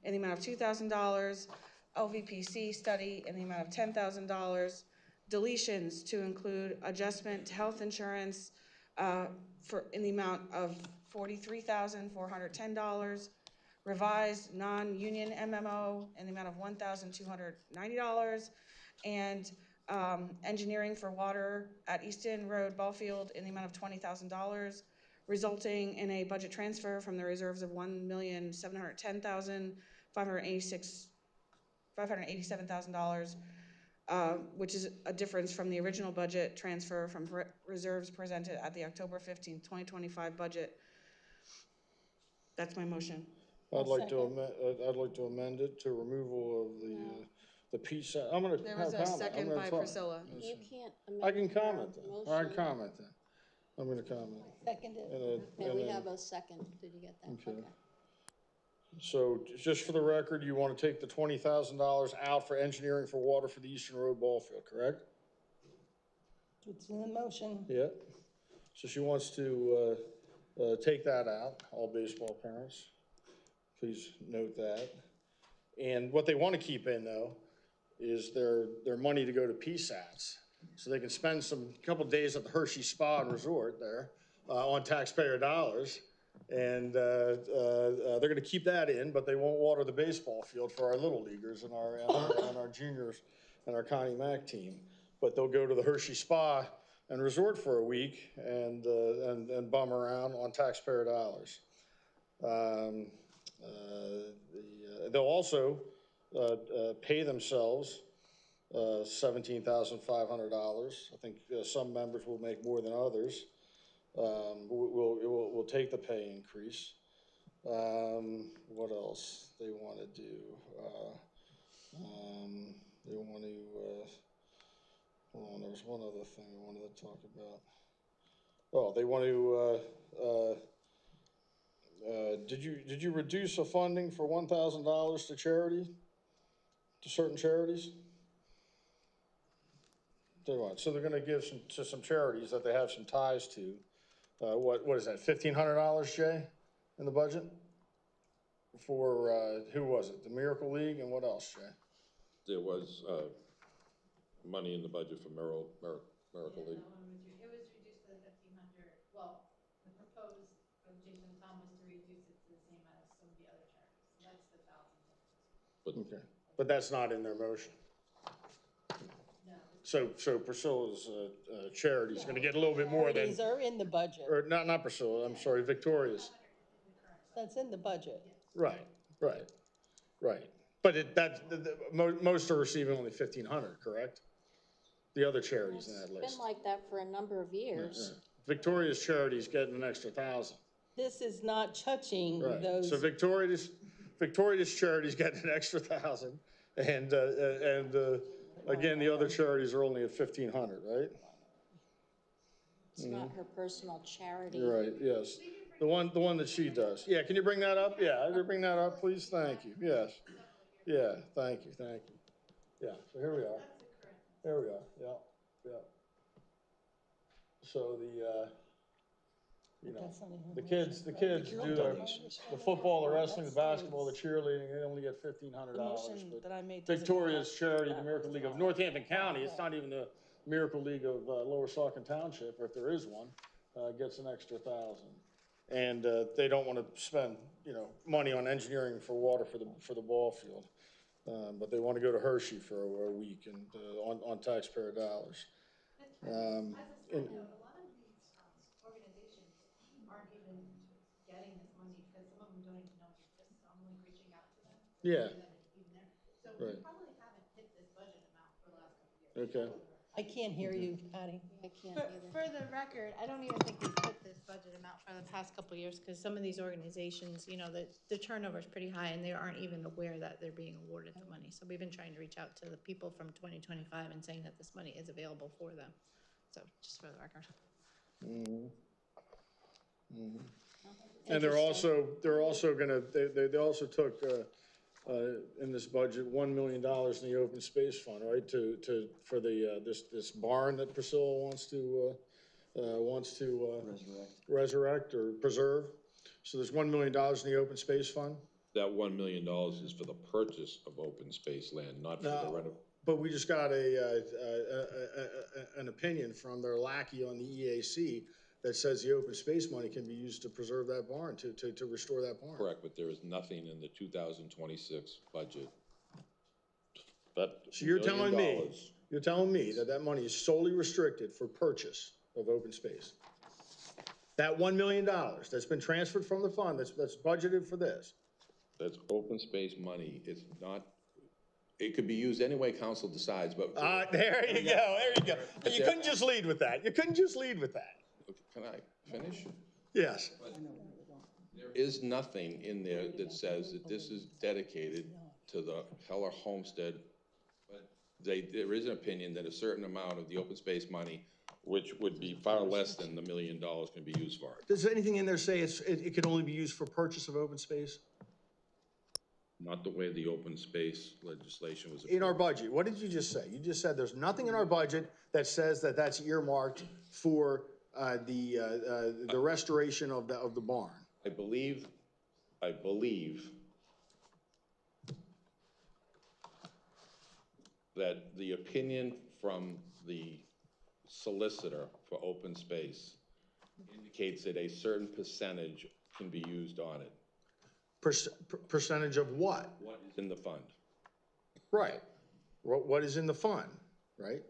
in the amount of $2,000, LVPC study in the amount of $10,000, deletions to include adjustment to health insurance in the amount of $43,410, revised non-union MMO in the amount of $1,290, and engineering for water at Easton Road Ballfield in the amount of $20,000, resulting in a budget transfer from the reserves of $1,710,587,000, which is a difference from the original budget transfer from reserves presented at the October 15th, 2025 budget. That's my motion. I'd like to amend it to removal of the piece. I'm gonna There have was a comment. second by Priscilla. You can't amend. I can comment then. your I motion. can comment then. I'm gonna comment. Seconded. Okay, we have a second. Did you get that? Okay. So just for the record, you want to take the $20,000 out for engineering for water for the Eastern Road ball field, correct? It's in the motion. Yeah. So she wants to take that out, all baseball parents. Please note that. And what they want to keep in though is their money to go to PSATs. So they can spend couple days at the Hershey Spa and Resort there on taxpayer dollars. And they're going to keep that in, but they won't water the baseball field for our little leaguers and our juniors and our Connie Mack team. But they'll go to the Hershey Spa and Resort for a week and bum around on taxpayer dollars. They'll also pay themselves $17,500. I think some members will make more than others. We'll take the pay increase. What else they want to do? They want to, hold on, there was one other thing I wanted to talk about. Oh, they want to, did you reduce the funding for $1,000 to charity, to certain charities? They want, so they're going to give to some charities that they have some ties to. what is that, $1,500, Jay, in the budget? For, who was it, the Miracle League, and what else, Jay? There was, money in the budget for Miracle League. It was reduced to the 1,500, well, the proposed of Jason and Tom was to reduce it to the same as some of the other charities, so that's the 1,000 difference. Okay, but that's not in their motion. No. So Priscilla's charity is gonna get a little bit more than, These are in the budget. or not Priscilla, I'm sorry, Victoria's. That's in the budget. Right. But most are receiving only 1,500, correct? The other charities in that It's list. been like that for a number of years. Victoria's charity's getting an extra 1,000. This is not touching Right. those. So Victoria's charity's getting an extra 1,000, and again, the other charities are only at 1,500, right? It's not her personal charity. You're right, yes. The one that she does. Yeah, can you bring that up? Yeah, bring that up, please, thank you, yes. Yeah, thank you. Yeah, so here we are. There we are, yeah. So the kids do the football, the wrestling, the basketball, the cheerleading, they only get $1,500. The motion that I made. Victoria's charity, the Miracle League of Northampton County, it's not even the Miracle League of Lower Saucon Township, if there is one, gets an extra 1,000. And they don't want to spend, money on engineering for water for the ball field. But they want to go to Hershey for a week and on taxpayer dollars. As a side note, a lot of these organizations aren't even getting this money because some of them don't even know it exists. So I'm like reaching out to them. Yeah. So we probably haven't hit this budget amount for the last couple of years. Okay. I can't hear you, Patty. I can't either. For the record, I don't even think we've hit this budget amount for the past couple of years because some of these organizations, the turnover is pretty high and they aren't even aware that they're being awarded the money. So we've been trying to reach out to the people from 2025 and saying that this money is available for them. So just for the record. And they're also gonna, they also took, in this budget, $1 million in the open space fund, right? For this barn that Priscilla wants to resurrect or preserve. So there's $1 million in the open space fund. That $1 million is for the purchase of open space land, not for the renovation. But we just got an opinion from their lackey on the EAC that says the open space money can be used to preserve that barn, to restore that barn. Correct, but there is nothing in the 2026 budget. So you're telling me that money is solely restricted for purchase of open space? That $1 million that's been transferred from the fund, that's budgeted for this? That's open space money. It's not, it could be used any way council decides, but. There you go. You couldn't just lead with that. Can I finish? Yes. There is nothing in there that says that this is dedicated to the Heller Homestead. But there is an opinion that a certain amount of the open space money, which would be far less than the $1 million, can be used for it. Does anything in there say it can only be used for purchase of open space? Not the way the open space legislation was. In our budget, what did you just say? You just said there's nothing in our budget that says that that's earmarked for the restoration of the barn. I believe that the opinion from the solicitor for open space indicates that a certain percentage can be used on it. Percentage of what? What is in the fund? Right. What is in the fund, right?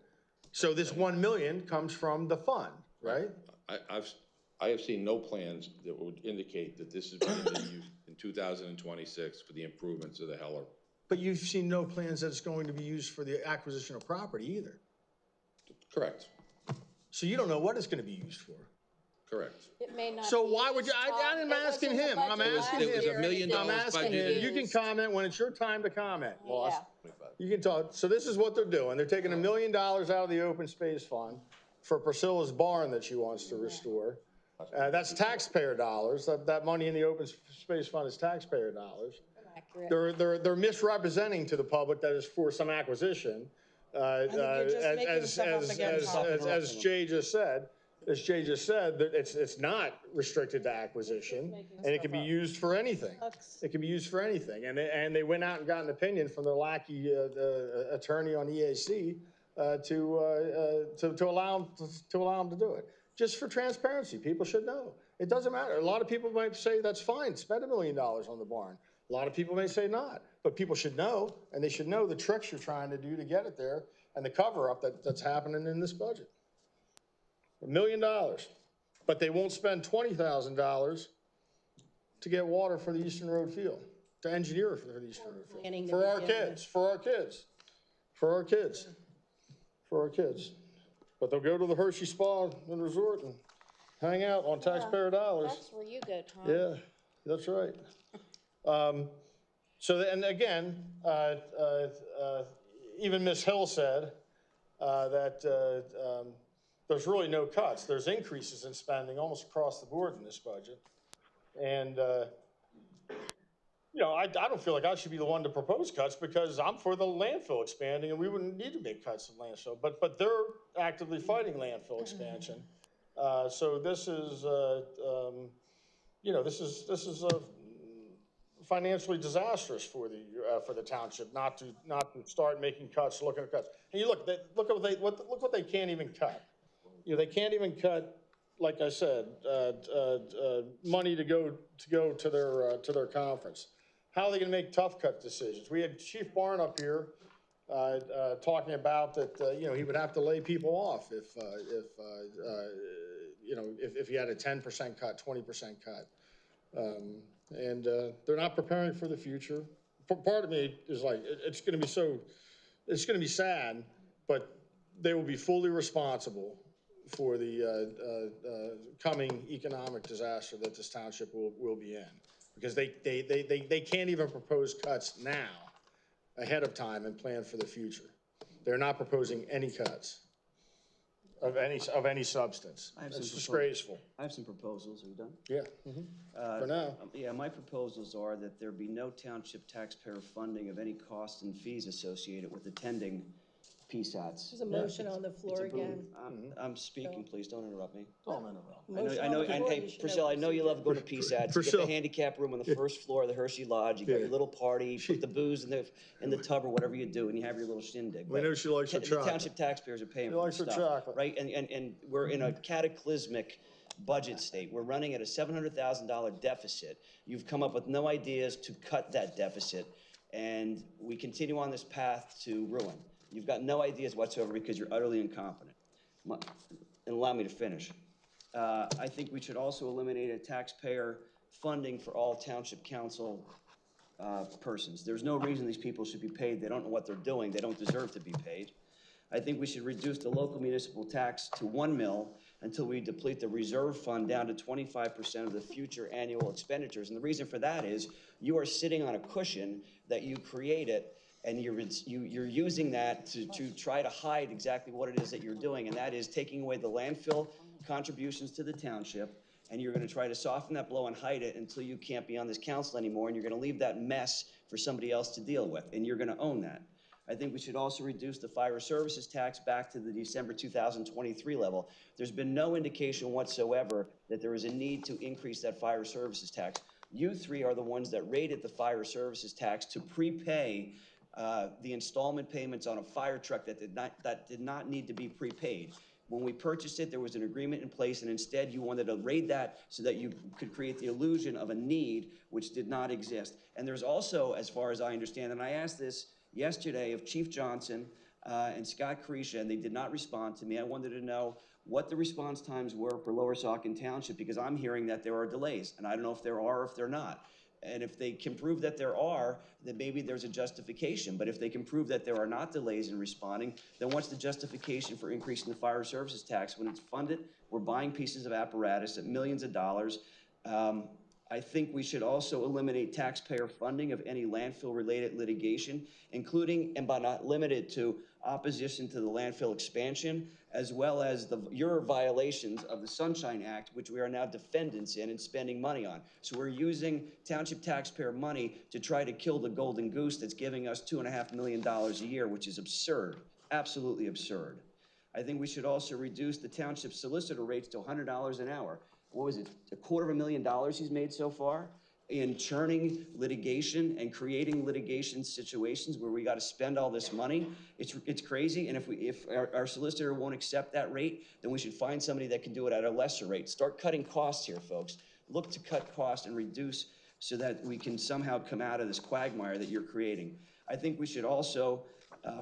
So this 1 million comes from the fund, right? I have seen no plans that would indicate that this is going to be used in 2026 for the improvements of the Heller. But you've seen no plans that it's going to be used for the acquisition of property either. Correct. So you don't know what it's going to be used for. Correct. It may not. So be why would you? used, I'm asking him. I'm asking him. There was $1 million I'm asking him. budgeted. You can comment when it's your time to comment, boss. Yeah. You can talk. So this is what they're doing. They're taking $1 million out of the open space fund for Priscilla's barn that she wants to restore. That's taxpayer dollars. That money in the open space fund is taxpayer dollars. Accurate. They're misrepresenting to the public that it's for some acquisition. you're just making stuff up again, Tom. As Jay just said, as Jay just said, that it's not restricted to acquisition, and it can be used for anything. It can be used for anything, and they went out and got an opinion from their lackey attorney on EAC to allow them to do it. Just for transparency, people should know. It doesn't matter. A lot of people might say that's fine, spend $1 million on the barn. A lot of people may say not, but people should know, and they should know the tricks you're trying to do to get it there and the cover-up that's happening in this budget. $1 million, but they won't spend $20,000 to get water for the Eastern Road field, to engineer for the Eastern Road field. For our kids. But they'll go to the Hershey Spa and Resort and hang out on taxpayer dollars. That's where you go, Tom. Yeah, that's right. And again, even Ms. Hill said that there's really no cuts. There's increases in spending almost across the board in this budget. And, I don't feel like I should be the one to propose cuts because I'm for the landfill expanding and we wouldn't need to make cuts in landfill. But they're actively fighting landfill expansion. So this is, this is financially disastrous for the township not to start making cuts, looking at cuts. And you look what they can't even cut. They can't even cut, like I said, money to go to their conference. How are they going to make tough cut decisions? We had Chief Barn up here talking about that. He would have to lay people off if he had a 10% cut, 20% cut. And they're not preparing for the future. Part of me is like, it's going to be sad, but they will be fully responsible for the coming economic disaster that this township will be in, because they can't even propose cuts now ahead of time and plan for the future. They're not proposing any cuts of any substance. It's disgraceful. I have some proposals. Are you done? Yeah. For now. Yeah, my proposals are that there be no township taxpayer funding of any costs and fees associated with attending PSATs. There's a motion on the floor again. I'm speaking, please don't interrupt me. Don't interrupt. I know, and hey, Priscilla, I know you love going to PSATs. You get the handicap room on the first floor of the Hershey Lodge. You got your little party, put the booze in the tub or whatever you do, and you have your little shindig. We know she likes her chocolate. The township taxpayers are paying for this stuff. She likes her chocolate. Right, and we're in a cataclysmic budget state. We're running at a $700,000 deficit. You've come up with no ideas to cut that deficit, and we continue on this path to ruin. You've got no ideas whatsoever because you're utterly incompetent. And allow me to finish. I think we should also eliminate a taxpayer funding for all township council persons. There's no reason these people should be paid. They don't know what they're doing. They don't deserve to be paid. I think we should reduce the local municipal tax to 1 mil until we deplete the reserve fund down to 25% of the future annual expenditures. And the reason for that is you are sitting on a cushion that you created, and you're using that to try to hide exactly what it is that you're doing, and that is taking away the landfill contributions to the township, and you're going to try to soften that blow and hide it until you can't be on this council anymore, and you're going to leave that mess for somebody else to deal with, and you're going to own that. I think we should also reduce the fire services tax back to the December 2023 level. There's been no indication whatsoever that there is a need to increase that fire services tax. You three are the ones that rated the fire services tax to prepay the installment payments on a fire truck that did not need to be prepaid. When we purchased it, there was an agreement in place, and instead you wanted to raid that so that you could create the illusion of a need which did not exist. And there's also, as far as I understand, and I asked this yesterday of Chief Johnson and Scott Carisha, and they did not respond to me. I wanted to know what the response times were for Lower Saucon Township, because I'm hearing that there are delays, and I don't know if there are or if they're not. And if they can prove that there are, then maybe there's a justification. But if they can prove that there are not delays in responding, then what's the justification for increasing the fire services tax when it's funded? We're buying pieces of apparatus at millions of dollars. I think we should also eliminate taxpayer funding of any landfill-related litigation, including and but not limited to opposition to the landfill expansion, as well as your violations of the Sunshine Act, which we are now defendants in and spending money on. So we're using township taxpayer money to try to kill the golden goose that's giving us $2.5 million a year, which is absurd, absolutely absurd. I think we should also reduce the township solicitor rates to $100 an hour. What was it, $250,000 he's made so far in churning litigation and creating litigation situations where we got to spend all this money? It's crazy, and if our solicitor won't accept that rate, then we should find somebody that can do it at a lesser rate. Start cutting costs here, folks. Look to cut costs and reduce so that we can somehow come out of this quagmire that you're creating. I think we should also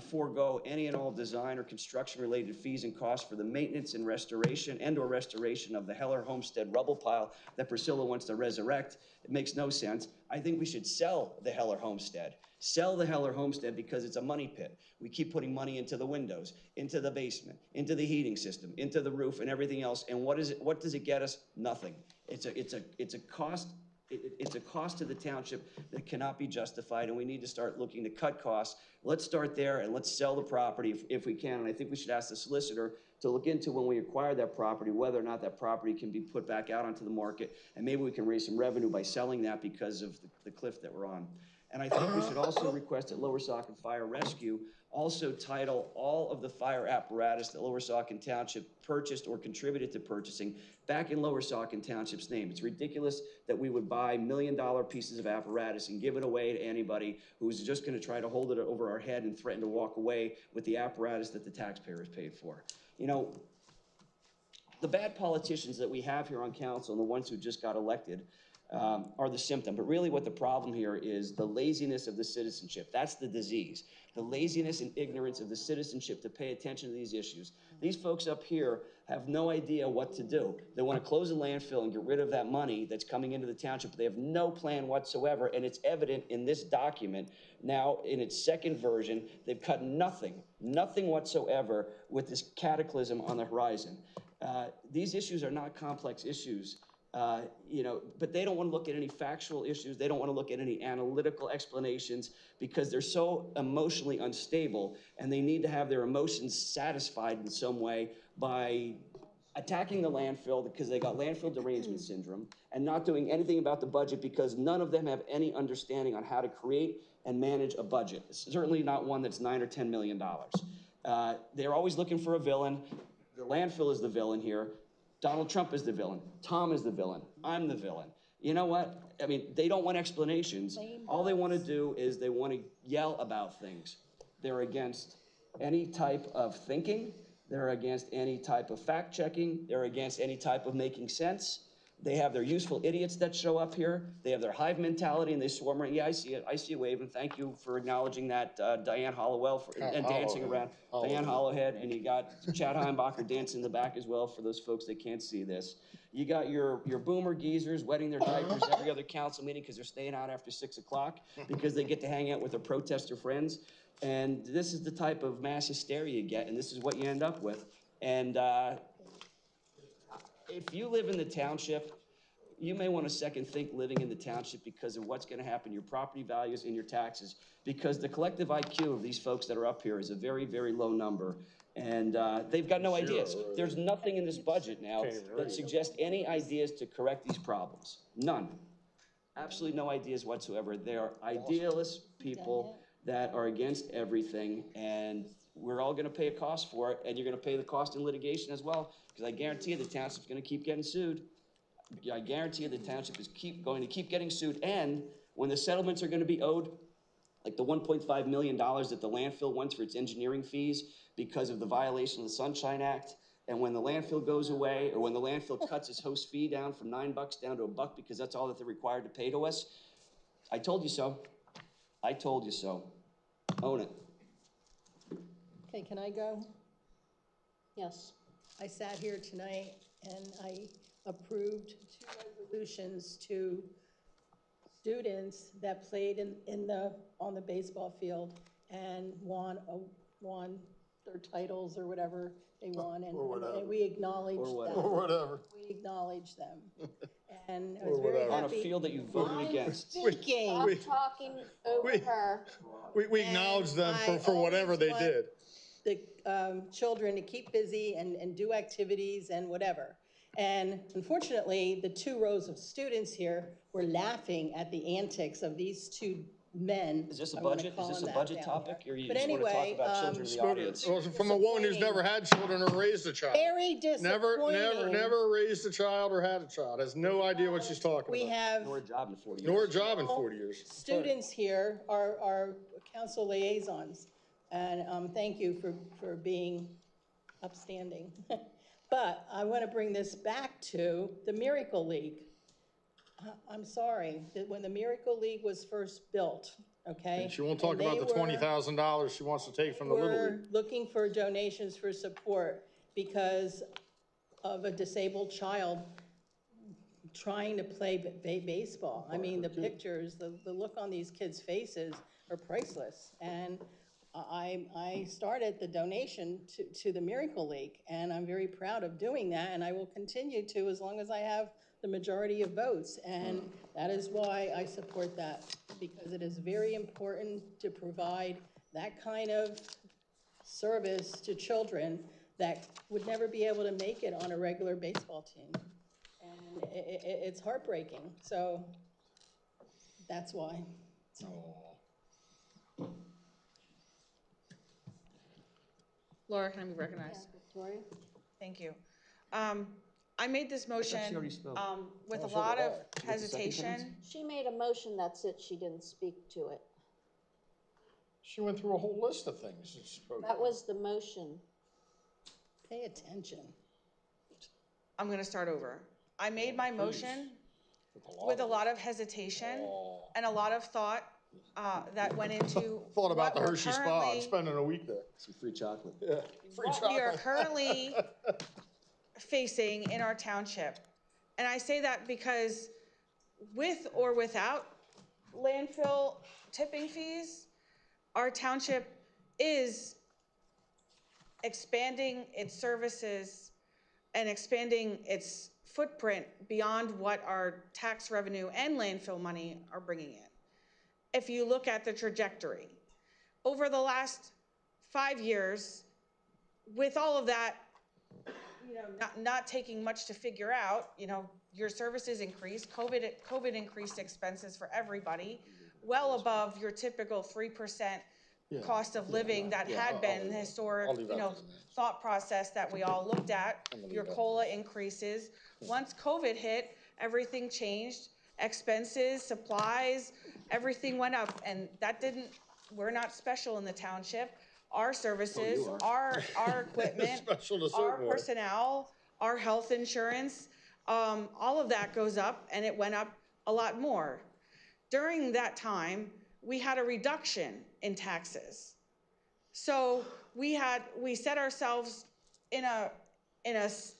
forego any and all design or construction-related fees and costs for the maintenance and restoration and/or restoration of the Heller Homestead rubble pile that Priscilla wants to resurrect. It makes no sense. I think we should sell the Heller Homestead. Sell the Heller Homestead because it's a money pit. We keep putting money into the windows, into the basement, into the heating system, into the roof and everything else. And what does it get us? Nothing. It's a cost. It's a cost to the township that cannot be justified, and we need to start looking to cut costs. Let's start there and let's sell the property if we can. And I think we should ask the solicitor to look into when we acquire that property, whether or not that property can be put back out onto the market, and maybe we can raise some revenue by selling that because of the cliff that we're on. And I think we should also request that Lower Saucon Fire Rescue also title all of the fire apparatus that Lower Saucon Township purchased or contributed to purchasing back in Lower Saucon Township's name. It's ridiculous that we would buy $1 million pieces of apparatus and give it away to anybody who's just going to try to hold it over our head and threaten to walk away with the apparatus that the taxpayers paid for. You know, the bad politicians that we have here on council and the ones who just got elected are the symptom. But really what the problem here is the laziness of the citizenship. That's the disease. The laziness and ignorance of the citizenship to pay attention to these issues. These folks up here have no idea what to do. They want to close a landfill and get rid of that money that's coming into the township, but they have no plan whatsoever, and it's evident in this document. Now, in its second version, they've cut nothing whatsoever with this cataclysm on the horizon. These issues are not complex issues. But they don't want to look at any factual issues. They don't want to look at any analytical explanations because they're so emotionally unstable, and they need to have their emotions satisfied in some way by attacking the landfill because they got landfill derangement syndrome and not doing anything about the budget because none of them have any understanding on how to create and manage a budget. It's certainly not one that's $9 or $10 million. They're always looking for a villain. The landfill is the villain here. Donald Trump is the villain. Tom is the villain. I'm the villain. You know what? I mean, they don't want explanations. All they want to do is they want to yell about things. They're against any type of thinking. They're against any type of fact-checking. They're against any type of making sense. They have their useful idiots that show up here. They have their hive mentality, and they swarm around. Yeah, I see it. I see a wave, and thank you for acknowledging that, Diane Hollowell, and dancing around. Diane Hollowhead, and you got Chad Heimbacher dancing in the back as well for those folks that can't see this. You got your boomer geezers wetting their diapers every other council meeting because they're staying out after 6 o'clock because they get to hang out with their protester friends. And this is the type of mass hysteria you get, and this is what you end up with. And if you live in the township, you may want to second think living in the township because of what's going to happen to your property values and your taxes, because the collective IQ of these folks that are up here is a very, very low number. And they've got no ideas. There's nothing in this budget now that suggests any ideas to correct these problems. None. Absolutely no ideas whatsoever. They are idealist people that are against everything, and we're all going to pay a cost for it, and you're going to pay the cost in litigation as well, because I guarantee you the township's going to keep getting sued. I guarantee you the township is going to keep getting sued, and when the settlements are going to be owed, like the $1.5 million that the landfill wants for its engineering fees because of the violation of the Sunshine Act, and when the landfill goes away, or when the landfill cuts its host fee down from $9 down to $1 because that's all that they're required to pay to us, I told you so. I told you so. Own it. Okay, can I go? Yes. I sat here tonight and I approved 2 resolutions to students that played on the baseball field and won their titles or whatever they won, and we acknowledged them. Or whatever. We acknowledged them. And I was very happy. On a field that you voted against. Stop talking over her. We acknowledge them for whatever they did. The children to keep busy and do activities and whatever. And unfortunately, the 2 rows of students here were laughing at the antics of these 2 men. Is this a I wanna budget? call Is this them a that budget down topic, there. or you But just want to talk anyway, about children in the audience? Well, from a woman who's never had children or raised a child. Very disappointing. Never raised a child or had a child, has no idea what she's talking We about. have Nor a job in 40 years. Nor a job in 40 years. students here are council liaisons, and thank you for being upstanding. But I want to bring this back to the Miracle League. I'm sorry, that when the Miracle League was first built, okay? And she won't talk and about they the were- $20,000 she wants to take from the Little League. We're looking for donations for support because of a disabled child trying to play baseball. I mean, the pictures, the look on these kids' faces are priceless. And I started the donation to the Miracle League, and I'm very proud of doing that, and I will continue to as long as I have the majority of votes. And that is why I support that, because it is very important to provide that kind of service to children that would never be able to make it on a regular baseball team. And it's heartbreaking, so that's why. Laura, can I be recognized? Victoria? Thank you. I made this motion she already spoke. with Oh, a so lot did I. of You get the second hesitation. chance? She made a motion, that's it, she didn't speak to it. She went through a whole list of things she spoke That about. was the motion. Pay attention. I'm gonna start over. I made my motion with a lot of hesitation and a lot of thought that went into Thought about what the we're Hershey Spa, I'm currently- spending a week there. Some free chocolate. Yeah, free what we are chocolate. currently facing in our township. And I say that because with or without landfill tipping fees, our township is expanding its services and expanding its footprint beyond what our tax revenue and landfill money are bringing in. If you look at the trajectory, over the last 5 years, with all of that, not taking much to figure out, your services increased, COVID increased expenses for everybody, well above your typical 3% cost of living that had been the historic, thought process that we all looked at. Your COLA increases. Once COVID hit, everything changed. Expenses, supplies, everything went up, and we're not special in the township. Our services, our equipment, Special to our certain way. personnel, our health insurance, all of that goes up, and it went up a lot more. During that time, we had a reduction in taxes. So we set ourselves in a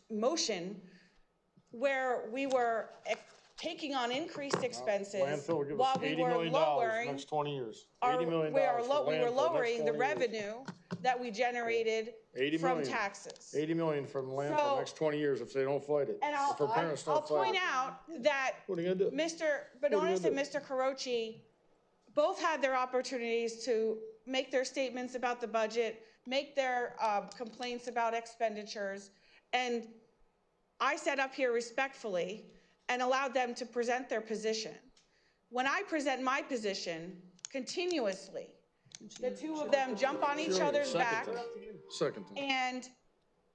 motion where we were taking on increased expenses Landfill will give us while we $80 were million lowering next 20 years. our, $80 million we for were landfill lowering next the 20 years. revenue that we generated 80 from million. taxes. 80 million from landfill So- next 20 years if they don't fight it. And If her parents I'll don't fight point it. out that What are you gonna do? Mr. What are you Benonis gonna and Mr. Carochi both had their opportunities to make their statements about the budget, make their complaints about expenditures, and I sat up here respectfully and allowed them to present their position. When I present my position continuously, the two of them jump on each other's back Second time. and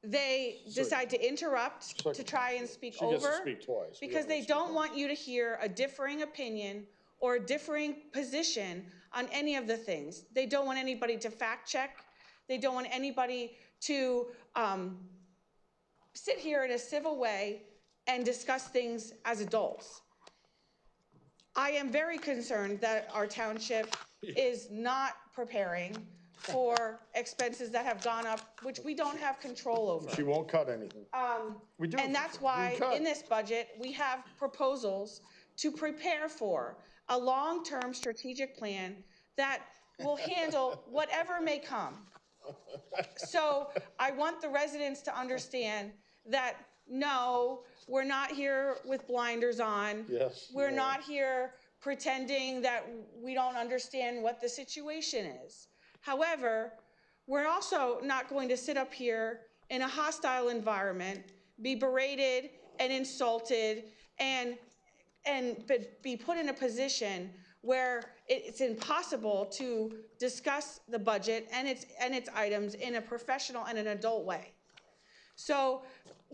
they decide to interrupt to try and speak She gets to over speak twice. because they don't want you to hear a differing opinion or a differing position on any of the things. They don't want anybody to fact check. They don't want anybody to sit here in a civil way and discuss things as adults. I am very concerned that our township is not preparing for expenses that have gone up, which we don't have control over. She won't cut anything. We do. And that's why We cut. in this budget, we have proposals to prepare for a long-term strategic plan that will handle whatever may come. So I want the residents to understand that, no, we're not here with blinders on. Yes, We're you not here pretending that we don't understand what the situation is. However, we're also not going to sit up here in a hostile environment, be berated and insulted and be put in a position where it's impossible to discuss the budget and its items in a professional and an adult way. So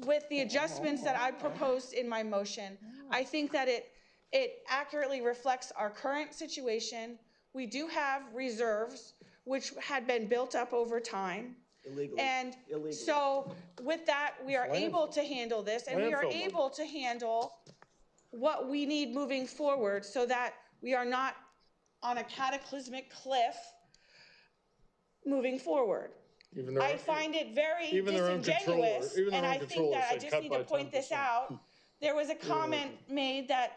with the adjustments that I proposed in my motion, I think that it accurately reflects our current situation. We do have reserves, which had been built up over time. Illegally. And Illegally. so with that, we are able to handle this, and we are able to handle what we need moving forward so that we are not on a cataclysmic cliff moving forward. I find it very disingenuous, and I think that I just need to point this out. There was a comment made that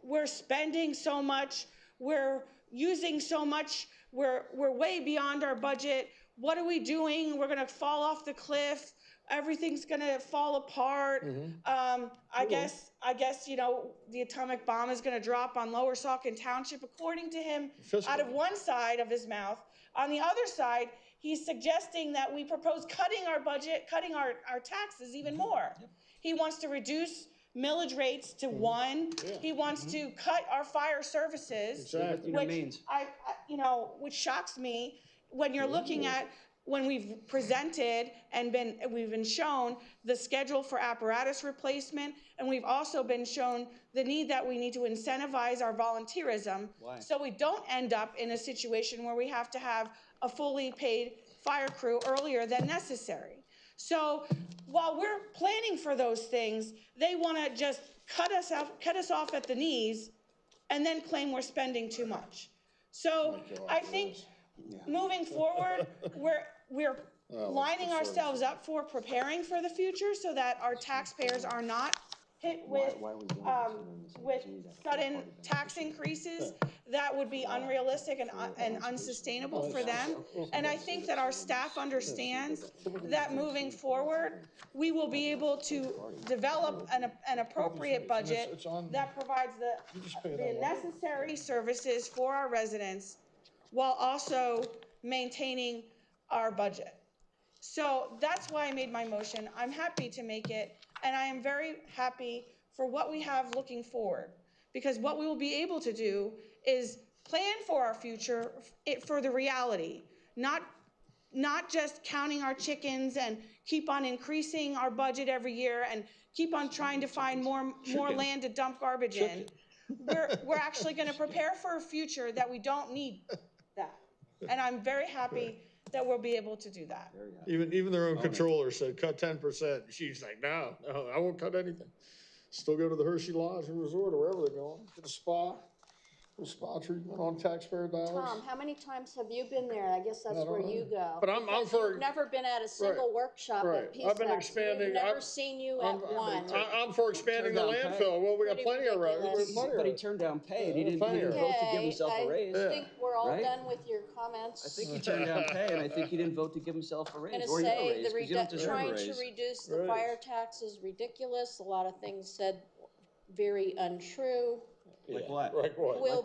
we're spending so much, we're using so much, we're way beyond our budget. What are we doing? We're gonna fall off the cliff. Everything's gonna fall apart. I guess, you know, the atomic bomb is gonna drop on Lower Saucon Township, according to him, out of one side of his mouth. On the other side, he's suggesting that we propose cutting our budget, cutting our taxes even more. He wants to reduce millage rates to 1. He wants to cut our fire services, which shocks me when you're looking at when we've presented and we've been shown the schedule for apparatus replacement, and we've also been shown the need that we need to incentivize our volunteerism. Why? So we don't end up in a situation where we have to have a fully paid fire crew earlier than necessary. So while we're planning for those things, they want to just cut us off at the knees and then claim we're spending too much. So I think moving forward, we're lining ourselves up for preparing for the future so that our taxpayers are not hit with sudden tax increases that would be unrealistic and unsustainable for them. And I think that our staff understands that moving forward, we will be able to develop an appropriate budget that provides the necessary services for our residents while also maintaining our budget. So that's why I made my motion. I'm happy to make it, and I am very happy for what we have looking forward, because what we will be able to do is plan for our future, for the reality, not just counting our chickens and keep on increasing our budget every year and keep on trying to find more land to dump garbage in. We're actually going to prepare for a future that we don't need that. And I'm very happy that we'll be able to do that. Even their own controller said, cut 10%. She's like, no, I won't cut anything. Still go to the Hershey Lodge and Resort or wherever they're going. Get a spa treatment on taxpayer dollars. Tom, how many times have you been there? I guess that's where you go. But I'm for. You've never been at a single workshop at PSAC. I've been expanding. We've never seen you at one. I'm for expanding the landfill. Well, we got plenty of roads. But he turned down pay, and he didn't vote to give himself a raise. I think we're all done with your comments. I think he turned down pay, and I think he didn't vote to give himself a raise, I'm or gonna you a raise, say because you don't deserve a trying raise. to reduce the fire tax is ridiculous. A lot of things said very untrue. Like what? Like what? Will,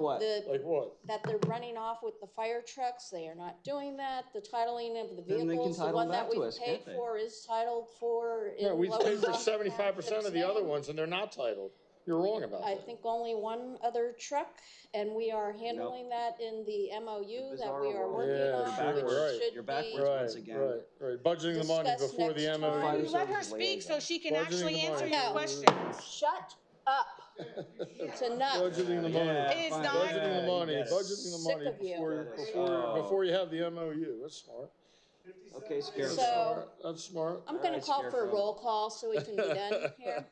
Like what? That they're running off with the fire trucks. They are not doing that. The titling of the Then they can vehicles, the title one back that to we've us, paid can't they? for is titled for. No, we paid for Saucon 75% of the other ones, and they're not titled. You're wrong about I that. think only one other truck, and we are handling that in the MOU that we are working on, which should You're be. backwards once again. Right. Budgeting the money discussed before the next MOU. time. Let her speak so she can Budgeting actually the answer money. your No. questions. Shut up. It's enough. Budgeting the money. It is not. Budgeting the money. Yes. Budgeting the money Sick of you. before you have the MOU. That's smart. Okay, Scarecrow. So, That's smart. I'm gonna call for a roll call so we can be done here.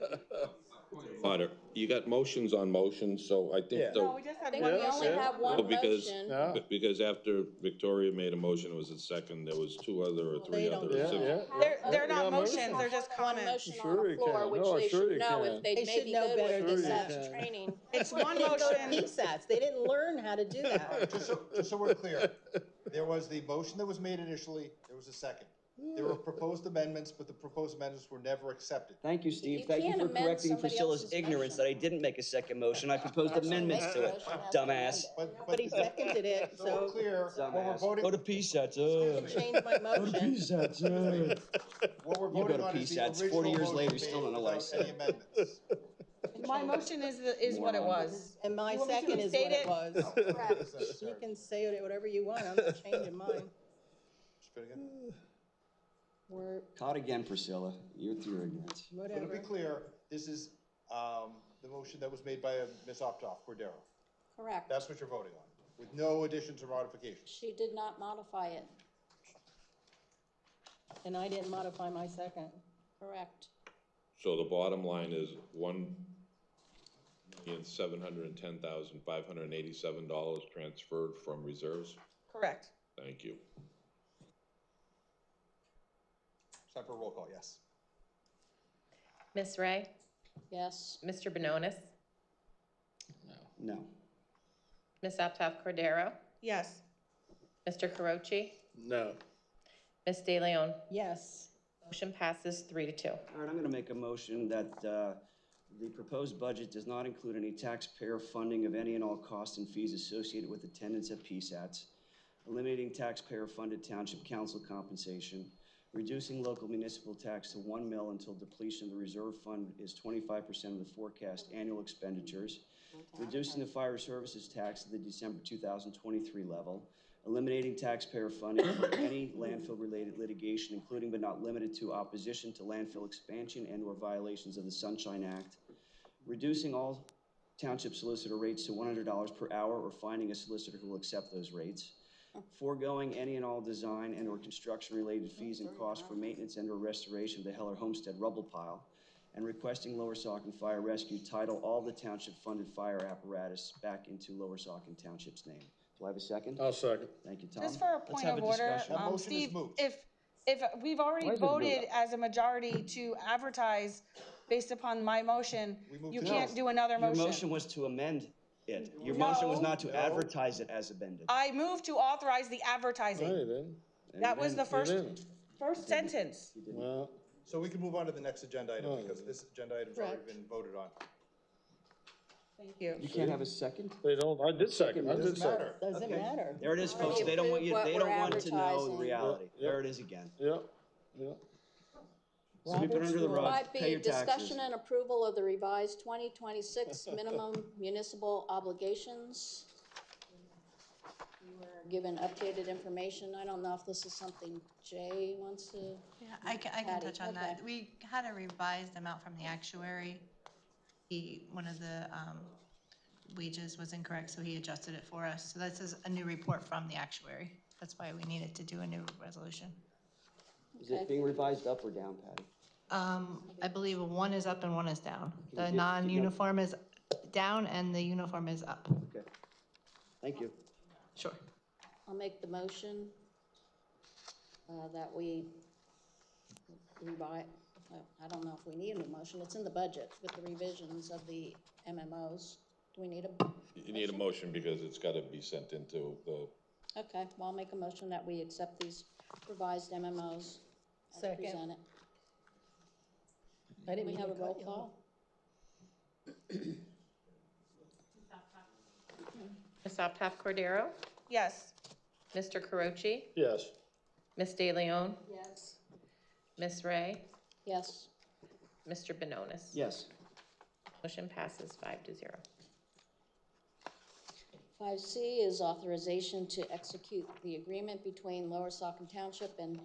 Potter, you got motions on motions, so I think No, the, we just I had think one we only motion. have one because, motion. because after Victoria made a motion, it was a second, there was two other or three others. They're not motions, they're just One comments. motion on the floor, which they should know if they They should maybe know good better with than that. PSAT's training. It's one They didn't go to motion. PSATs. They didn't learn how to do that. Just so we're clear, there was the motion that was made initially, there was a second. There were proposed amendments, but the proposed amendments were never accepted. Thank you, Steve. You Thank you can't for amend correcting somebody Priscilla's else's ignorance motion. that I didn't make a second motion. I proposed amendments to it, dumbass. But he seconded it, So we're so clear, what we're Dumbass. voting, Go to PSATs. I can change my motion. what we're You go voting to on is the PSATs. original 40 years motion later, you still made don't know what I without any said. amendments. My motion is what it was. And my You want me to second is restate what it it? was. Correct. You can say whatever you want, I'm not changing mine. We're, Caught again, Priscilla. You're through ignorance. So to be Whatever. clear, this is, the motion that was made by Ms. Cordero. correct. That's what you're voting on, with no additions or modifications. She did not modify it, And I didn't modify my second. correct. So the bottom line is $1,710,587 transferred from reserves? Correct. Thank you. It's time for a roll call, yes. Ms. Ray? Yes, Mr. Benonis? No. Ms. Aptoff Cordero? Yes. Mr. Carochi? No. Ms. De Leon? Yes. Motion passes 3-2. All right, I'm going to make a motion that the proposed budget does not include any taxpayer funding of any and all costs and fees associated with attendance at PSATs, eliminating taxpayer-funded township council compensation, reducing local municipal tax to 1 mil until depletion of the reserve fund is 25% of the forecast annual expenditures, reducing the fire services tax to the December 2023 level, eliminating taxpayer funding for any landfill-related litigation, including but not limited to opposition to landfill expansion and/or violations of the Sunshine Act, reducing all township solicitor rates to $100 per hour or finding a solicitor who will accept those rates, foregoing any and all design and/or construction-related fees and costs for maintenance and/or restoration of the Heller Homestead rubble pile, and requesting Lower Saucon Fire Rescue title all the township-funded fire apparatus back into Lower Saucon Township's name. Do I have a second? I'll second. Thank you, Tom. Just for a Let's point have of a order, discussion. That motion is Steve, moot. if we've already Why is it moot? voted as a majority to advertise based upon my motion, moved you to can't no. do another Your motion. motion was to amend it. Your motion was not to No. advertise it as amended. I moved to authorize the advertising. No, you didn't. That was the first didn't. sentence. Well, So we can move on to the next agenda item, No. because this agenda item's already Correct. been voted on. Thank you. You can't have a second? they don't, I did second, I It did doesn't second. matter. Doesn't Okay. matter. There it is, folks. Already They don't want you, approved they what don't we're want to know the advertising. reality. Yeah. There it is again. Yeah, yeah. Sweep it under the rug, pay 5B, your taxes. discussion and approval of the revised 2026 minimum municipal obligations. You were given updated information. I don't know if this is something Jay wants to. Yeah, I can Patty, touch on that. okay. We had a revised amount from the actuary. One of the wages was incorrect, so he adjusted it for us. So this is a new report from the actuary. That's why we needed to do a new resolution. Is it being revised up or down, Patty? I believe one is up and one is down. Can The you get- non-uniform is down and the uniform is up. Okay. Thank you. Sure. I'll make the motion that we revise, I don't know if we need a new motion, it's in the budget with the revisions of the MMOs. Do we need a, You need a motion because it's got to be sent into the, okay, well, I'll make a motion that we accept these revised MMOs as Second. presented. I didn't We mean have to a cut roll you call? Ms. Aptoff Cordero? Yes. Mr. Carochi? Yes. Ms. De Leon? Yes. Ms. Ray? Yes. Mr. Benonis? Yes. Motion passes 5-0. 5C is authorization to execute the agreement between Lower Saucon Township and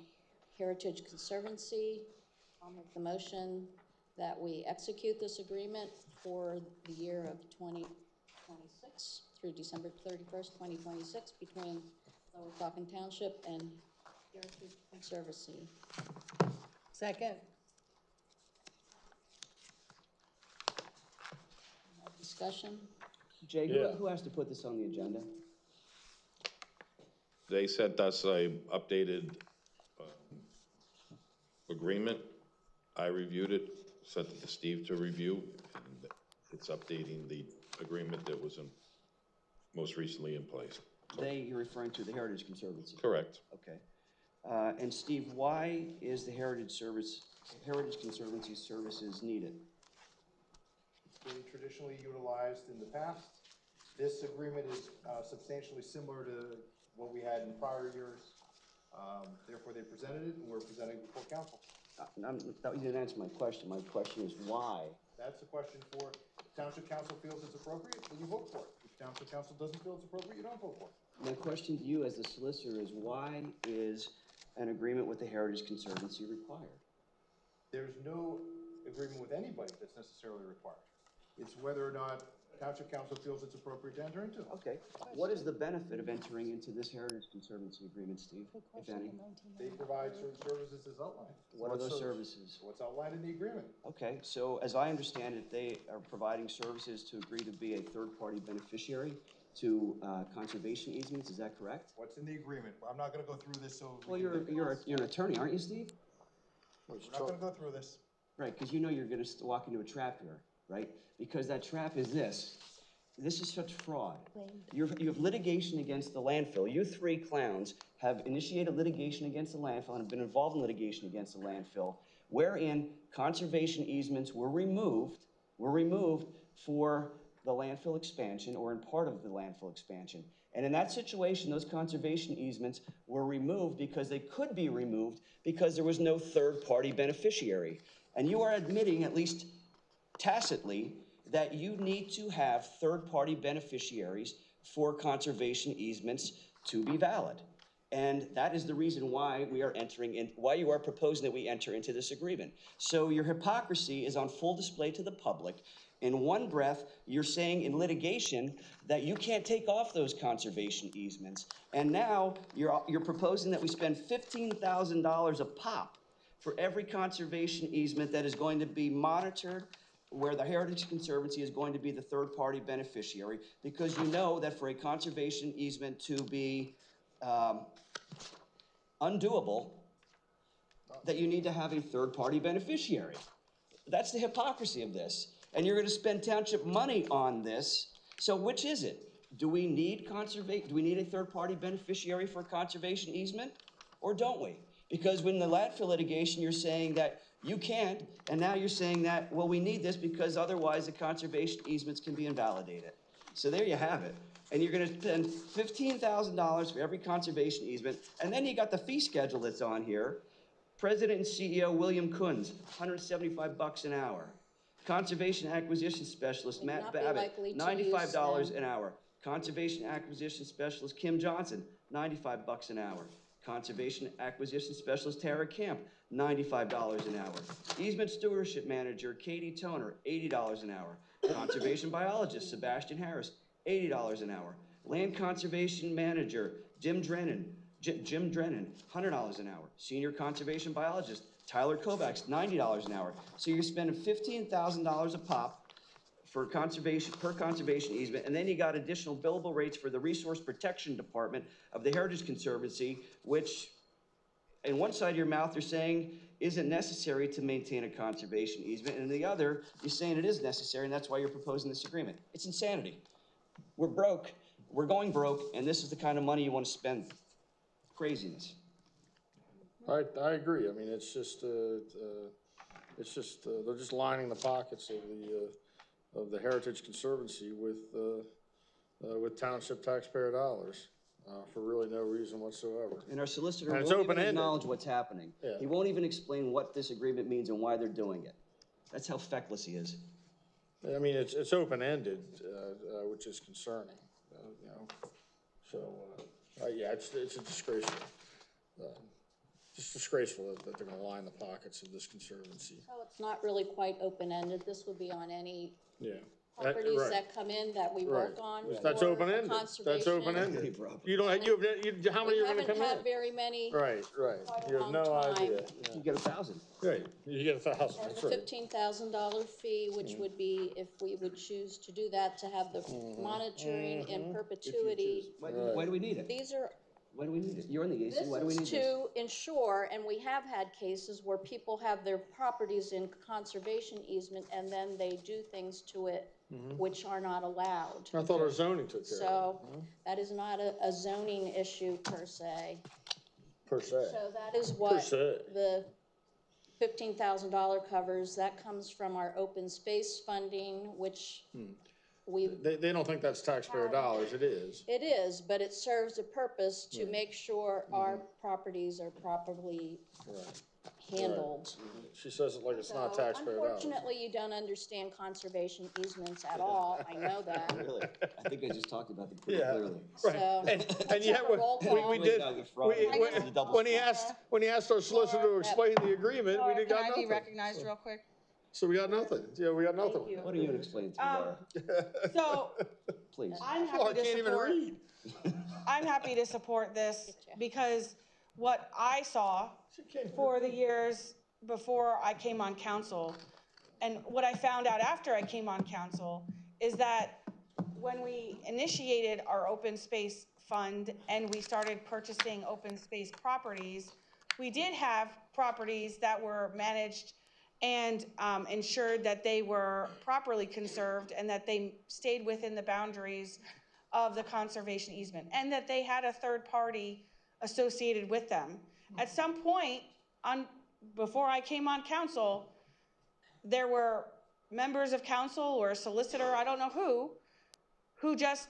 Heritage Conservancy. I'll make the motion that we execute this agreement for the year of 2026 through December 31st, 2026, between Lower Saucon Township and Heritage Conservancy. Second. Discussion? Jay, Yeah. who has to put this on the agenda? they sent us a updated agreement. I reviewed it, sent it to Steve to review, and it's updating the agreement that was most recently in place. You're referring to the Heritage Conservancy? Correct. Okay. And Steve, why is the Heritage Conservancy services needed? It's been traditionally utilized in the past. This agreement is substantially similar to what we had in prior years. Therefore, they presented it, and we're presenting it before council. You didn't answer my question. My question is why? That's a question for township council feels it's appropriate, then you vote for it. If township council doesn't feel it's appropriate, you don't vote for it. My question to you as the solicitor is, why is an agreement with the Heritage Conservancy required? There's no agreement with anybody that's necessarily required. It's whether or not township council feels it's appropriate to enter into. Okay, what is the benefit of entering into this Heritage Conservancy agreement, Steve, if any? They provide certain services as outlined. What are those services? What's outlined in the agreement. Okay, so as I understand it, they are providing services to agree to be a third-party beneficiary to conservation easements, is that correct? What's in the agreement? I'm not gonna go through this, so. Well, you're an attorney, aren't you, Steve? We're not gonna go through this. Right, because you know you're gonna walk into a trap here, right? Because that trap is this. This is such fraud. You have litigation against the landfill. You three clowns have initiated litigation against the landfill and have been involved in litigation against the landfill, wherein conservation easements were removed for the landfill expansion or in part of the landfill expansion. And in that situation, those conservation easements were removed because they could be removed because there was no third-party beneficiary. And you are admitting, at least tacitly, that you need to have third-party beneficiaries for conservation easements to be valid. And that is the reason why we are why you are proposing that we enter into this agreement. So your hypocrisy is on full display to the public. In one breath, you're saying in litigation that you can't take off those conservation easements. And now you're proposing that we spend $15,000 a pop for every conservation easement that is going to be monitored, where the Heritage Conservancy is going to be the third-party beneficiary, because you know that for a conservation easement to be undoable, that you need to have a third-party beneficiary. That's the hypocrisy of this. And you're gonna spend township money on this, so which is it? Do we need a third-party beneficiary for a conservation easement, or don't we? Because when the landfill litigation, you're saying that you can't, and now you're saying that, well, we need this because otherwise the conservation easements can be invalidated. So there you have it. And you're gonna spend $15,000 for every conservation easement, and then you got the fee schedule that's on here. President and CEO William Kunz, $175 an hour. Conservation Acquisition Specialist Matt Babbitt, $95 an hour. Conservation Acquisition Specialist Kim Johnson, $95 an hour. Conservation Acquisition Specialist Tara Camp, $95 an hour. Easement Stewardship Manager Katie Toner, $80 an hour. Conservation Biologist Sebastian Harris, $80 an hour. Land Conservation Manager Jim Drennan, $100 an hour. Senior Conservation Biologist Tyler Kovacs, $90 an hour. So you're spending $15,000 a pop for per conservation easement, and then you got additional billable rates for the Resource Protection Department of the Heritage Conservancy, which in one side of your mouth you're saying isn't necessary to maintain a conservation easement, and in the other you're saying it is necessary, and that's why you're proposing this agreement. It's insanity. We're broke, we're going broke, and this is the kind of money you want to spend. Craziness. I agree. I mean, it's just they're just lining the pockets of the Heritage Conservancy with township taxpayer dollars for really no reason whatsoever. And our solicitor won't even acknowledge what's happening. Yeah. He won't even explain what this agreement means and why they're doing it. That's how feckless he is. I mean, it's open-ended, which is concerning. You know, so yeah, it's a disgraceful. It's disgraceful that they're going to line the pockets of this conservancy. So it's not really quite open-ended. This would be on any properties that come in that we work on. That's open-ended. That's open-ended. You don't. How many are going to come in? We haven't had very many. Right. You have no idea. You get 1,000. Right. You get 1,000. That's a $15,000 fee, which would be, if we would choose to do that, to have the monitoring in perpetuity. Why do we need it? These are. Why do we need it? You're in the AC. Why do we need this? This is to ensure, and we have had cases where people have their properties in conservation easement and then they do things to it which are not allowed. I thought our zoning took care of it. So that is not a zoning issue per se. Per se. So that is what the $15,000 covers. That comes from our open space funding, which They don't think that's taxpayer dollars. It is. It is, but it serves a purpose to make sure our properties are properly handled. She says it like it's not So, taxpayer dollars. unfortunately, you don't understand conservation easements at all, I know that. Really? I think I just talked about them pretty Yeah. clearly. Right, So, and let's yet, have a roll call. we did, when he asked our solicitor to Laura, explain the agreement, we didn't Can got I be nothing. recognized real quick? So we got nothing, yeah, we got nothing. Thank you. What are you to explain to me, Laura? So, Please. I'm Laura happy to can't even support, read. I'm happy to support this because what I saw for the years before I came on council, and what I found out after I came on council, is that when we initiated our open space fund and we started purchasing open space properties, we did have properties that were managed and ensured that they were properly conserved and that they stayed within the boundaries of the conservation easement, and that they had a third party associated with them. At some point, before I came on council, there were members of council or a solicitor, I don't know who just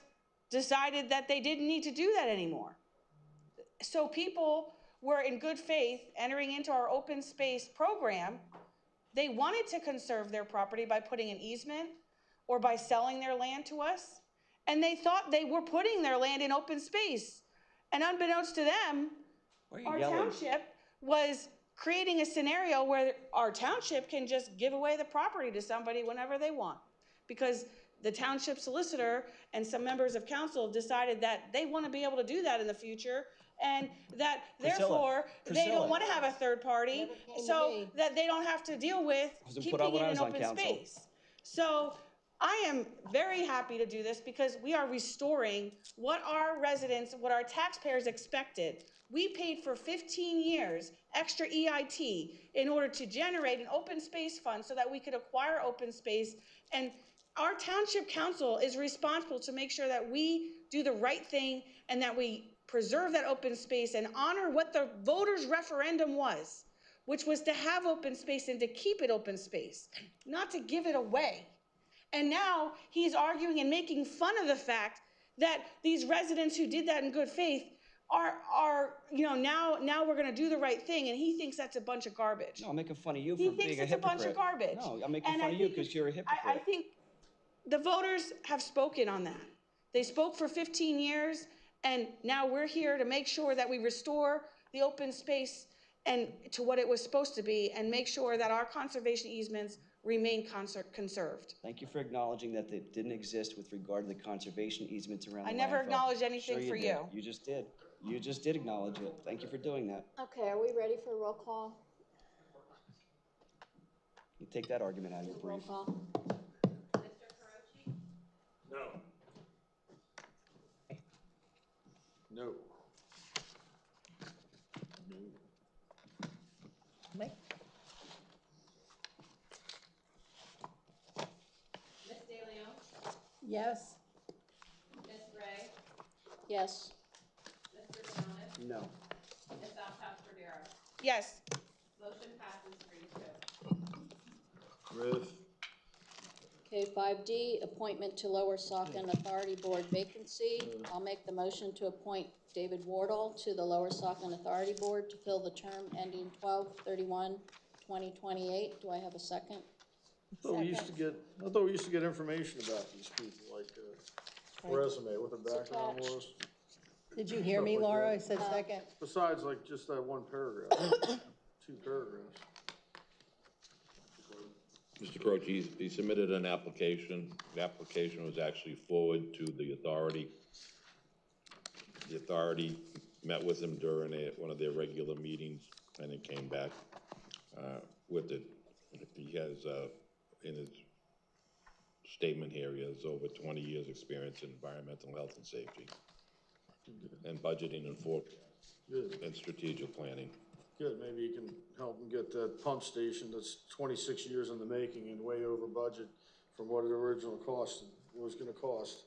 decided that they didn't need to do that anymore. So people were in good faith entering into our open space program. They wanted to conserve their property by putting an easement or by selling their land to us. And they thought they were putting their land in open space. And unbeknownst to them, our township was creating a scenario where our township can just give away the property to somebody whenever they want. Because the township solicitor and some members of council decided that they want to be able to do that in the future, and that therefore they don't want to have a third party, so that they don't have to deal with keeping it in open space. So I am very happy to do this because we are restoring what our residents, what our taxpayers expected. We paid for 15 years extra EIT in order to generate an open space fund so that we could acquire open space, and our township council is responsible to make sure that we do the right thing and that we preserve that open space and honor what the voters' referendum was, which was to have open space and to keep it open space, not to give it away. And now he's arguing and making fun of the fact that these residents who did that in good faith are now we're going to do the right thing, and he thinks that's a bunch of garbage. No, I'm making fun of you for He being a thinks it's hypocrite. a bunch of garbage. No, I'm making fun of you because you're a hypocrite. I think the voters have spoken on that. They spoke for 15 years, and now we're here to make sure that we restore the open space and to what it was supposed to be, and make sure that our conservation easements remain conserved. Thank you for acknowledging that they didn't exist with regard to the conservation easements around the I never landfill. acknowledged anything Sure for did. you. You just did. You just did acknowledge it. Thank you for doing that. Okay, are we ready for a roll call? You take that argument out of your Roll brief. call. No. No. Mike? Ms. DeLeon? Yes. Ms. Ray? Yes. Mr. Benonis? No. Ms. Alcott Cordero? Yes. Motion passes 3-2. Riv. Okay, 5D, appointment to Lower Saucon Authority Board vacancy. I'll make the motion to appoint David Wardle to the Lower Saucon Authority Board to fill the term ending 12/31/2028. Do I have a second? I thought we used to get information about these people, like resume, what their background was. Did you hear me, Stuff like Laura? that. I said second. Besides, like, just that one paragraph, 2 paragraphs. Mr. Croce, he submitted an application. The application was actually forwarded to the authority. The authority met with him during one of their regular meetings, and it came back with it. He has, in his statement here, he has over 20 years' experience in environmental health and safety, and budgeting and forecasting, and strategic planning. Good, maybe you can help them get that pump station that's 26 years in the making and way over budget from what it originally was gonna cost.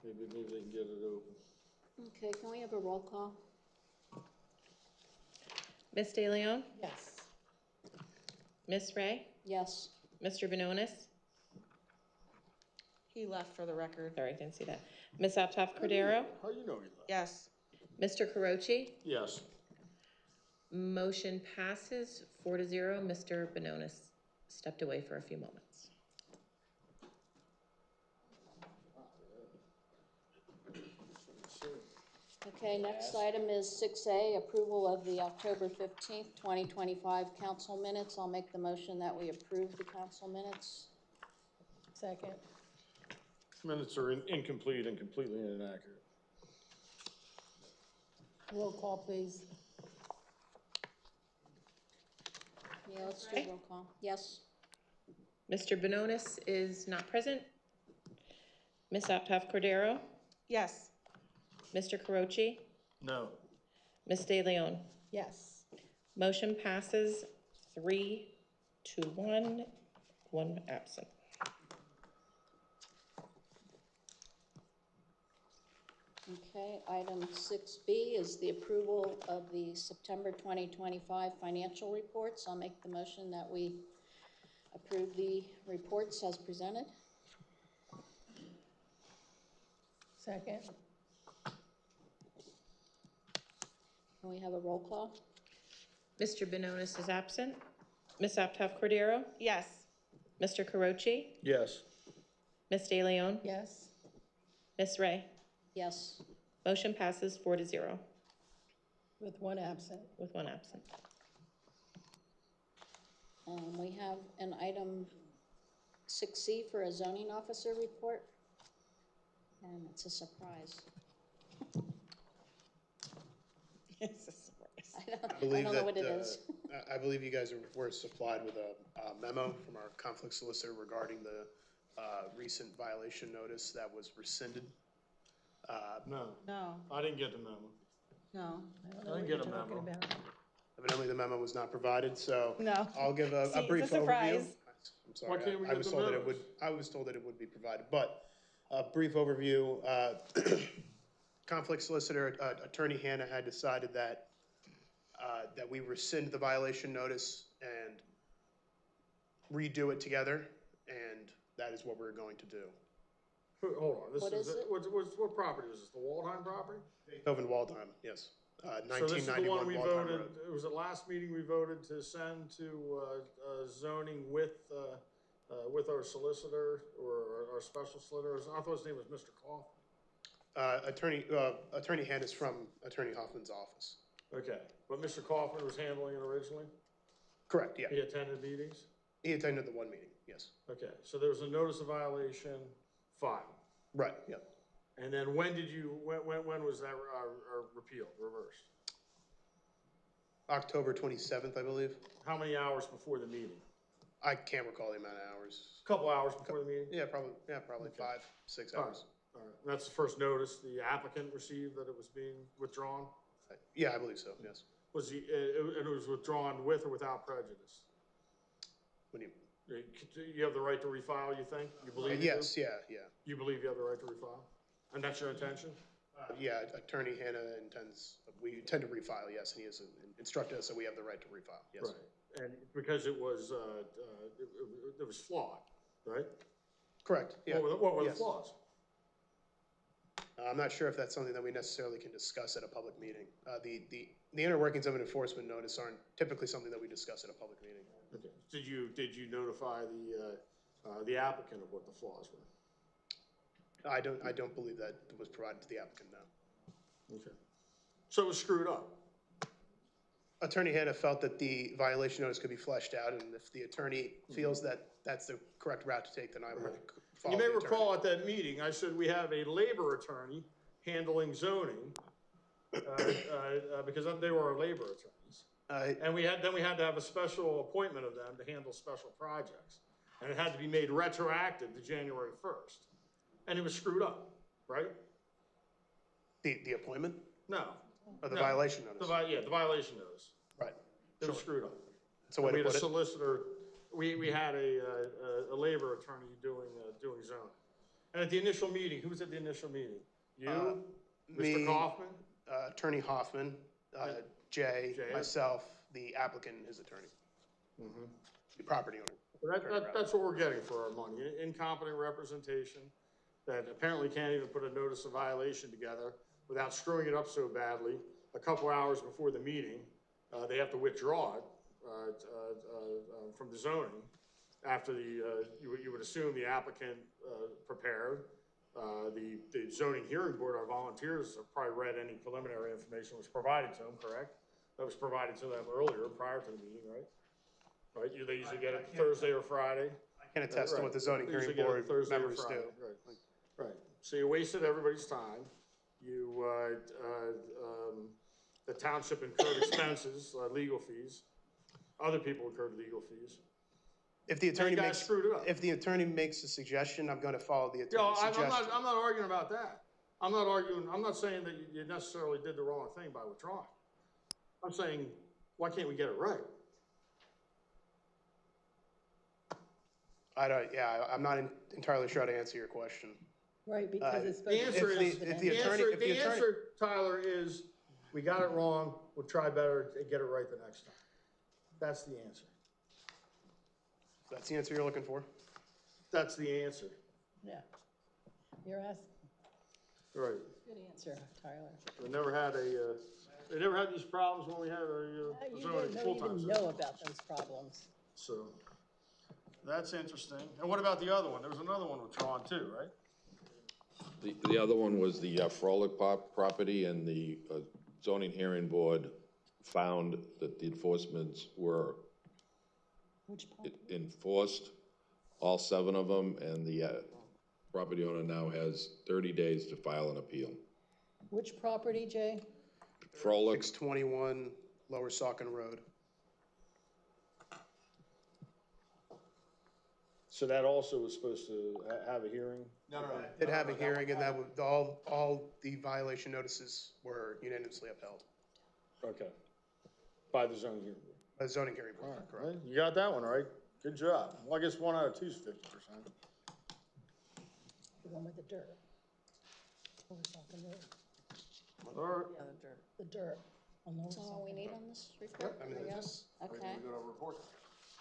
Maybe they can get it open. Okay, can we have a roll call? Ms. DeLeon? Yes. Ms. Ray? Yes. Mr. Benonis? He left for the record. Sorry, I didn't see that. Ms. Altough Cordero? How you know he left? Yes. Mr. Carochi? Yes. Motion passes 4-0. Mr. Bononis stepped away for a few moments. Okay, next item is 6A, approval of the October 15th, 2025 council minutes. I'll make the motion that we approve the council minutes. Second. Minutes are incomplete and completely inaccurate. Roll call, please. Yeah, let's do roll call. Yes. Mr. Bononis is not present. Ms. Optoff Cordero? Yes. Mr. Carochi? No. Ms. De Leon? Yes. Motion passes 3-1, one absent. Okay, item 6B is the approval of the September 2025 financial reports. I'll make the motion that we approve the reports as presented. Second. Can we have a roll call? Mr. Bononis is absent. Ms. Optoff Cordero? Yes. Mr. Carochi? Yes. Ms. De Leon? Yes. Ms. Ray? Yes. Motion passes 4-0. With one absent. With one absent. We have an item 6C for a zoning officer report, and it's a surprise. It's a surprise. I don't know what it is. I believe you guys were supplied with a memo from our conflict solicitor regarding the recent violation notice that was rescinded. No. No, I didn't get the memo. no, I didn't get a memo. Evidently, the memo was not provided, so no. I'll give a See, brief it's a overview. surprise. I'm sorry, Why can't we I get was the told that it notice? would, I was told that it would be provided, but a brief overview. Conflict solicitor, Attorney Hannah had decided that we rescind the violation notice and redo it together, and that is what we're going to do. Hold on, What is it? What property was this, the Waldheim property? Beethoven Waldheim, yes. So this is the 1991 one we Waldheim voted, Road. it was the last meeting we voted to send to zoning with our solicitor or our special solicitor. I thought his name was Mr. Kaufman. Attorney Hannah is from Attorney Hoffman's office. Okay, but Mr. Kaufman was handling it originally? Correct, yeah. He attended meetings? He attended the one meeting, yes. Okay, so there was a notice of violation filed. Right, yeah. And then when was that repealed, reversed? October 27th, I believe. How many hours before the meeting? I can't recall the amount of hours. A couple hours before the meeting? Yeah, probably 5, 6 All right, hours. all right. And that's the first notice the applicant received that it was being withdrawn? Yeah, I believe so, yes. Was he, and it was withdrawn with or without prejudice? What do you? You have the right to refile, you think? You believe you do? Yes, yeah. You believe you have the right to refile? And that's your intention? Yeah, Attorney Hannah we intend to refile, yes, and he has instructed us that we have the right to refile, yes. Right. And because it was flawed, right? Correct, yeah. What were the Yes. flaws? I'm not sure if that's something that we necessarily can discuss at a public meeting. The inner workings of an enforcement notice aren't typically something that we discuss at a public meeting. Okay. Did you notify the applicant of what the flaws were? I don't believe that was provided to the applicant, no. Okay. So it was screwed up? Attorney Hannah felt that the violation notice could be fleshed out, and if the attorney feels that that's the correct route to take, then I would follow You may the attorney. recall at that meeting, I said we have a labor attorney handling zoning, because they were our labor attorneys. And we had to have a special appointment of them to handle special projects. And it had to be made retroactive to January 1st. And it was screwed up, right? The appointment? No. Or the violation notice? Yeah, the violation notice. Right. It was screwed up. So way we to had a put it. solicitor, we had a labor attorney doing zoning. And at the initial meeting, who was at the initial meeting? You, Me, Mr. Kaufman? Attorney Hoffman, Jay, myself, the applicant, and his attorney. The property owner. That's what we're getting for our money, incompetent representation that apparently can't even put a notice of violation together without screwing it up so badly. A couple hours before the meeting, they have to withdraw it, from the zoning, after the, you would assume the applicant prepared. The zoning hearing board, our volunteers have probably read any preliminary information that was provided to them, correct? That was provided to them earlier, prior to the meeting, right? Right, they usually get it Thursday or Friday. I can attest to what the zoning They hearing usually get it board Thursday or members Friday, do. Right. So you wasted everybody's time. You, the township incurred expenses, legal fees. Other people incurred legal fees. If the attorney guys makes, screwed it up. if the attorney makes a suggestion, I'm gonna follow the Yo, attorney's suggestion. I'm not arguing about that. I'm not arguing, I'm not saying that you necessarily did the wrong thing by withdrawing. I'm saying, why can't we get it right? I'm not entirely sure how to answer your question. Right, because it's The supposed to answer be is, confidential. the answer, Tyler, is we got it wrong, we'll try better and get it right the next time. That's the answer. That's the answer you're looking for? That's the answer. Yeah. You're asking, Right. good answer, Tyler. We never had they never had these problems when we had You zoning don't full-time. even know about those problems. So, that's interesting. And what about the other one? There was another one withdrawn too, right? The other one was the Frolic property, and the zoning hearing board found that the enforcements were enforced, all 7 of them, and the property owner now has 30 days to file an appeal. Which property, Jay? Frolic. 621 Lower Saucon Road. So that also was supposed to have a hearing? No. Did have a hearing, and that would, all the violation notices were unanimously upheld. Okay. By the zoning hearing board. By the zoning hearing board, All right, correct. well, you got that one right. Good job. Well, I guess 1 out of 2 is 50%. The one with the dirt. Lower Saucon Road. All right. Yeah, the dirt. The dirt. On Lower That's all we Saucon need Road. on this report? I mean, Yeah. that's Okay. everything we got over report.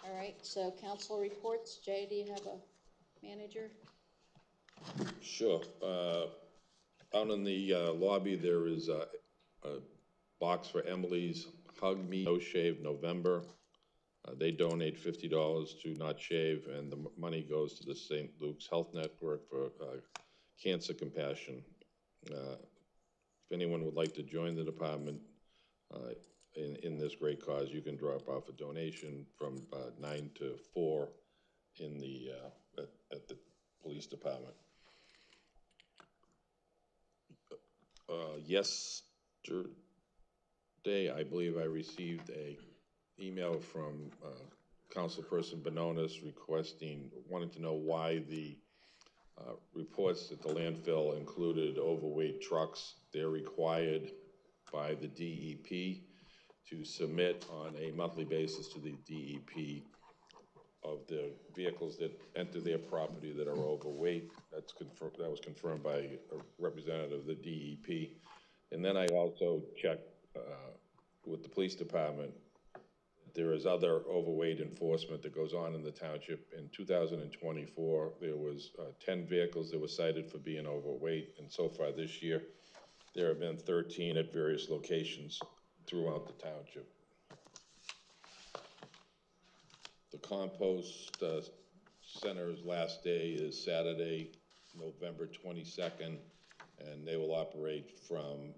All right, so council reports. Jay, do you have a manager? Sure. Out in the lobby, there is a box for Emily's Hug Me No Shave November. They donate $50 to Not Shave, and the money goes to the St. Luke's Health Network for Cancer Compassion. If anyone would like to join the department in this great cause, you can drop off a donation from 9 to 4 in the at the police department. Yesterday, I believe I received a email from Councilperson Bononis wanting to know why the reports at the landfill included overweight trucks. They're required by the DEP to submit on a monthly basis to the DEP of the vehicles that enter their property that are overweight. That was confirmed by a representative of the DEP. And then I also checked with the police department. There is other overweight enforcement that goes on in the township. In 2024, there was 10 vehicles that were cited for being overweight, and so far this year, there have been 13 at various locations throughout the township. The compost center's last day is Saturday, November 22nd, and they will operate from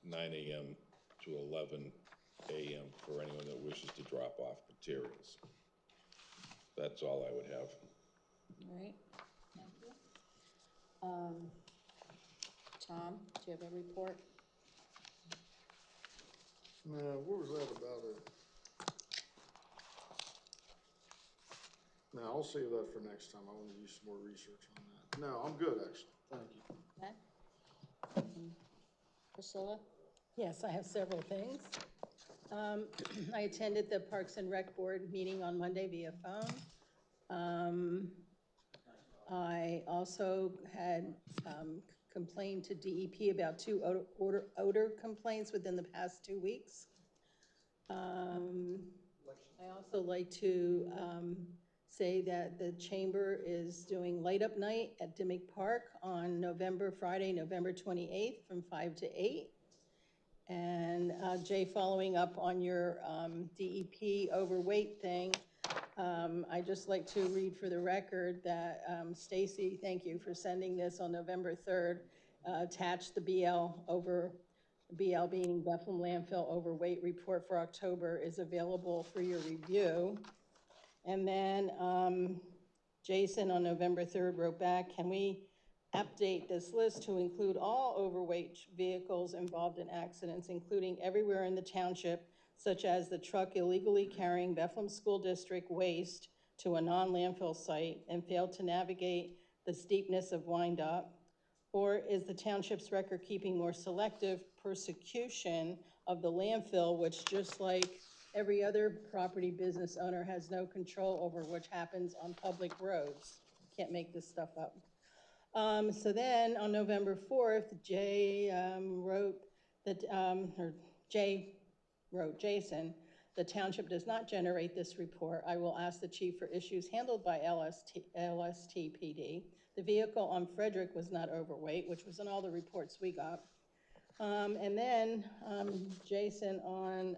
9 a.m. to 11 a.m. for anyone that wishes to drop off materials. That's all I would have. All right, thank you. Tom, do you have a report? No, what was that about it? No, I'll save that for next time. I want to do some more research on that. No, I'm good, actually. Thank you. Okay. Priscilla? Yes, I have several things. I attended the Parks and Rec Board meeting on Monday via phone. I also had complained to DEP about 2 odor complaints within the past 2 weeks. I also like to say that the chamber is doing Light Up Night at Dimmick Park on Friday, November 28th from 5 to 8. And Jay, following up on your DEP overweight thing, I'd just like to read for the record that Stacy, thank you for sending this on November 3rd, attached the BL being Bethlehem Landfill Overweight Report for October is available for your review. And then Jason on November 3rd wrote back, can we update this list to include all overweight vehicles involved in accidents, including everywhere in the township, such as the truck illegally carrying Bethlehem School District waste to a non-landfill site and failed to navigate the steepness of windup? Or is the township's record keeping more selective persecution of the landfill, which just like every other property business owner has no control over, which happens on public roads? Can't make this stuff up. So then on November 4th, Jay wrote Jason, the township does not generate this report. I will ask the chief for issues handled by LSTPD. The vehicle on Frederick was not overweight, which was in all the reports we got. And then Jason on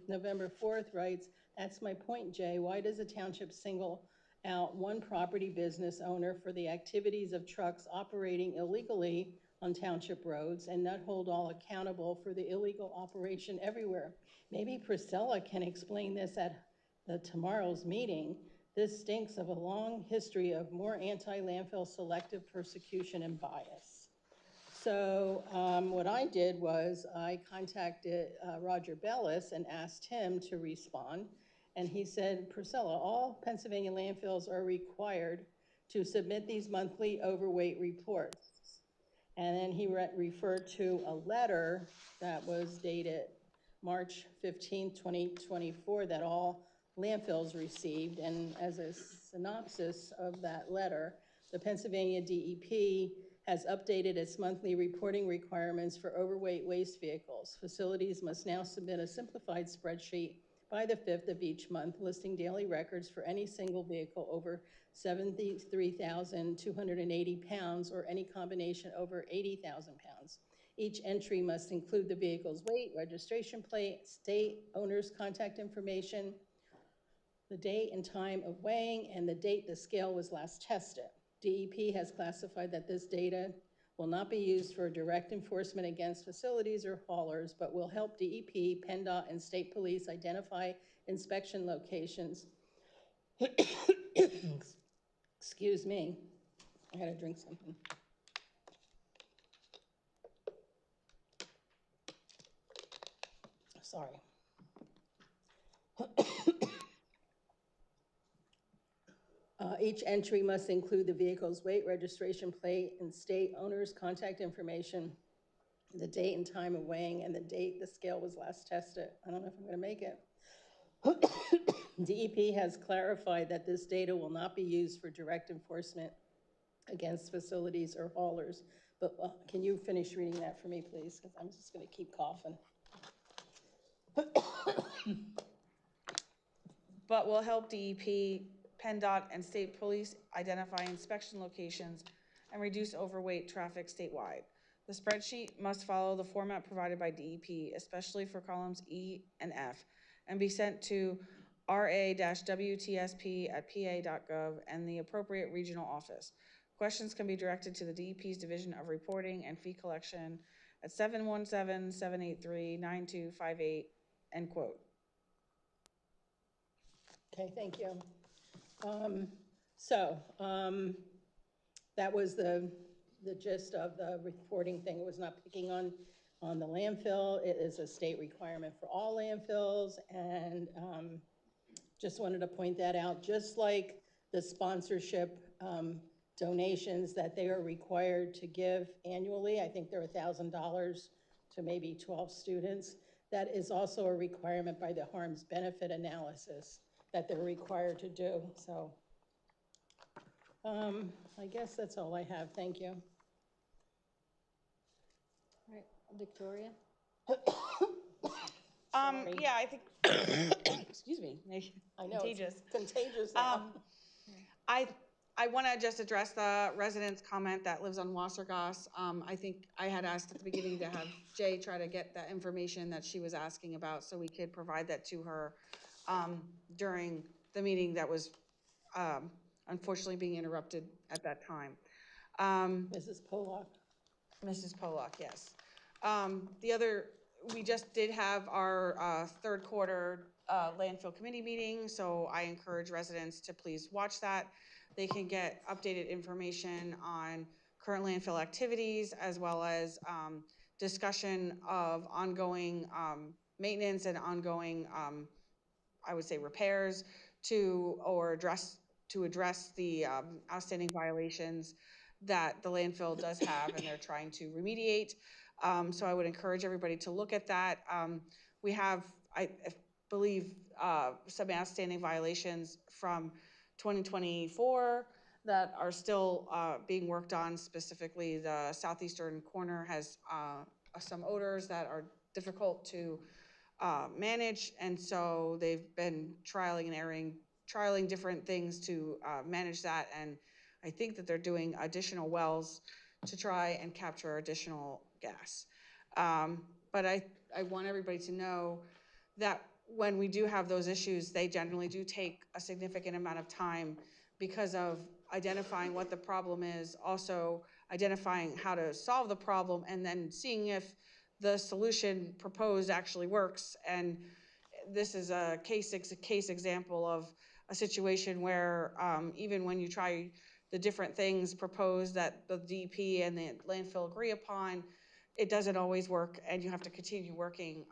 November 4th writes, that's my point, Jay. Why does the township single out one property business owner for the activities of trucks operating illegally on township roads and not hold all accountable for the illegal operation everywhere? Maybe Priscilla can explain this at tomorrow's meeting. This stinks of a long history of more anti-landfill selective persecution and bias. So what I did was I contacted Roger Bellis and asked him to respond. And he said, Priscilla, all Pennsylvania landfills are required to submit these monthly overweight reports. And then he referred to a letter that was dated March 15, 2024, that all landfills received. And as a synopsis of that letter, the Pennsylvania DEP has updated its monthly reporting requirements for overweight waste vehicles. Facilities must now submit a simplified spreadsheet by the 5th of each month, listing daily records for any single vehicle over 73,280 pounds or any combination over 80,000 pounds. Each entry must include the vehicle's weight, registration plate, state owner's contact information, the date and time of weighing, and the date the scale was last tested. DEP has classified that this data will not be used for direct enforcement against facilities or haulers, but will help DEP, PennDOT, and state police identify inspection locations. Excuse me, I gotta drink something. Sorry. Each entry must include the vehicle's weight, registration plate, and state owner's contact information, the date and time of weighing, and the date the scale was last tested. I don't know if I'm gonna make it. DEP has clarified that this data will not be used for direct enforcement against facilities or haulers. But can you finish reading that for me, please? Because I'm just gonna keep coughing. But will help DEP, PennDOT, and state police identify inspection locations and reduce overweight traffic statewide. The spreadsheet must follow the format provided by DEP, especially for columns E and F, and be sent to ra-wtsp@pa.gov and the appropriate regional office. Questions can be directed to the DEP's Division of Reporting and Fee Collection at 717-783-9258, end quote. Okay, thank you. That was the gist of the reporting thing. It was not picking on the landfill. It is a state requirement for all landfills, and just wanted to point that out. Just like the sponsorship donations that they are required to give annually, I think they're $1,000 to maybe 12 students. That is also a requirement by the harms benefit analysis that they're required to do. So I guess that's all I have. Thank you. All right, Victoria? Yeah, I think, excuse me, I know, contagious. It's contagious now. I want to just address the resident's comment that lives on Wassergass. I think I had asked at the beginning to have Jay try to get that information that she was asking about so we could provide that to her during the meeting that was unfortunately being interrupted at that time. Mrs. Pollock. Mrs. Pollock, yes. We just did have our third quarter landfill committee meeting, so I encourage residents to please watch that. They can get updated information on current landfill activities as well as discussion of ongoing maintenance and ongoing, I would say, repairs to address the outstanding violations that the landfill does have and they're trying to remediate. So I would encourage everybody to look at that. We have, I believe, some outstanding violations from 2024 that are still being worked on. Specifically, the southeastern corner has some odors that are difficult to manage, and so they've been trialing different things to manage that, and I think that they're doing additional wells to try and capture additional gas. But I want everybody to know that when we do have those issues, they generally do take a significant amount of time because of identifying what the problem is, also identifying how to solve the problem, and then seeing if the solution proposed actually works. And this is a case example of a situation where even when you try the different things proposed that the DP and the landfill agree upon, it doesn't always work, and you have to continue working.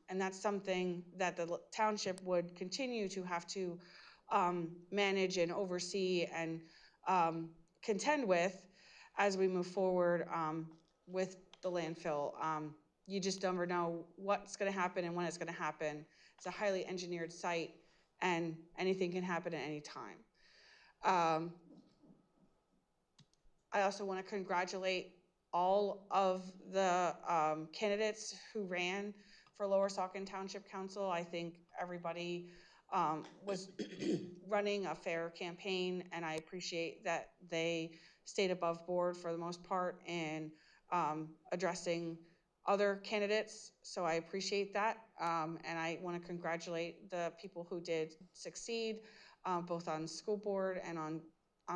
And that's something that the township would continue to have to manage and oversee and contend with as we move forward with the landfill. You just never know what's going to happen and when it's going to happen. It's a highly engineered site, and anything can happen at any time. I also want to congratulate all of the candidates who ran for Lower Saucon Township Council. I think everybody was running a fair campaign, and I appreciate that they stayed above board for the most part in addressing other candidates. So I appreciate that, and I want to congratulate the people who did succeed, both on school board and on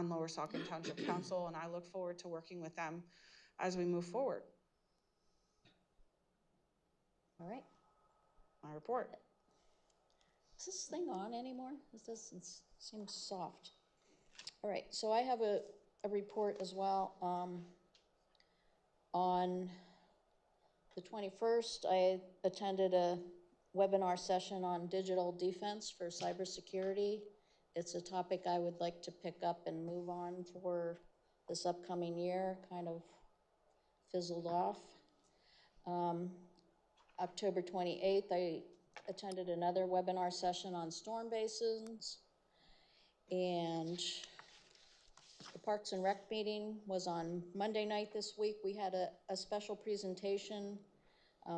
Lower Saucon Township Council, and I look forward to working with them as we move forward. All right. My report. Is this thing on anymore? This doesn't seem soft. All right, so I have a report as well. On the 21st, I attended a webinar session on digital defense for cybersecurity. It's a topic I would like to pick up and move on for this upcoming year, kind of fizzled off. October 28th, I attended another webinar session on storm basins, and the Parks and Rec meeting was on Monday night this week. We had a special presentation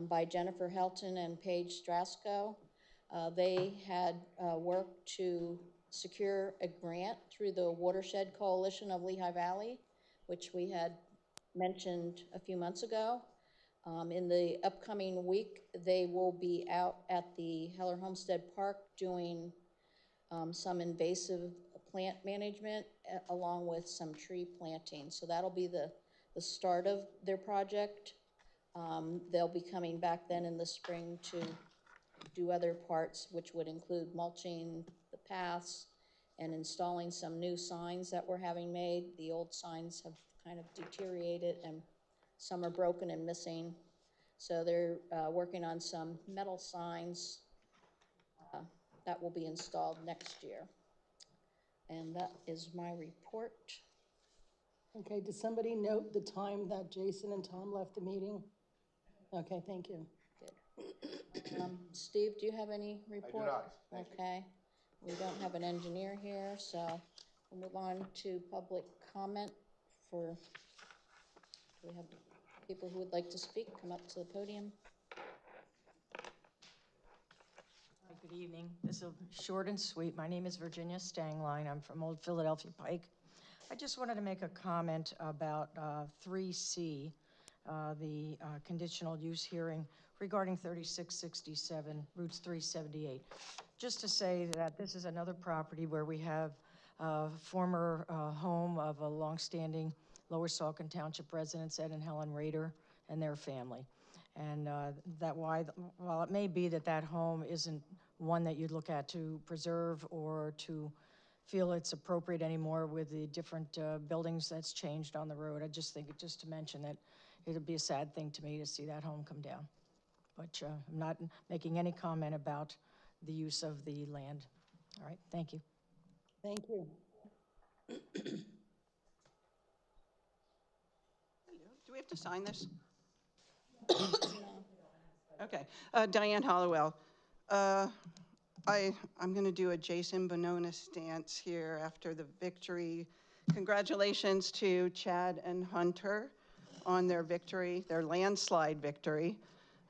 by Jennifer Helton and Paige Strasco. They had worked to secure a grant through the Watershed Coalition of Lehigh Valley, which we had mentioned a few months ago. In the upcoming week, they will be out at the Heller Homestead Park doing some invasive plant management along with some tree planting. So that'll be the start of their project. They'll be coming back then in the spring to do other parts, which would include mulching the paths and installing some new signs that we're having made. The old signs have kind of deteriorated and some are broken and missing. So they're working on some metal signs that will be installed next year. And that is my report. Okay, does somebody note the time that Jason and Tom left the meeting? Okay, thank you. Good. Steve, do you have any report? I do not. Thank you. Okay. We don't have an engineer here, so we'll move on to public comment for, do we have people who would like to speak? Come up to the podium. Hi, good evening. This is short and sweet. My name is Virginia Stangline. I'm from Old Philadelphia Pike. I just wanted to make a comment about 3C, the conditional use hearing regarding 3667 Routes 378. Just to say that this is another property where we have a former home of a longstanding Lower Saucon Township residents, Ed and Helen Rader, and their family. And while it may be that that home isn't one that you'd look at to preserve or to feel it's appropriate anymore with the different buildings that's changed on the road, I just think, just to mention that it'd be a sad thing to me to see that home come down. But I'm not making any comment about the use of the land. All right, thank you. Thank you. Do we have to sign this? Okay. Diane Hollowell. I'm going to do a Jason Bononis dance here after the victory. Congratulations to Chad and Hunter on their victory, their landslide victory.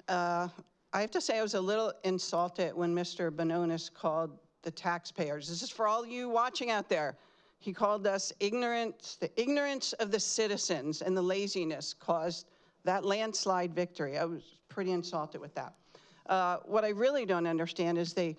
I have to say I was a little insulted when Mr. Bononis called the taxpayers. This is for all you watching out there. He called us ignorant. The ignorance of the citizens and the laziness caused that landslide victory. I was pretty insulted with that. What I really don't understand is they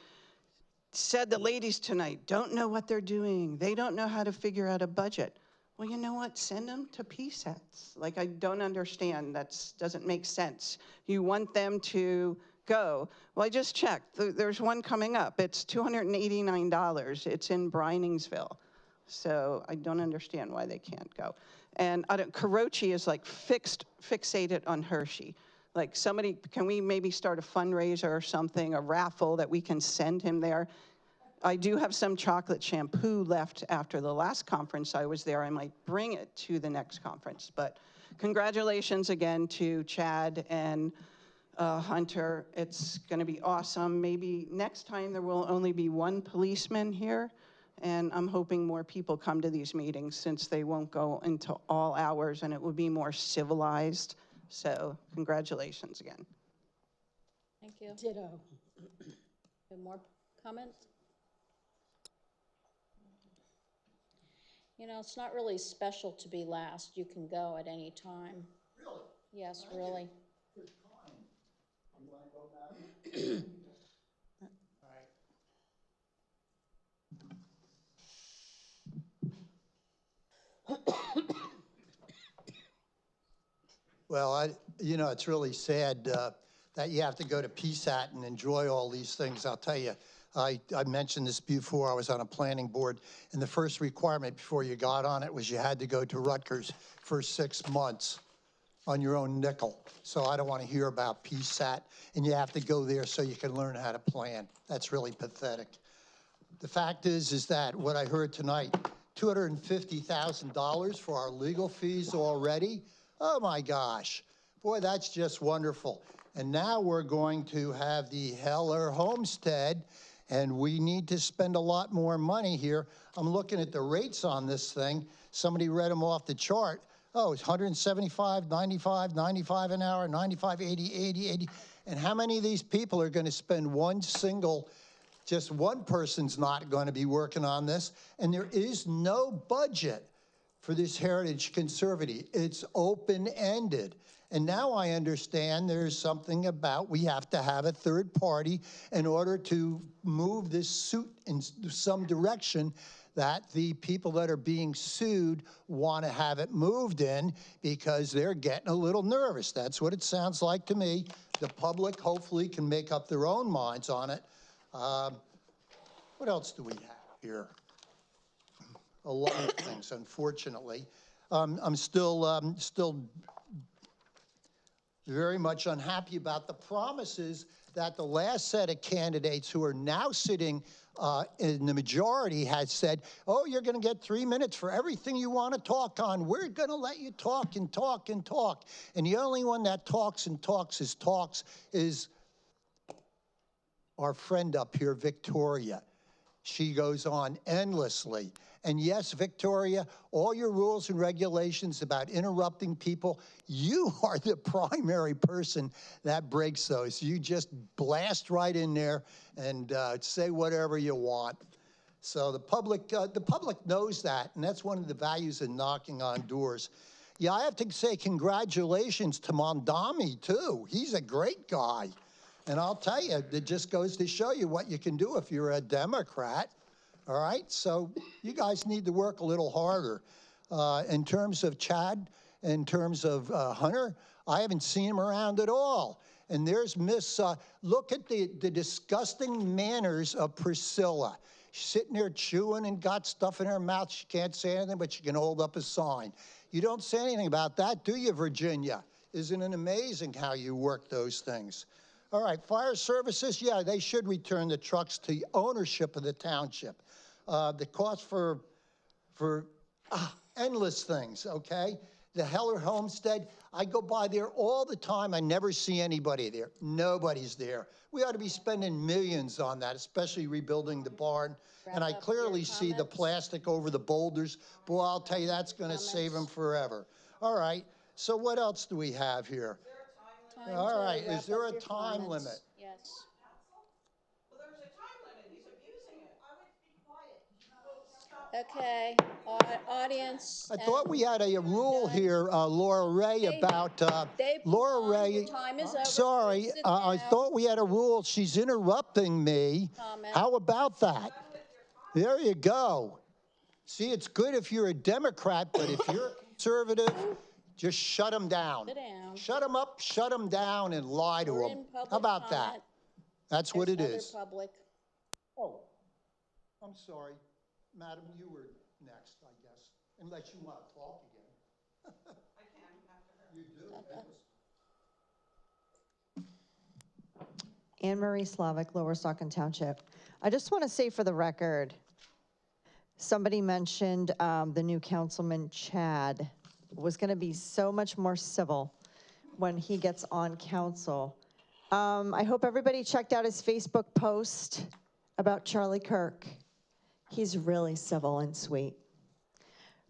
said the ladies tonight don't know what they're doing. They don't know how to figure out a budget. Well, you know what? Send them to PSATs. Like, I don't understand. That doesn't make sense. You want them to go. Well, I just checked. There's one coming up. It's $289. It's in Briningsville. So I don't understand why they can't go. And Karochi is like fixated on Hershey. Like, somebody, can we maybe start a fundraiser or something, a raffle that we can send him there? I do have some chocolate shampoo left after the last conference I was there. I might bring it to the next conference. But congratulations again to Chad and Hunter. It's going to be awesome. Maybe next time there will only be one policeman here. And I'm hoping more people come to these meetings since they won't go into all hours and it will be more civilized. So congratulations again. Thank you. Ditto. Any more comments? You know, it's not really special to be last. You can go at any time. Really? Yes, really. Good time. You want to go, madam? Well, it's really sad that you have to go to PSAT and enjoy all these things. I'll tell you, I mentioned this before. I was on a planning board, and the first requirement before you got on it was you had to go to Rutgers for 6 months on your own nickel. So I don't want to hear about PSAT, and you have to go there so you can learn how to plan. That's really pathetic. The fact is that what I heard tonight, $250,000 for our legal fees already. Oh my gosh, boy, that's just wonderful. And now we're going to have the Heller Homestead, and we need to spend a lot more money here. I'm looking at the rates on this thing. Somebody read them off the chart. Oh, it's 175, 95, 95 an hour, 95, 80, 80, 80. And how many of these people are going to spend just one person's not going to be working on this, and there is no budget for this Heritage Conservancy. It's open-ended. And now I understand there's something about we have to have a third party in order to move this suit in some direction that the people that are being sued want to have it moved in because they're getting a little nervous. That's what it sounds like to me. The public hopefully can make up their own minds on it. What else do we have here? A lot of things, unfortunately. I'm still very much unhappy about the promises that the last set of candidates who are now sitting in the majority had said, oh, you're going to get 3 minutes for everything you want to talk on. We're going to let you talk and talk and talk. And the only one that talks and talks is our friend up here, Victoria. She goes on endlessly. And yes, Victoria, all your rules and regulations about interrupting people, you are the primary person that breaks those. You just blast right in there and say whatever you want. So the public knows that, and that's one of the values of knocking on doors. Yeah, I have to say congratulations to Mondami, too. He's a great guy. And I'll tell you, it just goes to show you what you can do if you're a Democrat. All right, so you guys need to work a little harder. In terms of Chad, in terms of Hunter, I haven't seen him around at all. And there's Miss, look at the disgusting manners of Priscilla. She's sitting there chewing and got stuff in her mouth. She can't say anything, but she can hold up a sign. You don't say anything about that, do you, Virginia? Isn't it amazing how you work those things? All right, fire services, yeah, they should return the trucks to ownership of the township. The cost for endless things, okay? The Heller Homestead, I go by there all the time. I never see anybody there. Nobody's there. We ought to be spending millions on that, especially rebuilding the barn. And I clearly see the plastic over the boulders. Boy, I'll tell you, that's going to save them forever. All right, so what else do we have here? All right, is there a time limit? Yes. Well, there's a time limit. He's abusing it. I would be quiet. Okay, audience. I thought we had a rule here, Laura Ray, about, Laura Ray. Your time is over. Sorry, Please sit I down. thought we had a rule. She's interrupting me. Comment. How about that? There you go. See, it's good if you're a Democrat, but if you're a conservative, just shut them down. Sit down. Shut them up, shut them down, and lie to We're them. in public How about comment. that? That's what it There's is. other public. Oh, I'm sorry. Madam, you were next, I guess, unless you want to talk again. I can after her. You do. Anne Marie Slavic, Lower Saucon Township. I just want to say for the record, somebody mentioned the new councilman, Chad, was going to be so much more civil when he gets on council. I hope everybody checked out his Facebook post about Charlie Kirk. He's really civil and sweet.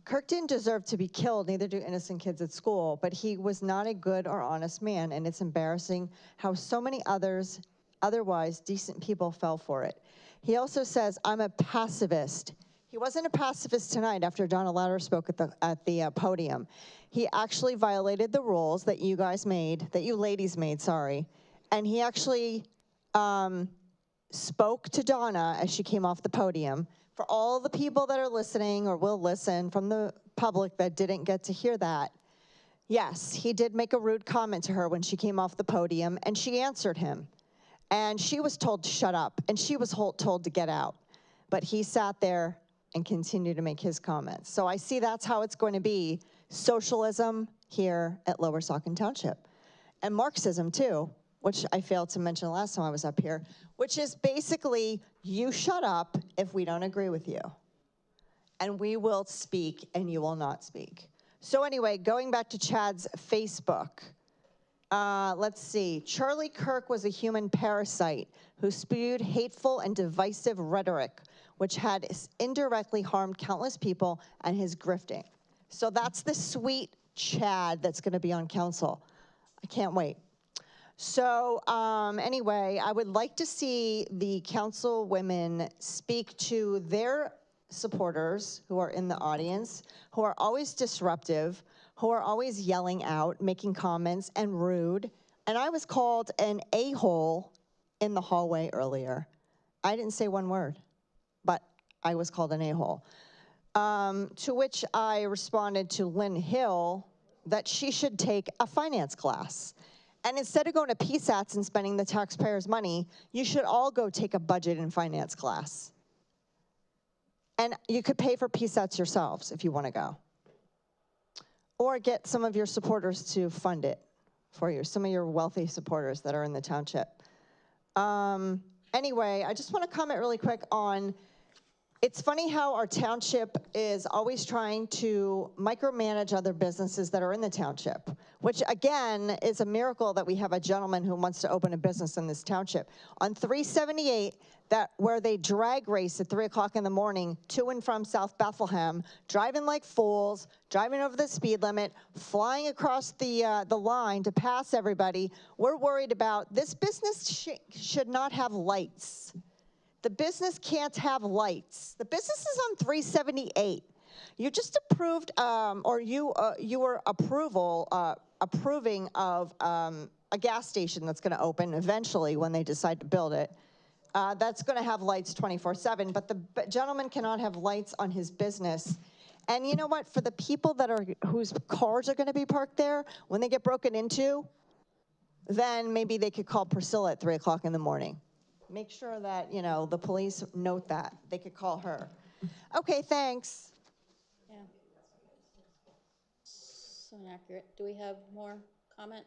Kirk didn't deserve to be killed, neither do innocent kids at school, but he was not a good or honest man, and it's embarrassing how so many otherwise decent people fell for it. He also says, I'm a pacifist. He wasn't a pacifist tonight after Donna Louder spoke at the podium. He actually violated the rules that you guys made, that you ladies made, sorry, and he actually spoke to Donna as she came off the podium. For all the people that are listening or will listen from the public that didn't get to hear that, yes, he did make a rude comment to her when she came off the podium, and she answered him. And she was told to shut up, and she was told to get out. But he sat there and continued to make his comments. So I see that's how it's going to be, socialism here at Lower Saucon Township. And Marxism too, which I failed to mention last time I was up here, which is basically, you shut up if we don't agree with you. And we will speak and you will not speak. So anyway, going back to Chad's Facebook, let's see. Charlie Kirk was a human parasite who spewed hateful and divisive rhetoric, which had indirectly harmed countless people and his grifting. So that's the sweet Chad that's gonna be on council. I can't wait. So anyway, I would like to see the council women speak to their supporters who are in the audience, who are always disruptive, who are always yelling out, making comments, and rude. And I was called an a-hole in the hallway earlier. I didn't say one word, but I was called an a-hole. To which I responded to Lynn Hill that she should take a finance class. And instead of going to PSATs and spending the taxpayers' money, you should all go take a budget and finance class. And you could pay for PSATs yourselves if you want to go. Or get some of your supporters to fund it for you, some of your wealthy supporters that are in the township. Anyway, I just want to comment really quick on, it's funny how our township is always trying to micromanage other businesses that are in the township, which again is a miracle that we have a gentleman who wants to open a business in this township. On 378, where they drag race at 3 o'clock in the morning to and from South Bethlehem, driving like fools, driving over the speed limit, flying across the line to pass everybody. We're worried about this business should not have lights. The business can't have lights. The business is on 378. You just approved, or you were approving of a gas station that's going to open eventually when they decide to build it. That's going to have lights 24/7, but the gentleman cannot have lights on his business. And you know what? For the people whose cars are going to be parked there, when they get broken into, then maybe they could call Priscilla at 3 o'clock in the morning. Make sure that, the police note that. They could call her. Okay, thanks. Yeah. So inaccurate. Do we have more comment?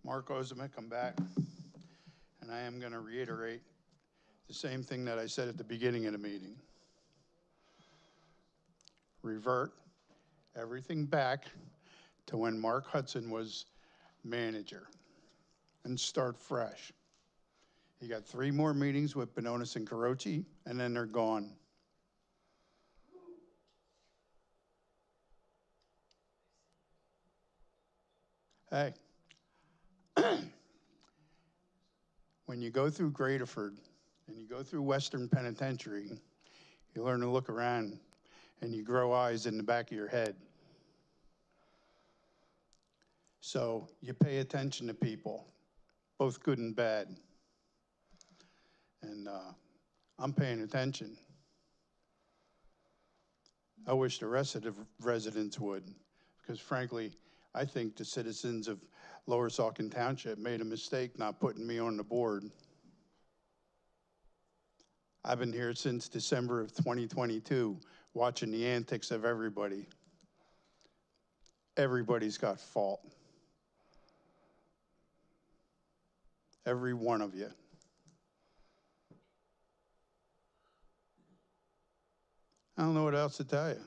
Mark Ozimek, I'm back, and I am going to reiterate the same thing that I said at the beginning of the meeting. Revert everything back to when Mark Hudson was manager and start fresh. You got 3 more meetings with Bononis and Carochi, and then they're gone. Hey, when you go through Graterford and you go through Western Penitentiary, you learn to look around and you grow eyes in the back of your head. So you pay attention to people, both good and bad. And I'm paying attention. I wish the rest of the residents would, because frankly, I think the citizens of Lower Saucon Township made a mistake not putting me on the board. I've been here since December of 2022, watching the antics of everybody. Everybody's got fault. Every one of you. I don't know what else to tell you.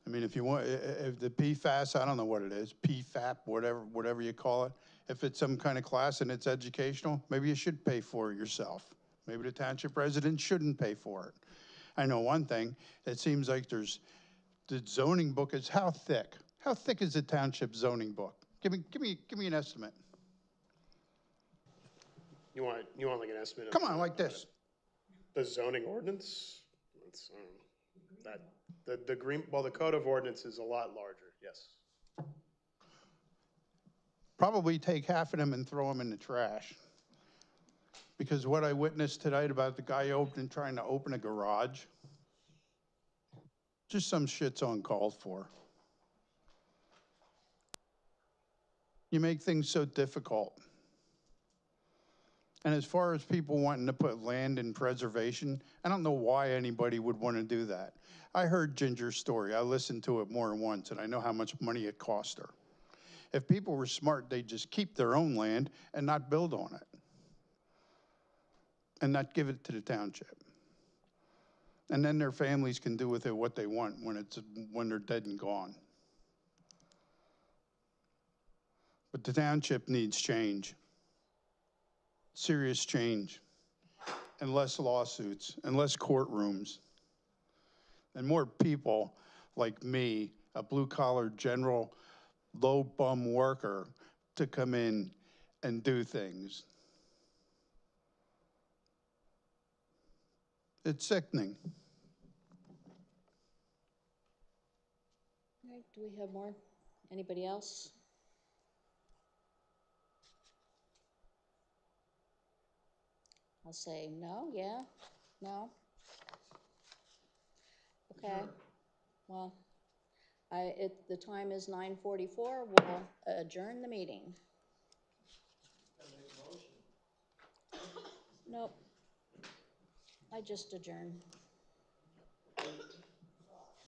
I mean, if you want, if the PFAS, I don't know what it is, PFAP, whatever you call it. If it's some kind of class and it's educational, maybe you should pay for it yourself. Maybe the township residents shouldn't pay for it. I know one thing, it seems like the zoning book is how thick? How thick is the township zoning book? Give me an estimate. You want like an estimate? Come on, like this. The zoning ordinance? It's, the code of ordinance is a lot larger, yes. Probably take half of them and throw them in the trash. Because what I witnessed tonight about the guy trying to open a garage, just some shit's uncalled for. You make things so difficult. And as far as people wanting to put land in preservation, I don't know why anybody would want to do that. I heard Ginger's story. I listened to it more than once, and I know how much money it cost her. If people were smart, they'd just keep their own land and not build on it. And not give it to the township. And then their families can do with it what they want when they're dead and gone. But the township needs change. Serious change. And less lawsuits, and less courtrooms. And more people like me, a blue-collar general, low-bum worker, to come in and do things. It's sickening. All right, do we have more? Anybody else? I'll say no, yeah, no. Okay, well, the time is 9:44. We'll adjourn the meeting. Nope. I just adjourned.